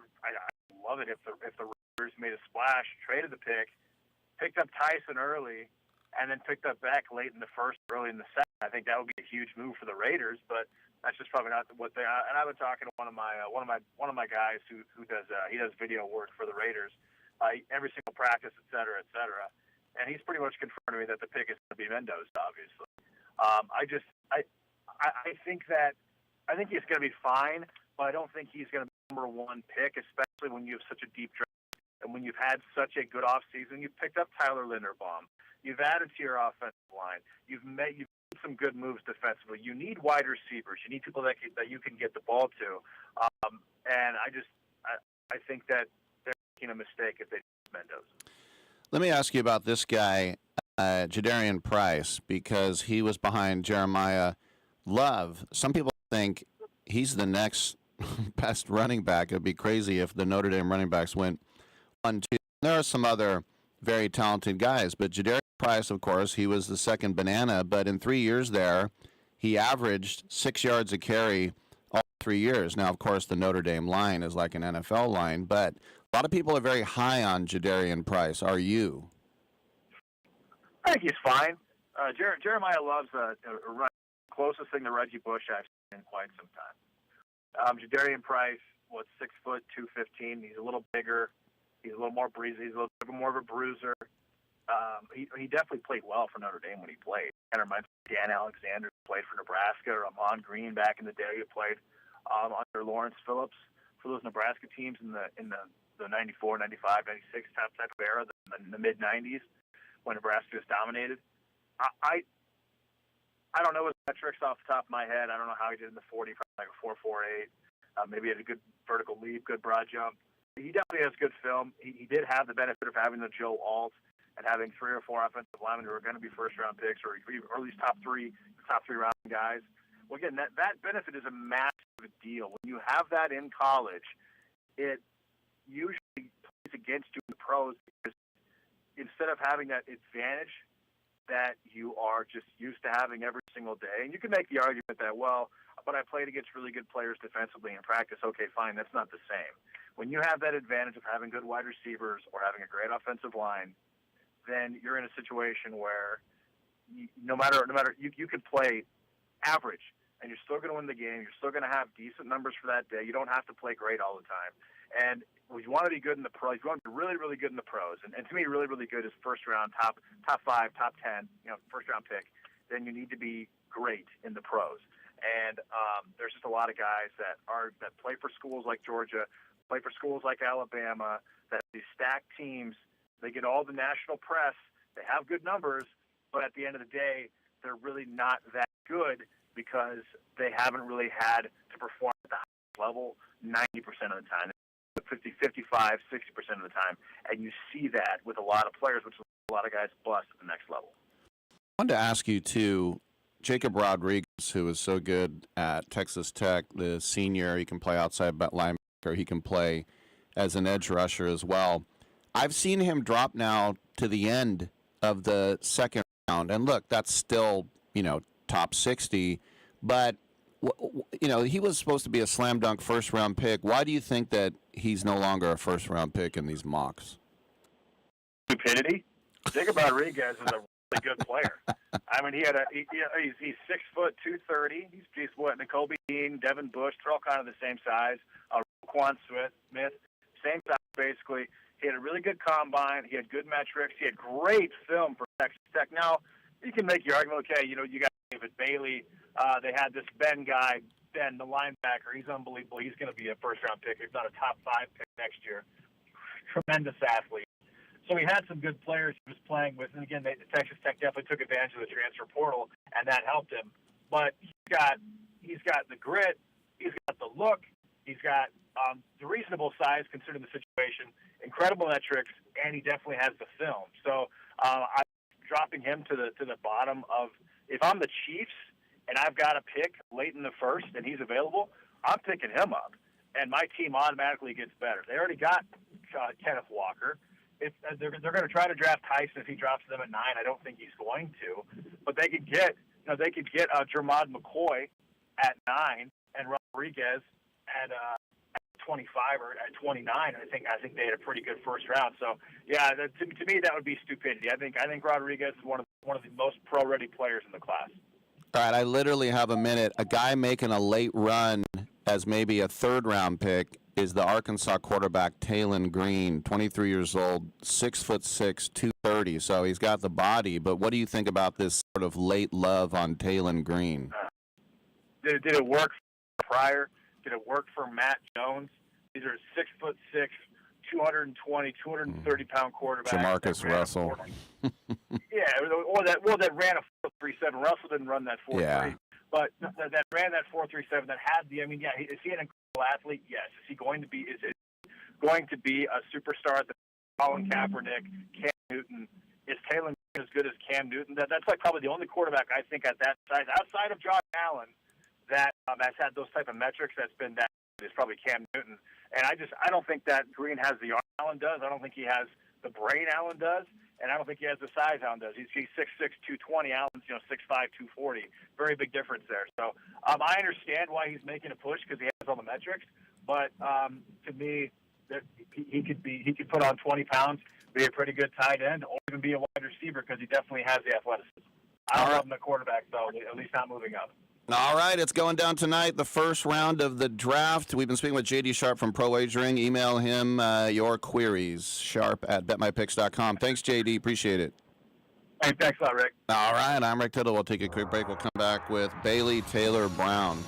love it if the Raiders made a splash, traded the pick, picked up Tyson early, and then picked up back late in the first, early in the second. I think that would be a huge move for the Raiders, but that's just probably not what they are. And I've been talking to one of my guys who does video work for the Raiders, every single practice, et cetera, and he's pretty much confirmed to me that the pick is going to be Mendoza. Obviously, I think he's going to be fine, but I don't think he's going to be number one pick, especially when you have such a deep draft and when you've had such a good offseason. You've picked up Tyler Linderbaum. You've added to your offensive line. You've made some good moves defensively. You need wide receivers. You need people that you can get the ball to. And I think that they're making a mistake if they do Mendoza. Let me ask you about this guy, Jadarian Price, because he was behind Jeremiah Love. Some people think he's the next best running back. It would be crazy if the Notre Dame running backs went 1-2. There are some other very talented guys, but Jadarian Price, of course, he was the second banana, but in 3 years there, he averaged 6 yards a carry all 3 years. Now, of course, the Notre Dame line is like an NFL line, but a lot of people are very high on Jadarian Price. Are you? I think he's fine. Jeremiah Love's a closest thing to Reggie Bush I've seen in quite some time. Jadarian Price was 6 foot 215. He's a little bigger. He's a little more breezy. He's a little bit more of a bruiser. He definitely played well for Notre Dame when he played. Kind of reminds me of Dan Alexander, who played for Nebraska, or Amon Green back in the day, who played under Lawrence Phillips for those Nebraska teams in the 94, 95, 96 type of era, the mid 90s when Nebraska was dominated. I don't know his metrics off the top of my head. I don't know how he did in the 40, probably like a 4.48. Maybe he had a good vertical leap, good broad jump. He definitely has good film. He did have the benefit of having the Joe Alt and having 3 or 4 offensive linemen who are going to be first-round picks or at least top three round guys. Well, again, that benefit is a massive deal. When you have that in college, it usually plays against you in the pros because instead of having that advantage that you are just used to having every single day, and you can make the argument that, well, but I played against really good players defensively in practice. Okay, fine, that's not the same. When you have that advantage of having good wide receivers or having a great offensive line, then you're in a situation where no matter you could play average and you're still going to win the game. You're still going to have decent numbers for that day. You don't have to play great all the time. And if you want to be good in the pros, if you want to be really, really good in the pros, and to me, really, really good is first round, top 5, top 10, first round pick, then you need to be great in the pros. And there's just a lot of guys that play for schools like Georgia, play for schools like Alabama, that these stacked teams, they get all the national press, they have good numbers, but at the end of the day, they're really not that good because they haven't really had to perform at the highest level 90% of the time, 50, 55, 60% of the time. And you see that with a lot of players, which a lot of guys bust at the next level. I wanted to ask you, too, Jacob Rodriguez, who is so good at Texas Tech, the senior, he can play outside linebacker, he can play as an edge rusher as well. I've seen him drop now to the end of the second round. And look, that's still, top 60. But, he was supposed to be a slam dunk first round pick. Why do you think that he's no longer a first round pick in these mocks? Stupidity. Jacob Rodriguez is a really good player. I mean, he's 6 foot 230. He's what, N'Kobe Dean, Devin Bush, they're all kind of the same size. Roquan Smith, same size basically. He had a really good combine. He had good metrics. He had great film for Texas Tech. Now, you can make your argument, okay, you got David Bailey. They had this Ben guy, Ben, the linebacker. He's unbelievable. He's going to be a first-round pick. He's not a top 5 pick next year. Tremendous athlete. So he had some good players he was playing with. And, again, Texas Tech definitely took advantage of the transfer portal, and that helped him. But he's got the grit. He's got the look. He's got the reasonable size considering the situation, incredible metrics, and he definitely has the film. So I'm dropping him to the bottom of – if I'm the Chiefs and I've got a pick late in the first and he's available, I'm picking him up, and my team automatically gets better. They already got Kenneth Walker. They're going to try to draft Tyson if he drops them at 9. I don't think he's going to, but they could get Jermod McCoy at 9 and Rodriguez at 25 or at 29. I think they had a pretty good first round. So yeah, to me that would be stupidity. I think Rodriguez is one of one of the most pro-ready players in the class. All right, I literally have a minute. A guy making a late run as maybe a third-round pick is the Arkansas quarterback Taylen Green, 23 years old, 6'6", 230. So he's got the body. But what do you think about this sort of late love on Taylen Green? Did it work prior? Did it work for Matt Jones? These are 6'6", 220, 230-pound quarterbacks. Jamarcus Russell. that ran a 4.37. Russell didn't run that 4.3. Yeah. But that ran that 4.37. That had the. I mean, yeah. Is he an incredible athlete? Yes. Is he going to be? Is it going to be a superstar? Colin Kaepernick, Cam Newton. Is Taylen as good as Cam Newton? That's like probably the only quarterback I think at that size, outside of Josh Allen, that has had those type of metrics. That's been that is probably Cam Newton. And I don't think that Green has the arm Allen does. I don't think he has the brain Allen does. And I don't think he has the size Allen does. He's 6'6", 220. Allen's 6'5", 240. Very big difference there. So I understand why he's making a push because he has all the metrics. But to me, he could put on 20 pounds, be a pretty good tight end, or even be a wide receiver because he definitely has the athleticism. I don't love him at quarterback though. At least not moving up. All right, it's going down tonight, the first round of the draft. We've been speaking with J.D. Sharp from Pro Wagering. Email him your queries, sharp@betmypicks.com. Thanks, J.D. Appreciate it. Hey, thanks a lot, Rick. All right, I'm Rick Tittle. We'll take a quick break. We'll come back with Bailey Taylor Brown.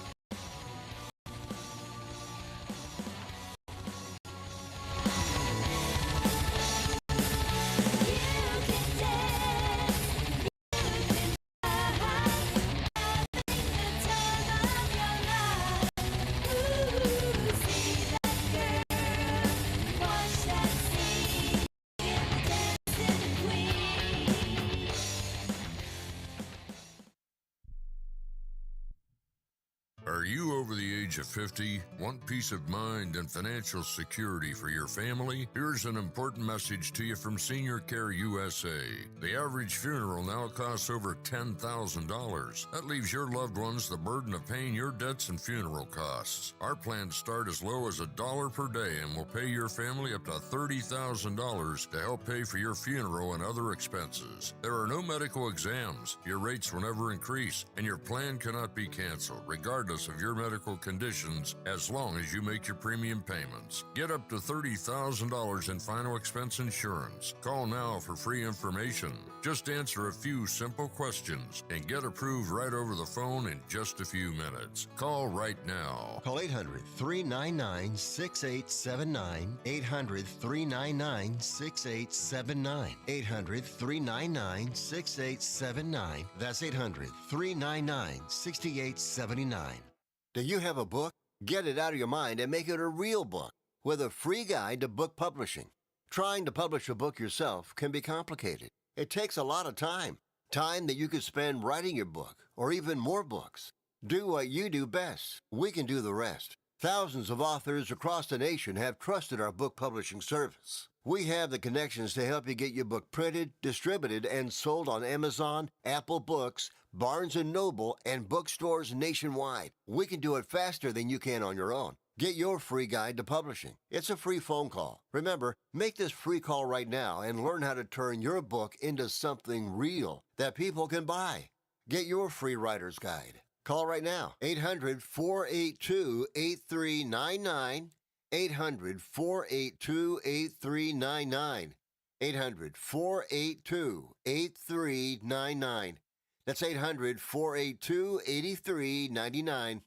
Are you over the age of 50? Want peace of mind and financial security for your family? Here's an important message to you from Senior Care USA. The average funeral now costs over $10,000. That leaves your loved ones the burden of paying your debts and funeral costs. Our plans start as low as $1 per day and will pay your family up to $30,000 to help pay for your funeral and other expenses. There are no medical exams, your rates will never increase, and your plan cannot be canceled, regardless of your medical conditions, as long as you make your premium payments. Get up to $30,000 in final expense insurance. Call now for free information. Just answer a few simple questions and get approved right over the phone in just a few minutes. Call right now. Call 800-399-6879. 800-399-6879. 800-399-6879. That's 800-399-6879. Do you have a book? Get it out of your mind and make it a real book with a free guide to book publishing. Trying to publish a book yourself can be complicated. It takes a lot of time that you could spend writing your book or even more books. Do what you do best. We can do the rest. Thousands of authors across the nation have trusted our book publishing service. We have the connections to help you get your book printed, distributed, and sold on Amazon, Apple Books, Barnes & Noble, and bookstores nationwide. We can do it faster than you can on your own. Get your free guide to publishing. It's a free phone call. Remember, make this free call right now and learn how to turn your book into something real that people can buy. Get your free writer's guide. Call right now. 800-482-8399. 800-482-8399. 800-482-8399. That's 800-482-8399.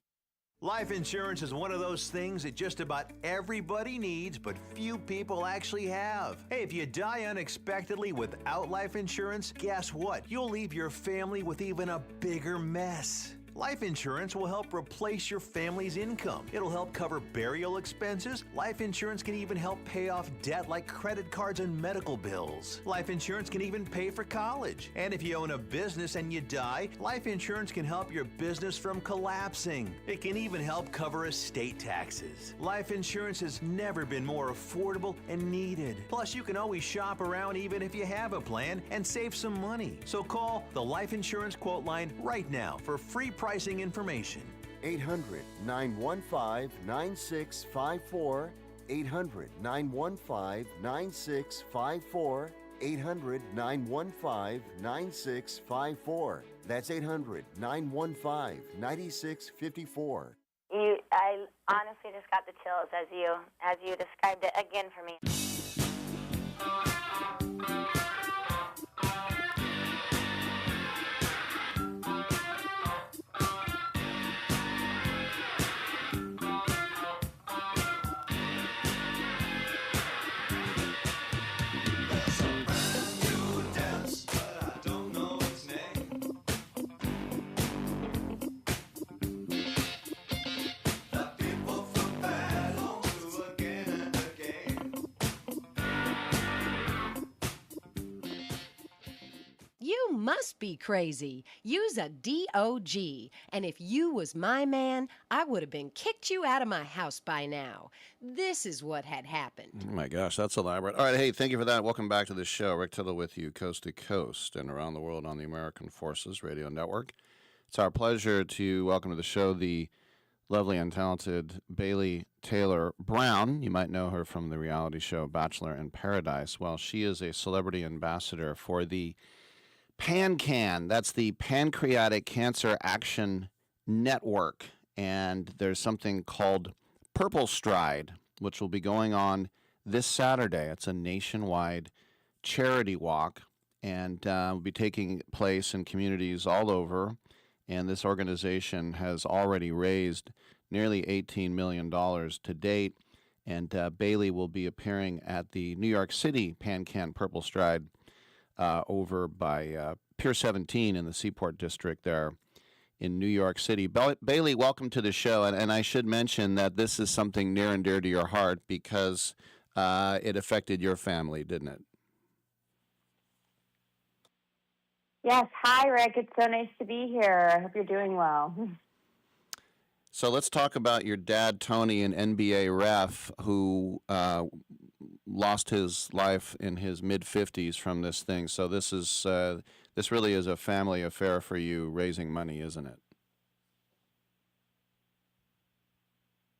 Life insurance is one of those things that just about everybody needs, but few people actually have. Hey, if you die unexpectedly without life insurance, guess what? You'll leave your family with even a bigger mess. Life insurance will help replace your family's income. It'll help cover burial expenses. Life insurance can even help pay off debt like credit cards and medical bills. Life insurance can even pay for college. And if you own a business and you die, life insurance can help your business from collapsing. It can even help cover estate taxes. Life insurance has never been more affordable and needed. Plus, you can always shop around even if you have a plan and save some money. So call the Life Insurance Quote Line right now for free pricing information. 800-915-9654. 800-915-9654. 800-915-9654. That's 800-915-9654. I honestly just got the chills as you described it again for me. You must be crazy. Use a DOG. And if you was my man, I would have been kicked you out of my house by now. This is what had happened. Oh my gosh, that's elaborate. All right, hey, thank you for that. Welcome back to the show. Rick Tittle with you, coast to coast and around the world on the American Forces Radio Network. It's our pleasure to welcome to the show the lovely and talented Bailey Taylor Brown. You might know her from the reality show Bachelor in Paradise. Well, she is a celebrity ambassador for the PanCAN. That's the Pancreatic Cancer Action Network. And there's something called Purple Stride, which will be going on this Saturday. It's a nationwide charity walk and will be taking place in communities all over. And this organization has already raised nearly $18 million to date. And Bailey will be appearing at the New York City PanCAN Purple Stride over by Pier 17 in the Seaport District there in New York City. Bailey, welcome to the show. And I should mention that this is something near and dear to your heart because it affected your family, didn't it? Yes. Hi, Rick. It's so nice to be here. I hope you're doing well. So let's talk about your dad, Tony, an NBA ref who lost his life in his mid-50s from this thing. So this really is a family affair for you, raising money, isn't it?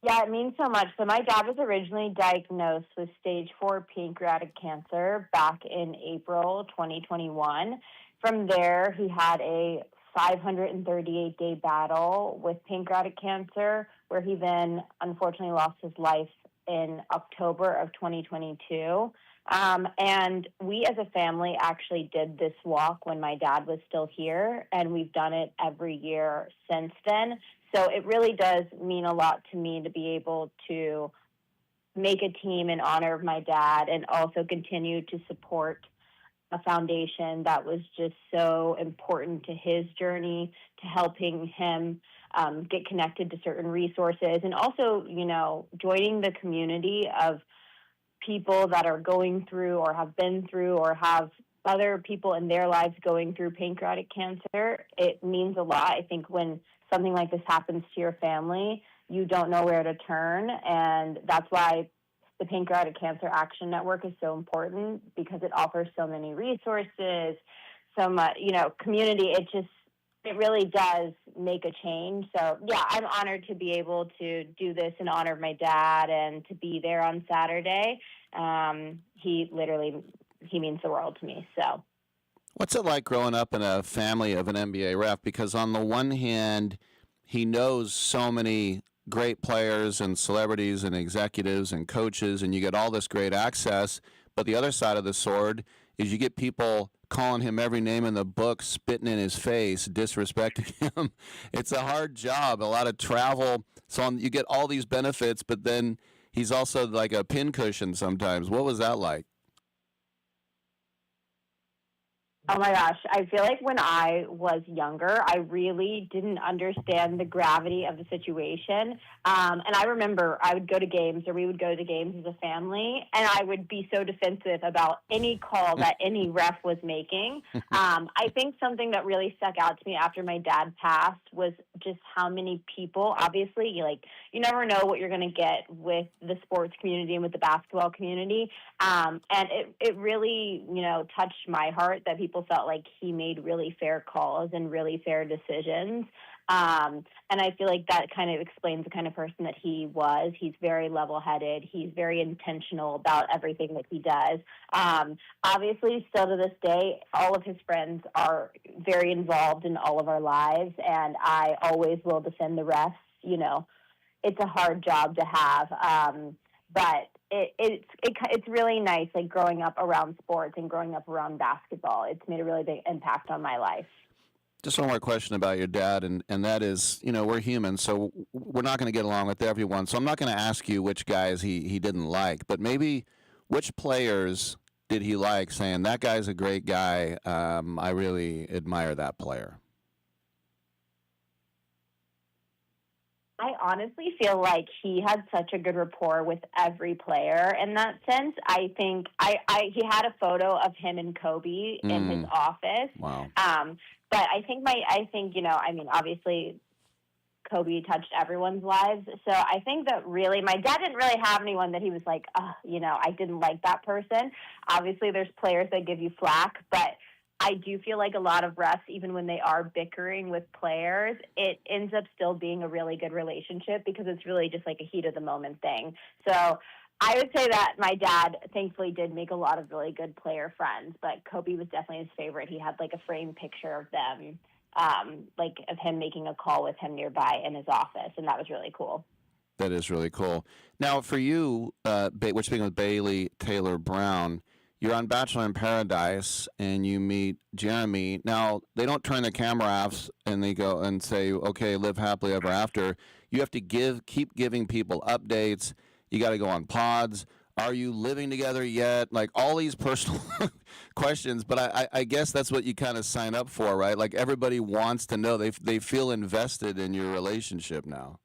Yeah, it means so much. So my dad was originally diagnosed with stage 4 pancreatic cancer back in April 2021. From there, he had a 538-day battle with pancreatic cancer, where he then unfortunately lost his life in October of 2022. And we as a family actually did this walk when my dad was still here, and we've done it every year since then. So it really does mean a lot to me to be able to make a team in honor of my dad and also continue to support a foundation that was just so important to his journey, to helping him get connected to certain resources, and also, you know, joining the community of people that are going through or have been through or have other people in their lives going through pancreatic cancer. It means a lot. I think when something like this happens to your family, you don't know where to turn, and that's why the Pancreatic Cancer Action Network is so important, because it offers so many resources, so much, community. It really does make a change. So, yeah, I'm honored to be able to do this in honor of my dad and to be there on Saturday. He means the world to me. So, what's it like growing up in a family of an NBA ref? Because on the one hand, he knows so many great players and celebrities and executives and coaches, and you get all this great access. But the other side of the sword is you get people calling him every name in the book, spitting in his face, disrespecting him. It's a hard job, a lot of travel. So you get all these benefits, but then he's also like a pincushion sometimes. What was that like? Oh my gosh, I feel like when I was younger, I really didn't understand the gravity of the situation. And I remember I would go to games, or we would go to games as a family, and I would be so defensive about any call that any ref was making. I think something that really stuck out to me after my dad passed was just how many people, obviously, you never know what you're going to get with the sports community and with the basketball community. And it really, touched my heart that people felt like he made really fair calls and really fair decisions. And I feel like that kind of explains the kind of person that he was. He's very level-headed. He's very intentional about everything that he does. Obviously, still to this day, all of his friends are very involved in all of our lives, and I always will defend the refs. You know, it's a hard job to have, but it's really nice, like growing up around sports and growing up around basketball. It's made a really big impact on my life. Just one more question about your dad, and that is, you know, we're human, so we're not going to get along with everyone. So I'm not going to ask you which guys he didn't like, but maybe which players did he like, saying, that guy's a great guy, I really admire that player? I honestly feel like he had such a good rapport with every player in that sense. I think he had a photo of him and Kobe in his office. Wow. But I think, you know, I mean, obviously Kobe touched everyone's lives. So I think that really, my dad didn't really have anyone that he was like, oh, you know, I didn't like that person. Obviously there's players that give you flack, but I do feel like a lot of refs, even when they are bickering with players, it ends up still being a really good relationship because it's really just like a heat of the moment thing. So I would say that my dad thankfully did make a lot of really good player friends, but Kobe was definitely his favorite. He had like a framed picture of them, like of him making a call with him nearby in his office, and that was really cool. That is really cool. Now, for you, we're speaking with Bailey Taylor Brown. You're on Bachelor in Paradise, and you meet Jeremy. Now, they don't turn the camera off, and they go and say, okay, live happily ever after. You have to keep giving people updates. You got to go on pods. Are you living together yet? Like, all these personal questions, but I guess that's what you kind of sign up for, right? Like, everybody wants to know. They feel invested in your relationship now.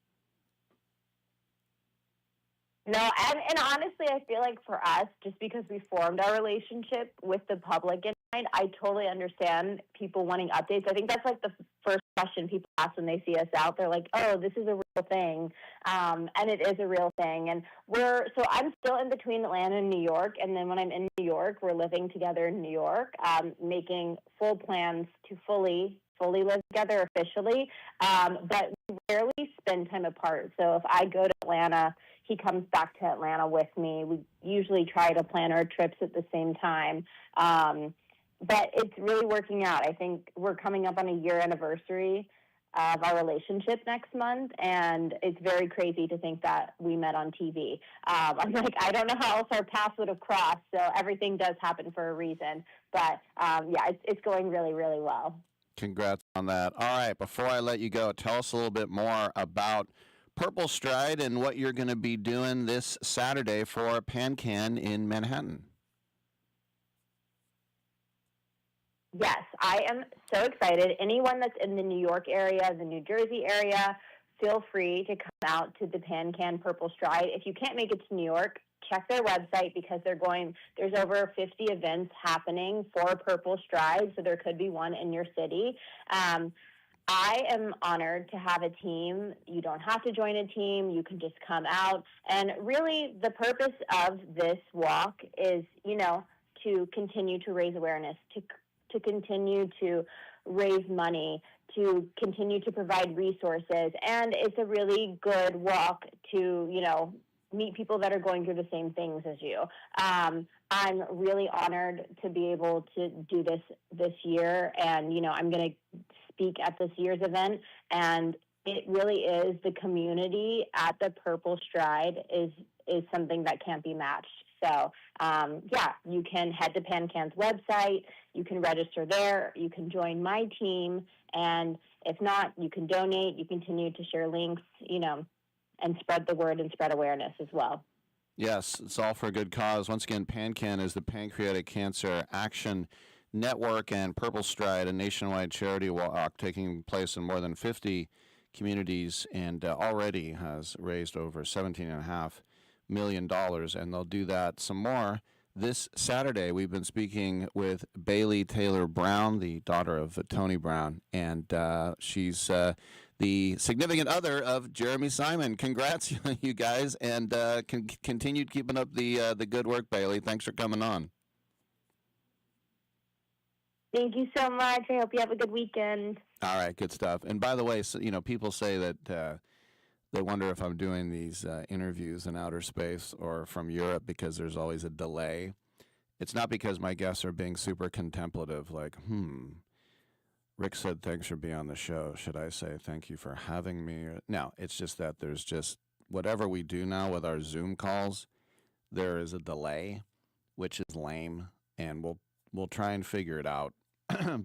No, and honestly, I feel like for us, just because we formed our relationship with the public in mind, I totally understand people wanting updates. I think that's like the first question people ask when they see us out. They're like, oh, this is a real thing. And it is a real thing. And so I'm still in between Atlanta and New York. And then when I'm in New York, we're living together in New York, making full plans to fully live together officially. But we rarely spend time apart. So if I go to Atlanta, he comes back to Atlanta with me. We usually try to plan our trips at the same time. But it's really working out. I think we're coming up on a year anniversary of our relationship next month, and it's very crazy to think that we met on TV. I'm like, I don't know how else our paths would have crossed, so everything does happen for a reason. But, yeah, it's going really, really well. Congrats on that. All right, before I let you go, tell us a little bit more about Purple Stride and what you're going to be doing this Saturday for PanCan in Manhattan. Yes, I am so excited. Anyone that's in the New York area, the New Jersey area, feel free to come out to the PanCan Purple Stride. If you can't make it to New York, check their website because there's over 50 events happening for Purple Stride, so there could be one in your city. I am honored to have a team. You don't have to join a team. You can just come out. And really, the purpose of this walk is, you know, to continue to raise awareness, to continue to raise money, to continue to provide resources. And it's a really good walk to, you know, meet people that are going through the same things as you. I'm really honored to be able to do this year. And, you know, I'm going to speak at this year's event, and it really is the community at the Purple Stride is something that can't be matched. So, yeah, you can head to PanCan's website, you can register there, you can join my team, and if not, you can donate, you continue to share links, you know, and spread the word and spread awareness as well. Yes, it's all for a good cause. Once again, PanCan is the Pancreatic Cancer Action Network, and Purple Stride, a nationwide charity walk taking place in more than 50 communities, and already has raised over $17.5 million, and they'll do that some more this Saturday. We've been speaking with Bailey Taylor Brown, the daughter of Tony Brown, and she's the significant other of Jeremy Simon. Congrats, you guys, and continue keeping up the good work, Bailey. Thanks for coming on. Thank you so much. I hope you have a good weekend. All right, good stuff. And by the way, so, people say that they wonder if I'm doing these interviews in outer space or from Europe because there's always a delay. It's not because my guests are being super contemplative, like, Rick said thanks for being on the show. Should I say thank you for having me? No, it's just that there's just whatever we do now with our Zoom calls, there is a delay, which is lame, and we'll try and figure it out.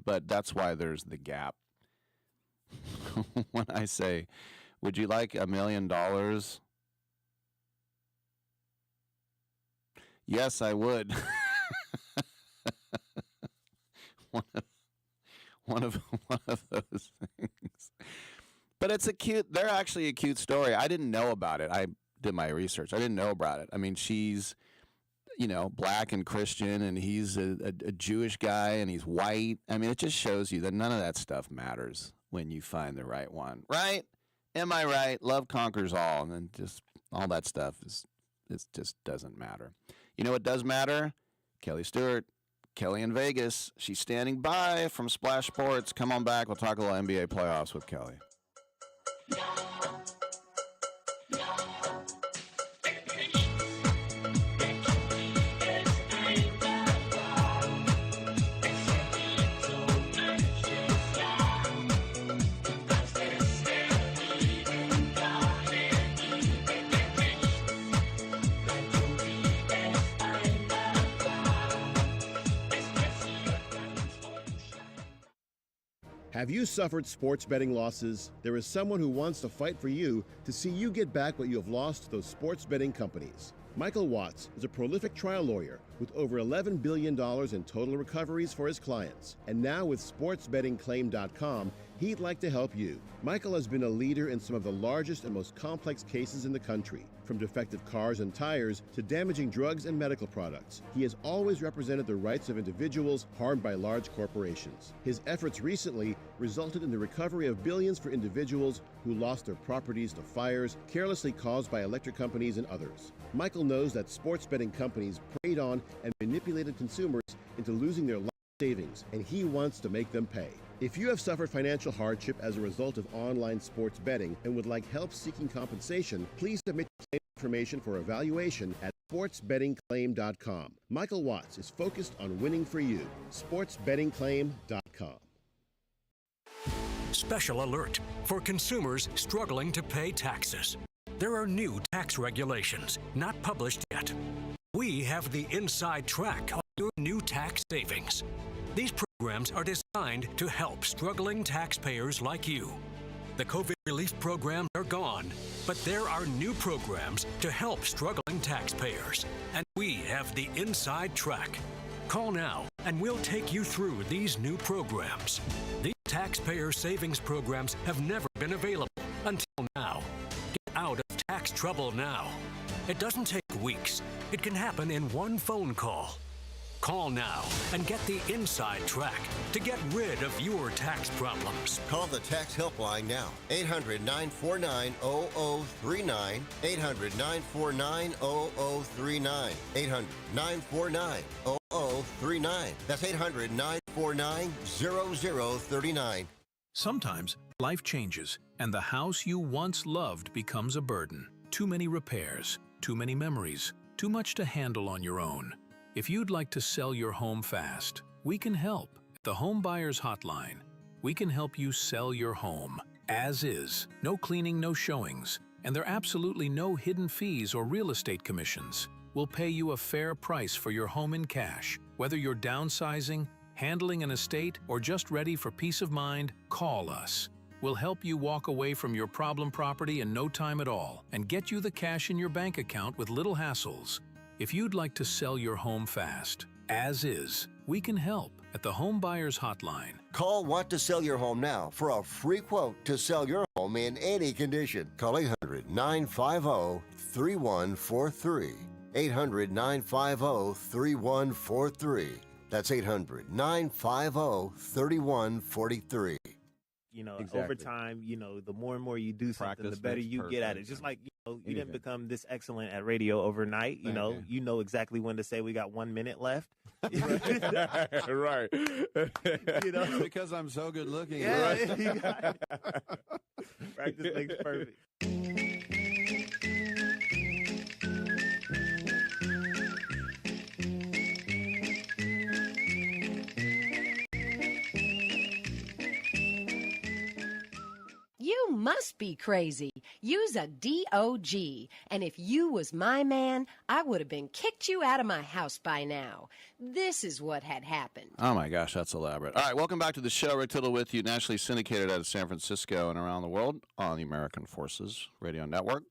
But that's why there's the gap. When I say, would you like $1 million? Yes, I would. One of those things. But they're actually a cute story. I didn't know about it. I did my research. I didn't know about it. I mean, she's, black and Christian, and he's a Jewish guy, and he's white. I mean, it just shows you that none of that stuff matters when you find the right one. Right? Am I right? Love conquers all. And then just all that stuff it just doesn't matter. You know what does matter? Kelly Stewart. Kelly in Vegas. She's standing by from Splash Sports. Come on back. We'll talk a little NBA playoffs with Kelly. Have you suffered sports betting losses? There is someone who wants to fight for you to see you get back what you have lost to those sports betting companies. Michael Watts is a prolific trial lawyer with over $11 billion in total recoveries for his clients. And now with sportsbettingclaim.com, he'd like to help you. Michael has been a leader in some of the largest and most complex cases in the country, from defective cars and tires to damaging drugs and medical products. He has always represented the rights of individuals harmed by large corporations. His efforts recently resulted in the recovery of billions for individuals who lost their properties to fires carelessly caused by electric companies and others. Michael knows that sports betting companies preyed on and manipulated consumers into losing their life savings, and he wants to make them pay. If you have suffered financial hardship as a result of online sports betting and would like help seeking compensation, please submit your claim information for evaluation at sportsbettingclaim.com. Michael Watts is focused on winning for you. sportsbettingclaim.com. Special alert for consumers struggling to pay taxes. There are new tax regulations not published yet. We have the inside track on your new tax savings. These programs are designed to help struggling taxpayers like you. The COVID relief programs are gone, but there are new programs to help struggling taxpayers. And we have the inside track. Call now and we'll take you through these new programs. These taxpayer savings programs have never been available until now. Get out of tax trouble now. It doesn't take weeks. It can happen in one phone call. Call now and get the inside track to get rid of your tax problems. Call the tax helpline now. 800-949-0039. 800-949-0039. 800-949-0039. That's 800-949-0039. Sometimes life changes and the house you once loved becomes a burden. Too many repairs, too many memories, too much to handle on your own. If you'd like to sell your home fast, we can help. The Home Buyers Hotline. We can help you sell your home as is. No cleaning, no showings, and there are absolutely no hidden fees or real estate commissions. We'll pay you a fair price for your home in cash. Whether you're downsizing, handling an estate, or just ready for peace of mind, call us. We'll help you walk away from your problem property in no time at all and get you the cash in your bank account with little hassles. If you'd like to sell your home fast, as is, we can help at the Home Buyers Hotline. Call Want to Sell Your Home now for a free quote to sell your home in any condition. Call 800-950-3143. 800-950-3143. That's 800-950-3143. Over time, the more and more you do something, the better you get at it. Just like, you didn't become this excellent at radio overnight. You know exactly when to say we got 1 minute left. Right. You know? Because I'm so good looking. Yeah, Right. you got it. Practice makes perfect. You must be crazy. Use a DOG. And if you was my man, I would have been kicked you out of my house by now. This is what had happened. Oh, my gosh, that's elaborate. All right, welcome back to the show. Rick Tittle with you, nationally syndicated out of San Francisco and around the world on the American Forces Radio Network.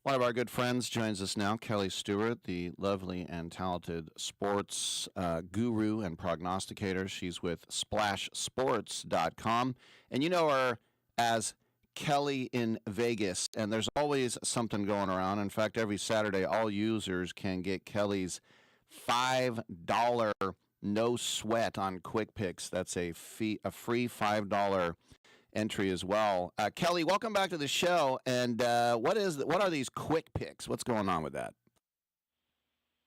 One of our good friends joins us now, Kelly Stewart, the lovely and talented sports guru and prognosticator. She's with SplashSports.com. And you know her as Kelly in Vegas, and there's always something going around. In fact, every Saturday, all users can get Kelly's $5 no sweat on Quick Picks. That's a free $5 entry as well. Kelly, welcome back to the show. And what are these Quick Picks? What's going on with that?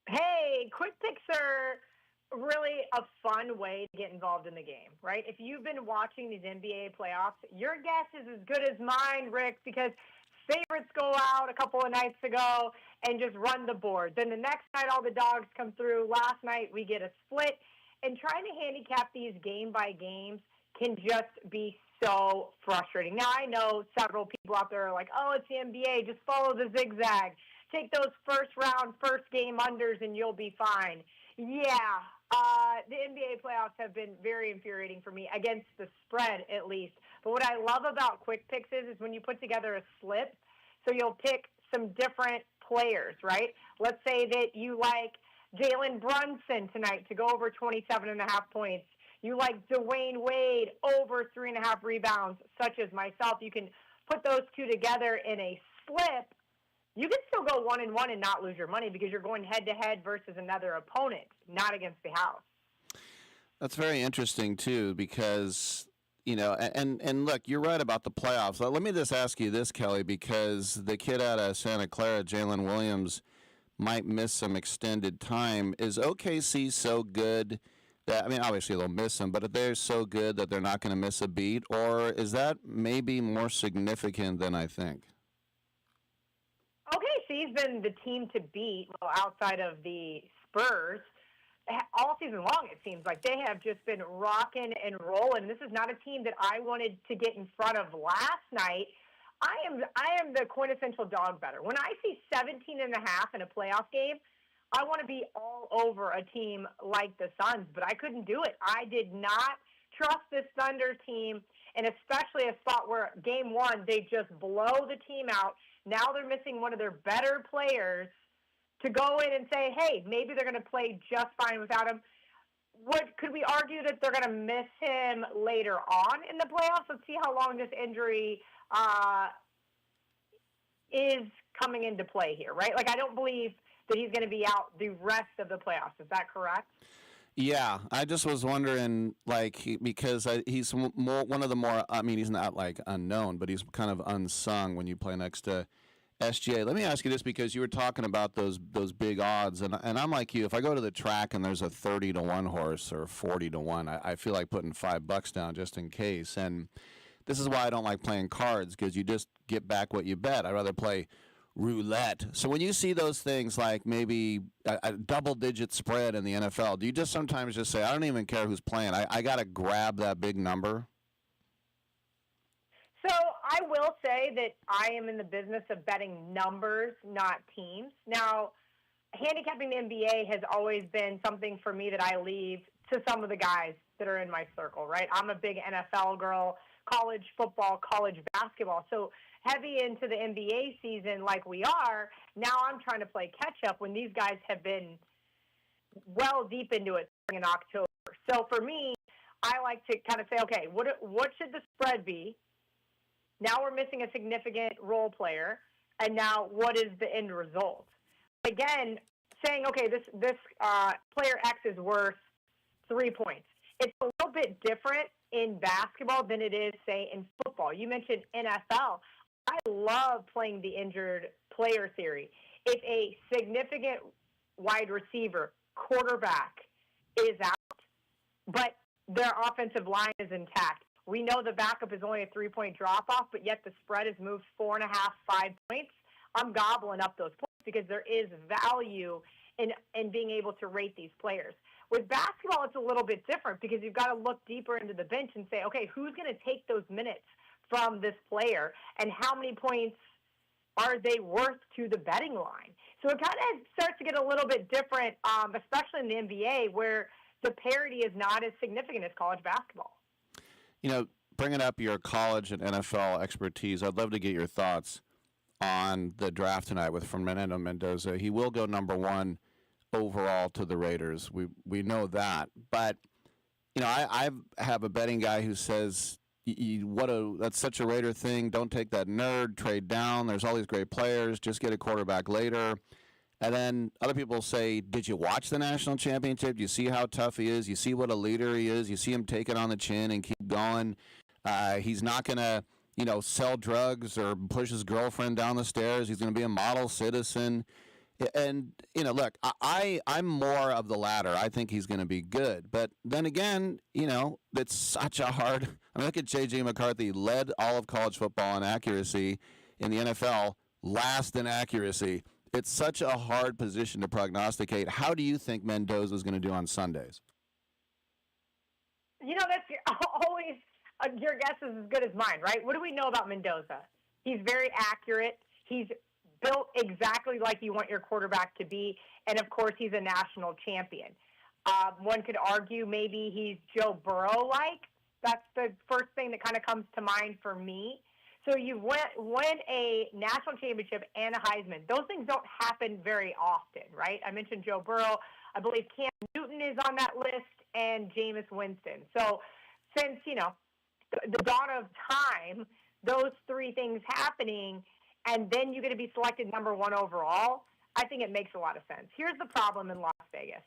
Hey, Quick Picks are really a fun way to get involved in the game, right? If you've been watching these NBA playoffs, your guess is as good as mine, Rick, because favorites go out a couple of nights ago and just run the board. Then the next night, all the dogs come through. Last night, we get a split. And trying to handicap these game by games can just be so frustrating. Now, I know several people out there are like, oh, it's the NBA. Just follow the zigzag. Take those first round, first game unders, and you'll be fine. Yeah, the NBA playoffs have been very infuriating for me, against the spread at least. But what I love about Quick Picks is when you put together a slip, so you'll pick some different players, right? Let's say that you like Jalen Brunson tonight to go over 27.5 points. You like Dwayne Wade over 3.5 rebounds, such as myself. You can put those two together in a slip. You can still go 1-1 and not lose your money because you're going head-to-head versus another opponent, not against the house. That's very interesting, too, because, you know, and look, you're right about the playoffs. Let me just ask you this, Kelly, because the kid out of Santa Clara, Jalen Williams, might miss some extended time. Is OKC so good that, I mean, obviously they'll miss him, but if they're so good that they're not going to miss a beat, or is that maybe more significant than I think? OKC's been the team to beat, well, outside of the Spurs, all season long, it seems like. They have just been rocking and rolling. This is not a team that I wanted to get in front of last night. I am the quintessential dog better. When I see 17.5 in a playoff game, I want to be all over a team like the Suns, but I couldn't do it. I did not trust this Thunder team, and especially a spot where game one, they just blow the team out. Now they're missing one of their better players to go in and say, hey, maybe they're going to play just fine without him. Could we argue that they're going to miss him later on in the playoffs? Let's see how long this injury is coming into play here, right? Like, I don't believe that he's going to be out the rest of the playoffs. Is that correct? Yeah, I just was wondering, like, because he's one of the more, I mean, he's not, like, unknown, but he's kind of unsung when you play next to SGA. Let me ask you this, because you were talking about those big odds, and I'm like you. If I go to the track and there's a 30-1 horse or 40-1, I feel like putting $5 down just in case. And this is why I don't like playing cards, because you just get back what you bet. I'd rather play roulette. So when you see those things like maybe a double-digit spread in the NFL, do you just sometimes just say, I don't even care who's playing, I got to grab that big number? So I will say that I am in the business of betting numbers, not teams. Now, handicapping the NBA has always been something for me that I leave to some of the guys that are in my circle, right? I'm a big NFL girl, college football, college basketball. So heavy into the NBA season like we are, now I'm trying to play catch-up when these guys have been well deep into it in October. So for me, I like to kind of say, okay, what should the spread be? Now we're missing a significant role player, and now what is the end result? Again, saying, okay, this player X is worth 3 points. It's a little bit different in basketball than it is, say, in football. You mentioned NFL. I love playing the injured player theory. If a significant wide receiver, quarterback, is out, but their offensive line is intact. We know the backup is only a 3-point drop-off, but yet the spread has moved 4.5, 5 points. I'm gobbling up those points because there is value in being able to rate these players. With basketball, it's a little bit different because you've got to look deeper into the bench and say, okay, who's going to take those minutes from this player and how many points are they worth to the betting line? So it kind of starts to get a little bit different, especially in the NBA where the parity is not as significant as college basketball. You know, bringing up your college and NFL expertise, I'd love to get your thoughts on the draft tonight with Fernando Mendoza. He will go number 1 overall to the Raiders. We know that. But, you know, I have a betting guy who says, that's such a Raider thing. Don't take that nerd, trade down. There's all these great players. Just get a quarterback later. And then other people say, did you watch the national championship? Do you see how tough he is? You see what a leader he is? You see him take it on the chin and keep going. He's not going to, sell drugs or push his girlfriend down the stairs. He's going to be a model citizen. And, look, I'm more of the latter. I think he's going to be good. But then again, it's such a hard – I mean, look at J.J. McCarthy, led all of college football in accuracy in the NFL, last in accuracy. It's such a hard position to prognosticate. How do you think Mendoza is going to do on Sundays? That's always your guess is as good as mine, right? What do we know about Mendoza? He's very accurate. He's built exactly like you want your quarterback to be, and of course, he's a national champion. One could argue maybe he's Joe Burrow-like. That's the first thing that kind of comes to mind for me. So you win a national championship and a Heisman. Those things don't happen very often, right? I mentioned Joe Burrow. I believe Cam Newton is on that list and Jameis Winston. So since, the dawn of time, those 3 things happening, and then you're going to be selected number 1 overall, I think it makes a lot of sense. Here's the problem in Las Vegas.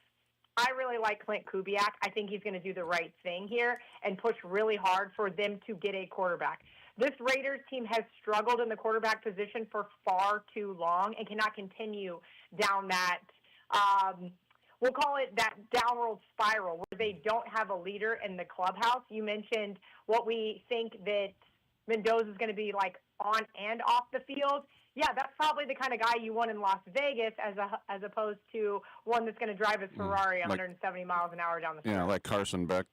I really like Clint Kubiak. I think he's going to do the right thing here and push really hard for them to get a quarterback. This Raiders team has struggled in the quarterback position for far too long and cannot continue down that, we'll call it that downward spiral where they don't have a leader in the clubhouse. You mentioned what we think that Mendoza is going to be like on and off the field. Yeah, that's probably the kind of guy you want in Las Vegas as opposed to one that's going to drive his Ferrari 170 miles an hour down the street. Yeah, like Carson Beck.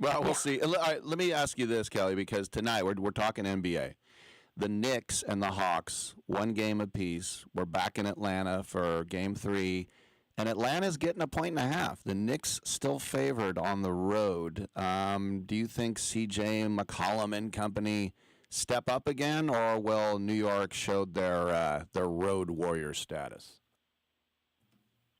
Well, we'll see. All right, let me ask you this, Kelly, because tonight we're talking NBA. The Knicks and the Hawks, 1 game apiece. We're back in Atlanta for Game 3, and Atlanta's getting 1.5. The Knicks still favored on the road. Do you think C.J. McCollum and company step up again, or will New York show their road warrior status?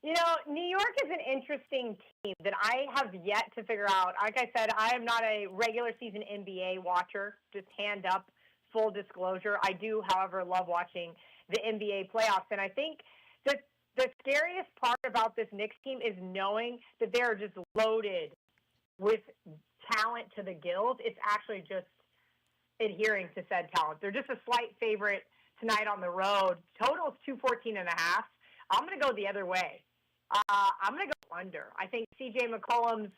New York is an interesting team that I have yet to figure out. Like I said, I am not a regular season NBA watcher, just hand up, full disclosure. I do, however, love watching the NBA playoffs. And I think that the scariest part about this Knicks team is knowing that they're just loaded with talent to the gills. It's actually just adhering to said talent. They're just a slight favorite tonight on the road. Total's 214.5. I'm going to go the other way. I'm going to go under. I think C.J. McCollum's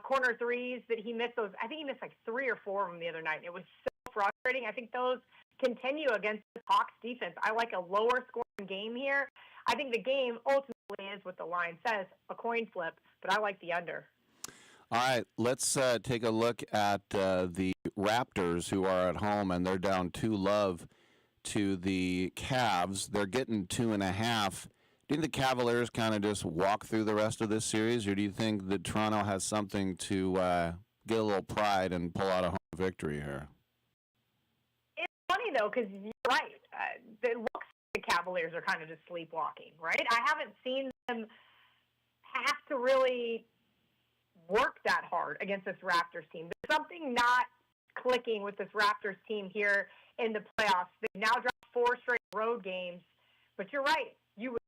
corner threes that he missed those. I think he missed like 3 or 4 of them the other night. It was so frustrating. I think those continue against the Hawks defense. I like a lower scoring game here. I think the game ultimately is what the line says, a coin flip, but I like the under. All right, let's take a look at the Raptors, who are at home, and they're down 2-love to the Cavs. They're getting 2.5. Do you think the Cavaliers kind of just walk through the rest of this series, or do you think that Toronto has something to get a little pride and pull out a home victory here? It's funny, though, because you're right. It looks like the Cavaliers are kind of just sleepwalking, right? I haven't seen them have to really work that hard against this Raptors team. There's something not clicking with this Raptors team here in the playoffs. They've now dropped 4 straight road games, but you're right. You would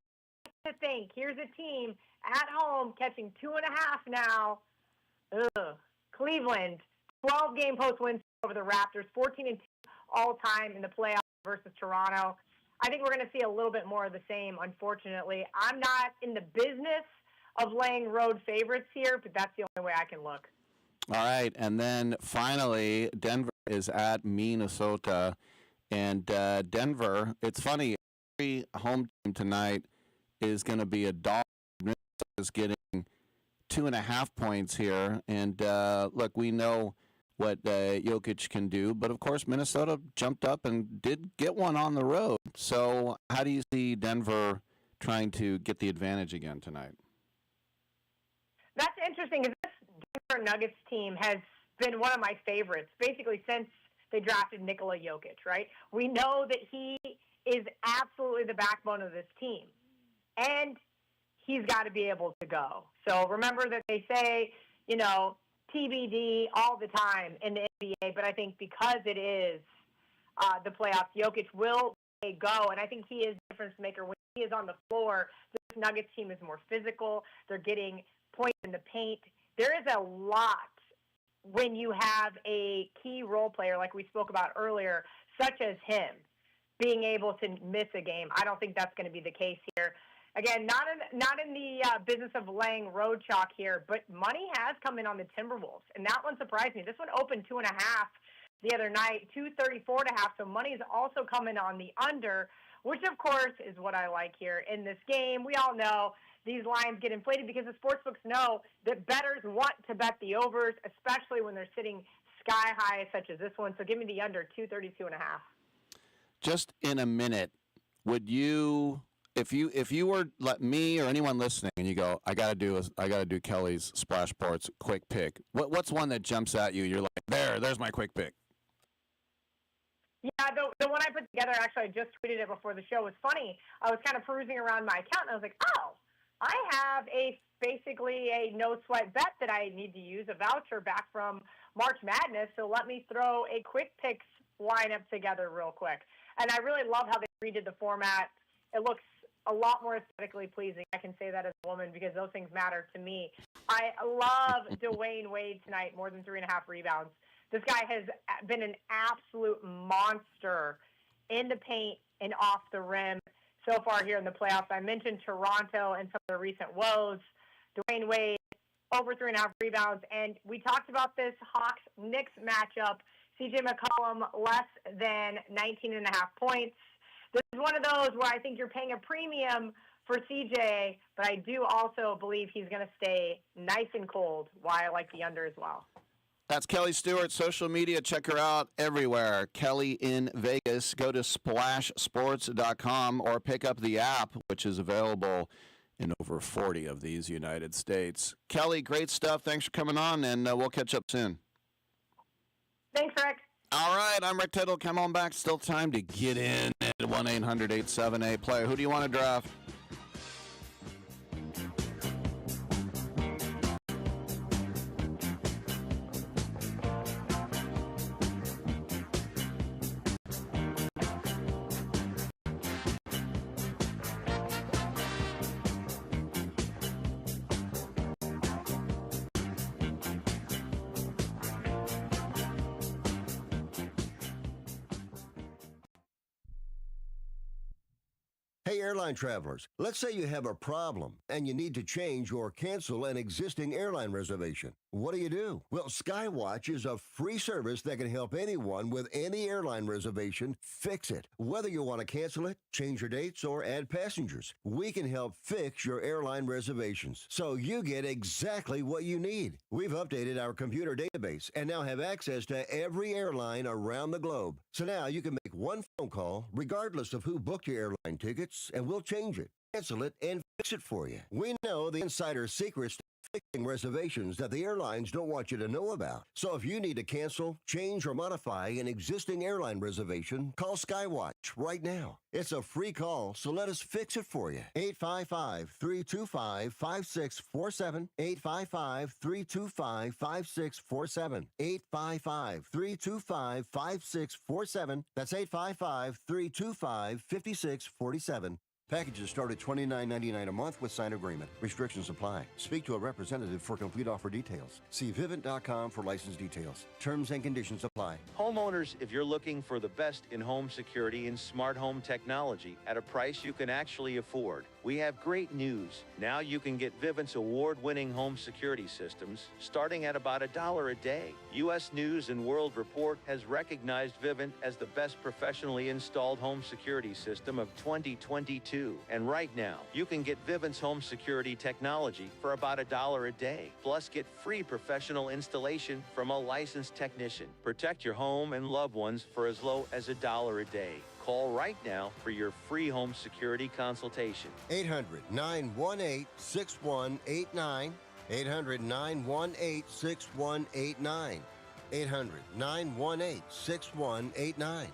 to think here's a team at home catching 2.5 now. Cleveland, 12-game post win over the Raptors, 14-2 all time in the playoffs versus Toronto. I think we're going to see a little bit more of the same, unfortunately. I'm not in the business of laying road favorites here, but that's the only way I can look. All right, and then finally, Denver is at Minnesota, and Denver. It's funny. Every home team tonight is going to be a dog. Minnesota is getting 2.5 points here, and look, we know what Jokic can do, but of course, Minnesota jumped up and did get one on the road. So, how do you see Denver trying to get the advantage again tonight? That's interesting. This Denver Nuggets team has been one of my favorites, basically since they drafted Nikola Jokic, right? We know that he is absolutely the backbone of this team, and he's got to be able to go. So remember that they say, you know, TBD all the time in the NBA, but I think because it is the playoffs, Jokic will go, and I think he is the difference maker. When he is on the floor, this Nuggets team is more physical. They're getting points in the paint. There is a lot when you have a key role player like we spoke about earlier, such as him, being able to miss a game. I don't think that's going to be the case here. Again, not in the business of laying road chalk here, but money has come in on the Timberwolves, and that one surprised me. This one opened 2.5 the other night, 234.5. So money is also coming on the under, which of course is what I like here in this game. We all know these lines get inflated because the sportsbooks know that bettors want to bet the overs, especially when they're sitting sky high such as this one. So give me the under, 232.5. Just in a minute, would you, if you were let me or anyone listening, and you go, I gotta do Kelly's Splash Sports quick pick. What's one that jumps at you? You're like, there's my quick pick. Yeah, the one I put together, actually, I just tweeted it before the show. Was funny. I was kind of perusing around my account, and I was like, oh, I have basically a no-sweat bet that I need to use, a voucher back from March Madness, so let me throw a quick picks lineup together real quick. And I really love how they redid the format. It looks a lot more aesthetically pleasing. I can say that as a woman because those things matter to me. I love Dwayne Wade tonight, more than 3.5 rebounds. This guy has been an absolute monster in the paint and off the rim so far here in the playoffs. I mentioned Toronto and some of their recent woes. Dwayne Wade, over 3.5 rebounds. And we talked about this Hawks-Knicks matchup. C.J. McCollum, less than 19.5 points. This is one of those where I think you're paying a premium for C.J., but I do also believe he's going to stay nice and cold, why I like the under as well. That's Kelly Stewart, social media. Check her out everywhere. Kelly in Vegas. Go to splashsports.com or pick up the app, which is available in over 40 of these United States. Kelly, great stuff. Thanks for coming on, and we'll catch up soon. Thanks, Rick. All right, I'm Rick Tittle. Come on back. Still time to get in at 1-800-878-PLAY. Who do you want to draft? Hey, airline travelers, let's say you have a problem and you need to change or cancel an existing airline reservation. What do? Well, Skywatch is a free service that can help anyone with any airline reservation fix it. Whether you want to cancel it, change your dates, or add passengers, we can help fix your airline reservations so you get exactly what you need. We've updated our computer database and now have access to every airline around the globe. So now you can make one phone call regardless of who booked your airline tickets, and we'll change it, cancel it, and fix it for you. We know the insider secrets to fixing reservations that the airlines don't want you to know about. So if you need to cancel, change, or modify an existing airline reservation, call Skywatch right now. It's a free call, so let us fix it for you. 855-325-5647. 855-325-5647. 855-325-5647. That's 855-325-5647. Packages start at $29.99 a month with signed agreement. Restrictions apply. Speak to a representative for complete offer details. See Vivint.com for license details. Terms and conditions apply. Homeowners, if you're looking for the best in home security and smart home technology at a price you can actually afford, we have great news. Now you can get Vivint's award-winning home security systems starting at about $1 a day. U.S. News & World Report has recognized Vivint as the best professionally installed home security system of 2022. And right now, you can get Vivint's home security technology for about $1 a day. Plus, get free professional installation from a licensed technician. Protect your home and loved ones for as low as $1 a day. Call right now for your free home security consultation. 800-918-6189. 800-918-6189. 800-918-6189.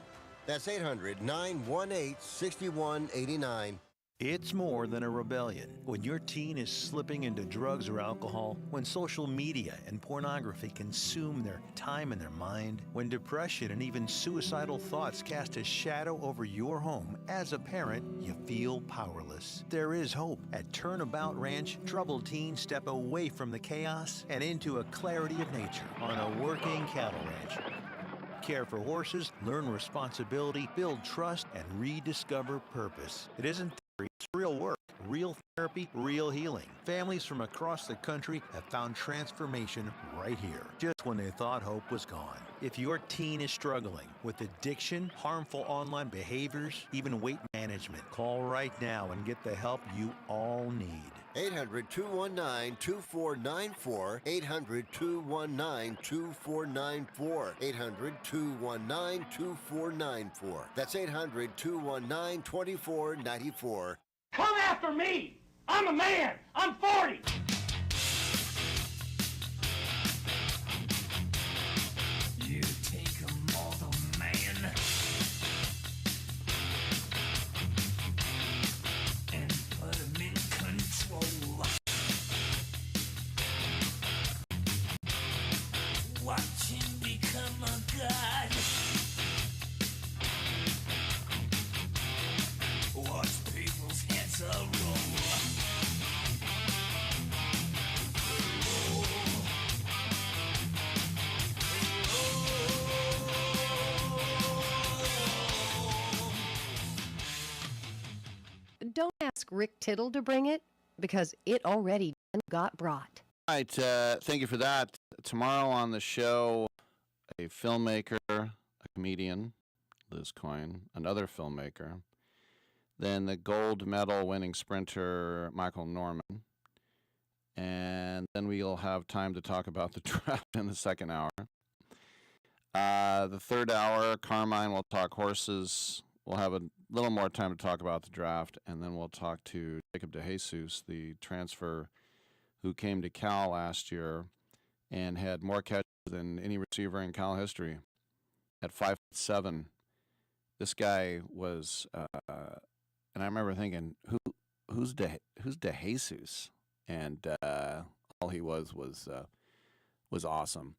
That's 800-918-6189. It's more than a rebellion. When your teen is slipping into drugs or alcohol, when social media and pornography consume their time and their mind, when depression and even suicidal thoughts cast a shadow over your home, as a parent, you feel powerless. There is hope. At Turnabout Ranch, troubled teens step away from the chaos and into a clarity of nature on a working cattle ranch. Care for horses, learn responsibility, build trust, and rediscover purpose. It isn't theory, it's real work, real therapy, real healing. Families from across the country have found transformation right here, just when they thought hope was gone. If your teen is struggling with addiction, harmful online behaviors, even weight management, call right now and get the help you all need. 800-219-2494. 800-219-2494. 800-219-2494. That's 800-219-2494. Come after me! I'm a man! I'm 40! You take a mortal man and put him in control. Watch him become a god. Watch people's heads roll. Don't ask Rick Tittle to bring it, because it already got brought. All right, thank you for that. Tomorrow on the show, a filmmaker, a comedian, Liz Coyne, another filmmaker, then the gold medal winning sprinter, Michael Norman, and then we'll have time to talk about the draft in the second hour. The third hour, Carmine will talk horses. We'll have a little more time to talk about the draft, and then we'll talk to Jacob DeJesus, the transfer who came to Cal last year and had more catches than any receiver in Cal history at 5'7". This guy was, and I remember thinking, who's DeJesus? And all he was awesome.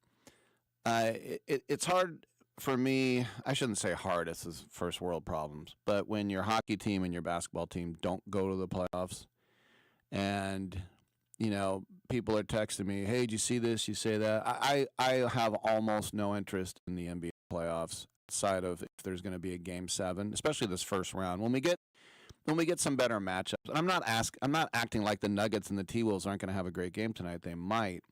It's hard for me. I shouldn't say hard. This is first world problems. But when your hockey team and your basketball team don't go to the playoffs, and people are texting me, hey, did you see this? You say that. I have almost no interest in the NBA playoffs outside of if there's going to be a game 7, especially this first round. When we get some better matchups, and I'm not acting like the Nuggets and the T-Wolves aren't going to have a great game tonight. They might,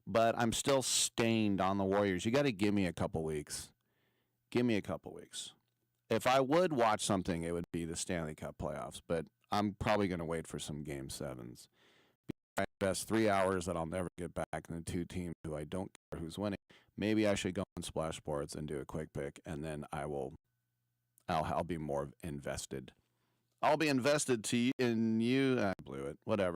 but I'm still stained on the Warriors. You got to give me a couple weeks. Give me a couple weeks. If I would watch something, it would be the Stanley Cup playoffs, but I'm probably going to wait for some game 7s. I invest 3 hours that I'll never get back in the two teams who I don't care who's winning. Maybe I should go on Splash Sports and do a quick pick, and then I'll be more invested. I'll be invested in you. I blew it. Whatever.